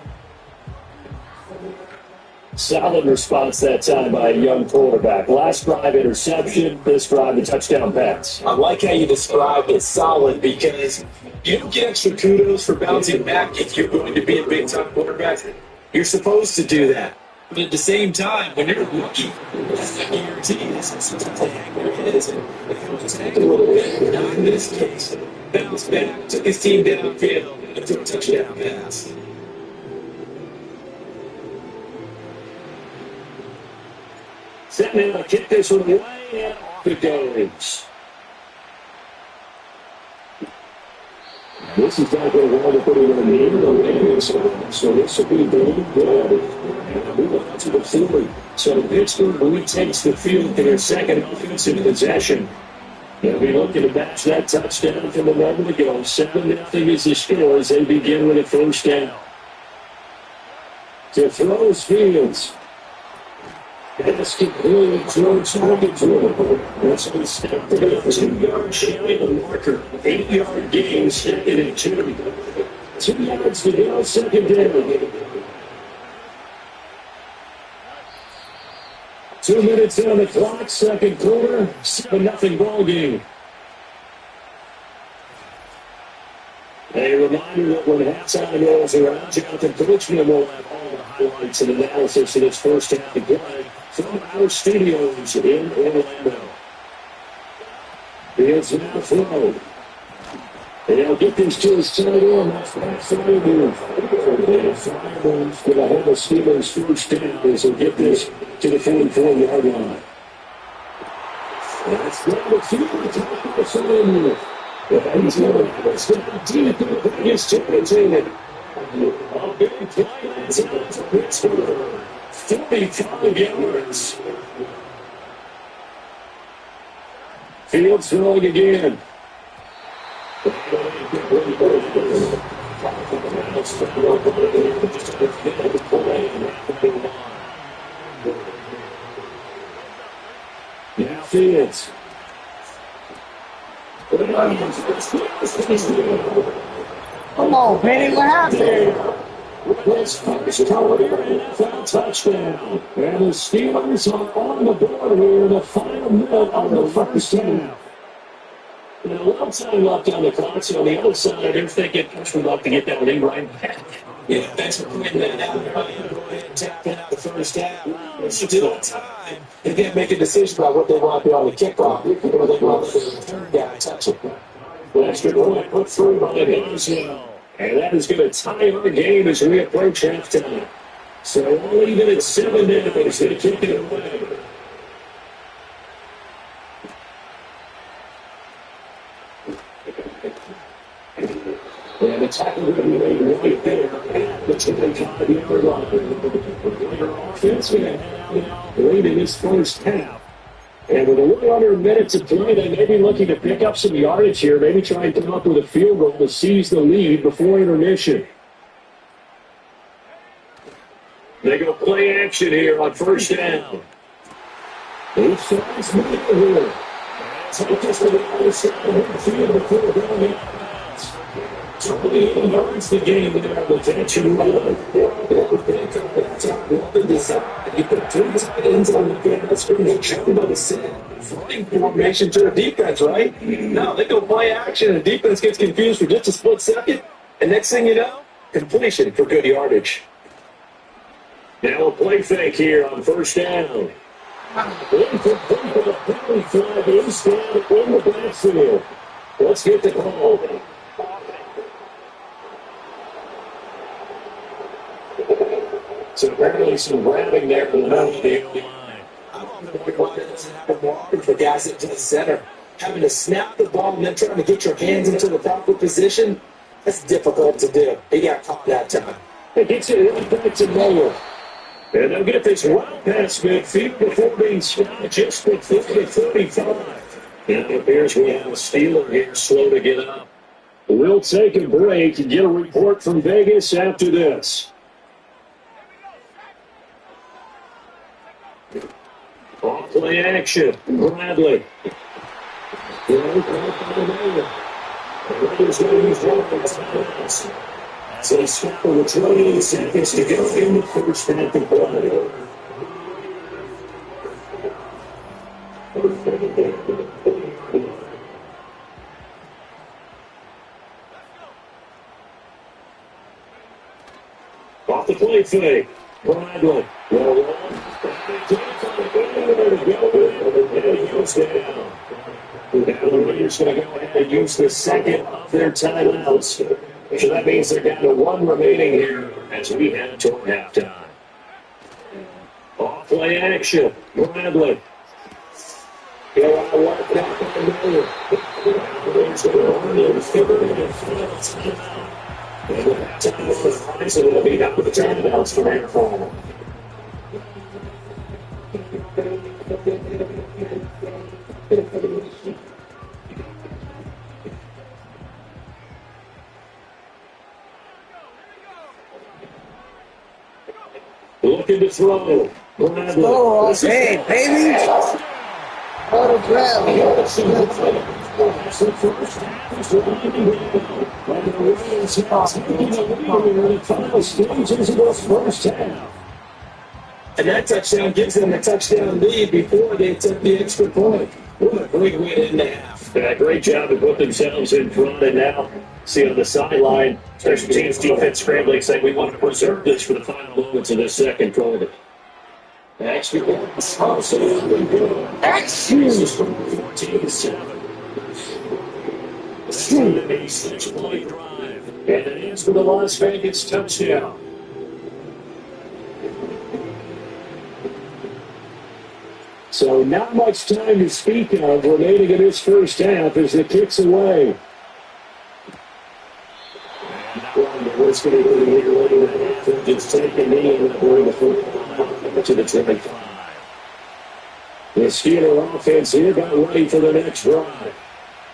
Solid response that time by a young quarterback. Last drive interception, this drive the touchdown pass. I like how you described it solid because you don't get extra kudos for bouncing back if you're going to be a big-time quarterback. You're supposed to do that. But at the same time, when you're a rookie, that's not guaranteed. Sometimes they hang their heads and they hold his neck a little bit. Not in this case. Bounced back, took his team downfield, and threw a touchdown pass. Setting out to kick this one away, and off it goes. This is not going to want to put him in the knee or the landing spot, so this will be very good. And move on to the field. So Pittsburgh retakes the field for their second offensive possession. They'll be looking to match that touchdown from a moment ago. 7-0 is the score as they begin with a first down. To throw Fields. Pass complete towards Morganville. That's been stepped in a 2-yard shy of the marker. 8-yard gain, second and 2. 2 yards to go, second down. 2 minutes on the clock, second quarter, 7-0 ball game. A reminder that when halftime rolls around, Jonathan Coachman will have all the highlights and analysis of this first half of play from our studios in Orlando. It's now throw. And he'll get this to his tight end. That's that fire move. And fire moves to the home of Steelers first down as he'll get this to the 44-yard line. That's down the field. Top of the fire move. And he's going to step deep into his territory. A big play that's out to Pittsburgh. 45 yards. Fields throwing again. Now Fields. Come on, Penny, what happened? His first career NFL touchdown. And the Steelers are on the board here in the final minute of the first half. And a little time left on the clock, so on the other side, they're thinking, we'd love to get that lead right back. Yeah, thanks for pointing that out. Go ahead and tap out the first half. Still time. They can't make a decision about what they want to do on the kickoff or they want the return guy touch it. Extra point put through by Gainesville. And that is going to tie our game as we approach halftime. So we'll leave it at 7-0 as they kick it away. And the tackle will be made right there at the 25-yard line. Their offense going to have now late in this first half. And with a little under a minute to play, they may be looking to pick up some yardage here, maybe try and come up with a field goal to seize the lead before intermission. They go play action here on first down. He starts middle here. Take us to the other side of the field before going out. 28 yards the game there with that you run. You put 2 tight ends on the field. That's going to jump on the set. Running formation to the defense, right? No, they go play action, and the defense gets confused for just a split second. And next thing you know, completion for good yardage. Now a play fake here on first down. Incomplete with a penalty flag instead in the backfield. Let's get the call. So apparently some grabbing there in the middle of the line. I'm wondering why that doesn't happen more often for guys into the center. Having to snap the ball and then trying to get your hands into the proper position, that's difficult to do. He got caught that time. It gets it right back to Mayer. And they'll get this right past midfield before being stopped just before the 35. And it appears we have a Steeler here slow to get up. We'll take a break and get a report from Vegas after this. Off play action. Bradley. So they stop with 28 seconds to go in the first half of play. Off the play fake. Bradley. Now the Raiders going to go ahead and use the second of their timeouts. So that means they're down to 1 remaining here as we head toward halftime. Off play action. Bradley. Go out wide back on the middle. The Raiders going to run in 30-minute final timeout. And the time for the Lions are going to be down to the timeouts for their final. Looking to throw. Bradley. Oh, hey, baby. What a grab. And that touchdown gives them a touchdown lead before they took the extra point. What a great way to end the half. Yeah, great job to put themselves in front, and now see on the sideline, special teams defense scrambling, saying we want to preserve this for the final moments of the second quarter. Extra points. Absolutely good. Excuse from 14-7. Extremely 6-play drive. And it ends with a Las Vegas touchdown. So not much time to speak of remaining in this first half as the kick's away. What's going to be here later in the half? Just take a knee and bring the football to the 25. The Steeler offense here got ready for the next drive.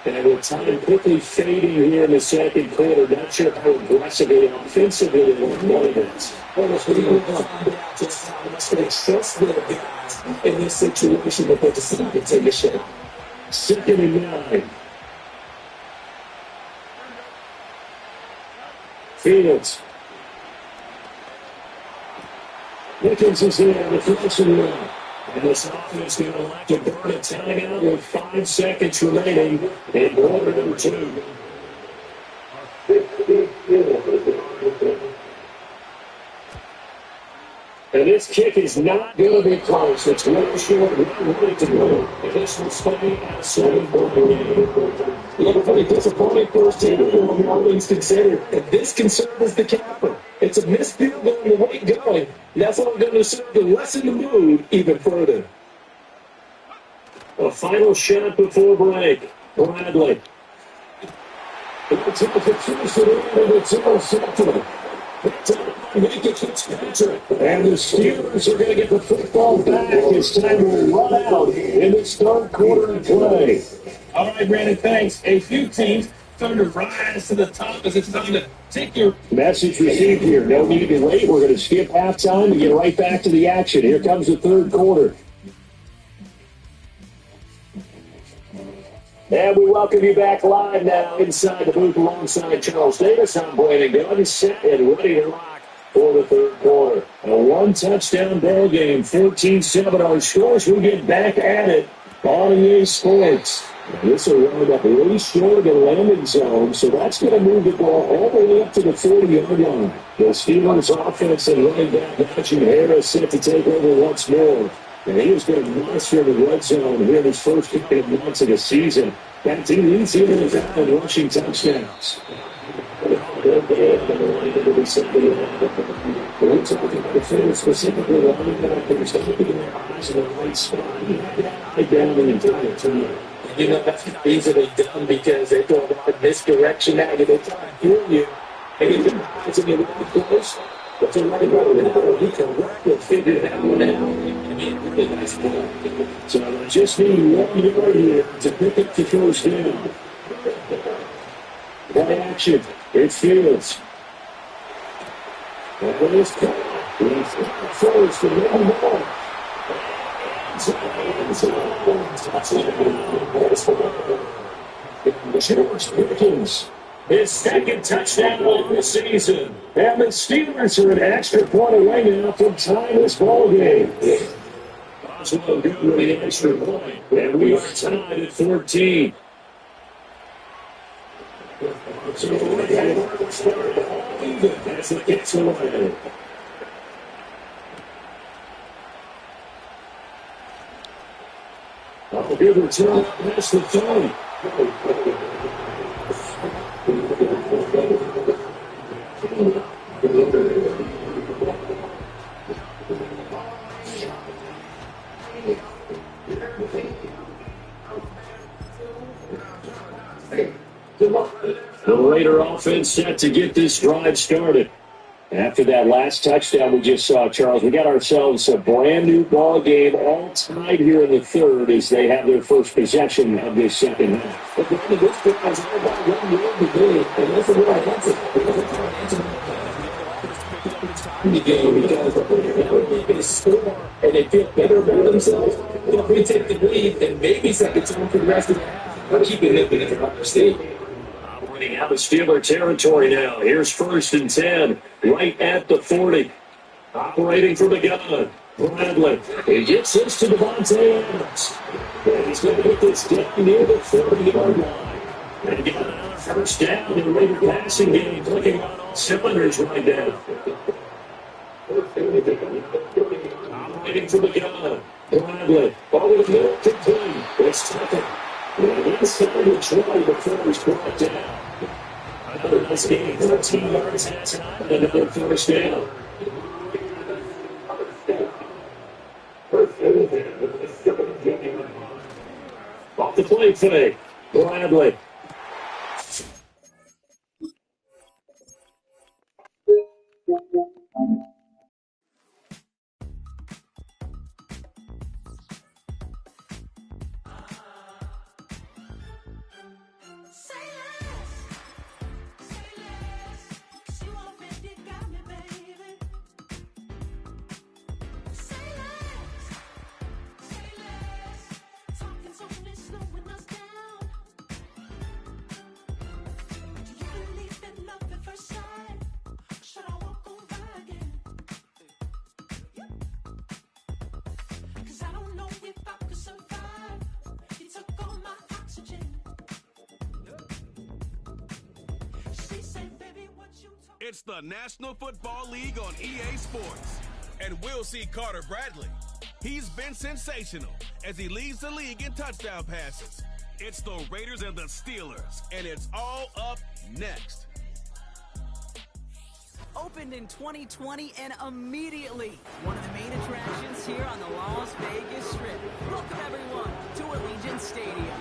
And with time quickly fading here in the second quarter, not sure how aggressively and offensively they want to play this. Almost really want to find out just how much they trust their guys in this situation if they decide to take a shot. 2nd and 9. Fields. Nichols is there, the deflection run. And this offense going to elect to burn a timeout with 5 seconds remaining in quarter number 2. And this kick is not going to be close. It's well short, ready to go. And this will stay at a 7-point game. Look pretty disappointing first half for all things considered. And this can serve as the capper. It's a missed field goal in the way going. And that's all going to serve to lessen the mood even further. A final shot before break. Bradley. It's a first and it's intercepted. Make it Fitzpatrick. And the Steelers are going to get the football back as time will run out in this third quarter of play. All right, Brandon, thanks. A few teams starting to rise to the top as it's time to take your message received here. No need to wait. We're going to skip halftime and get right back to the action. Here comes the third quarter. And we welcome you back live now inside the booth alongside Charles Davis. I'm Brandon Gunn, set and ready to rock for the third quarter. A one-touchdown ball game, 14-7 our scores. We get back at it on EA Sports. And this will run up really short of the landing zone, so that's going to move the ball all the way up to the 40-yard line. The Steelers offense and running back Najee Harris set to take over once more. And he has been a monster in the red zone here in his first couple of months of the season. That team leads here in the rushing touchdowns. We're talking about the field specifically linebackers keeping their eyes in the right spot. He had that eye down the entire time. You know, that's not easily done because they throw a lot of misdirection at you. They try to fool you. They get your eyes in the right place. But they're right about it. He correctly figured that one out. And he had a really nice ball. So just need 1 yard here to pick up the first down. Play action. It's Fields. That one is caught. He's first and one more. George Pickens, his second touchdown of the season. And the Steelers are an extra point away now from tying this ball game. Oswald good with the extra point. And we are tied at 14. So that's the kicks away. I'll give it to him. That's the time. The Raider offense set to get this drive started. After that last touchdown we just saw, Charles, we got ourselves a brand new ball game, all tied here in the third as they have their first possession of this second half. But the this guy's all about 1 yard to game, and that's the way I answer. The game because they score and they feel better about themselves. If we take the lead, then maybe set the tone for the rest of the half. But keep it moving if they're up state. Operating out of Steeler territory now. Here's 1st and 10, right at the 40. Operating from the gun. Bradley. He gets this to Devontae Adams. And he's going to get this down near the 40-yard line. And get another first down in the Raider passing game. Clicking on all cylinders right now. Operating from the gun. Bradley. Over the middle, complete. It's Tucker. And inside the try before he's brought down. Another nice game, 13 yards at a time, and another first down. Off the play fake, Bradley. It's the National Football League on EA Sports. And we'll see Carter Bradley. He's been sensational as he leads the league in touchdown passes. It's the Raiders and the Steelers, and it's all up next. Opened in 2020 and immediately one of the main attractions here on the Las Vegas Strip. Welcome everyone to Allegiant Stadium.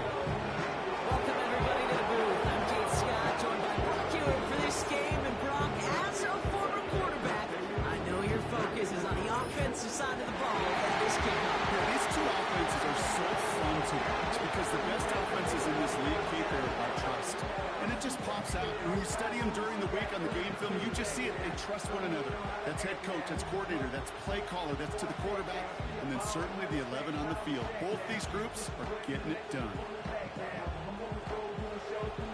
Welcome everybody to the booth. I'm Jade Scott, joined by Brock Hewitt for this game. And Brock, as a former quarterback, I know your focus is on the offensive side of the ball at this kickoff. Yeah, these two offenses are so fun to watch because the best offenses in this league, Keith, are trust. And it just pops out. When you study them during the week on the game film, you just see it. They trust one another. That's head coach, that's coordinator, that's play caller, that's to the quarterback, and then certainly the 11 on the field. Both these groups are getting it done. Thank you.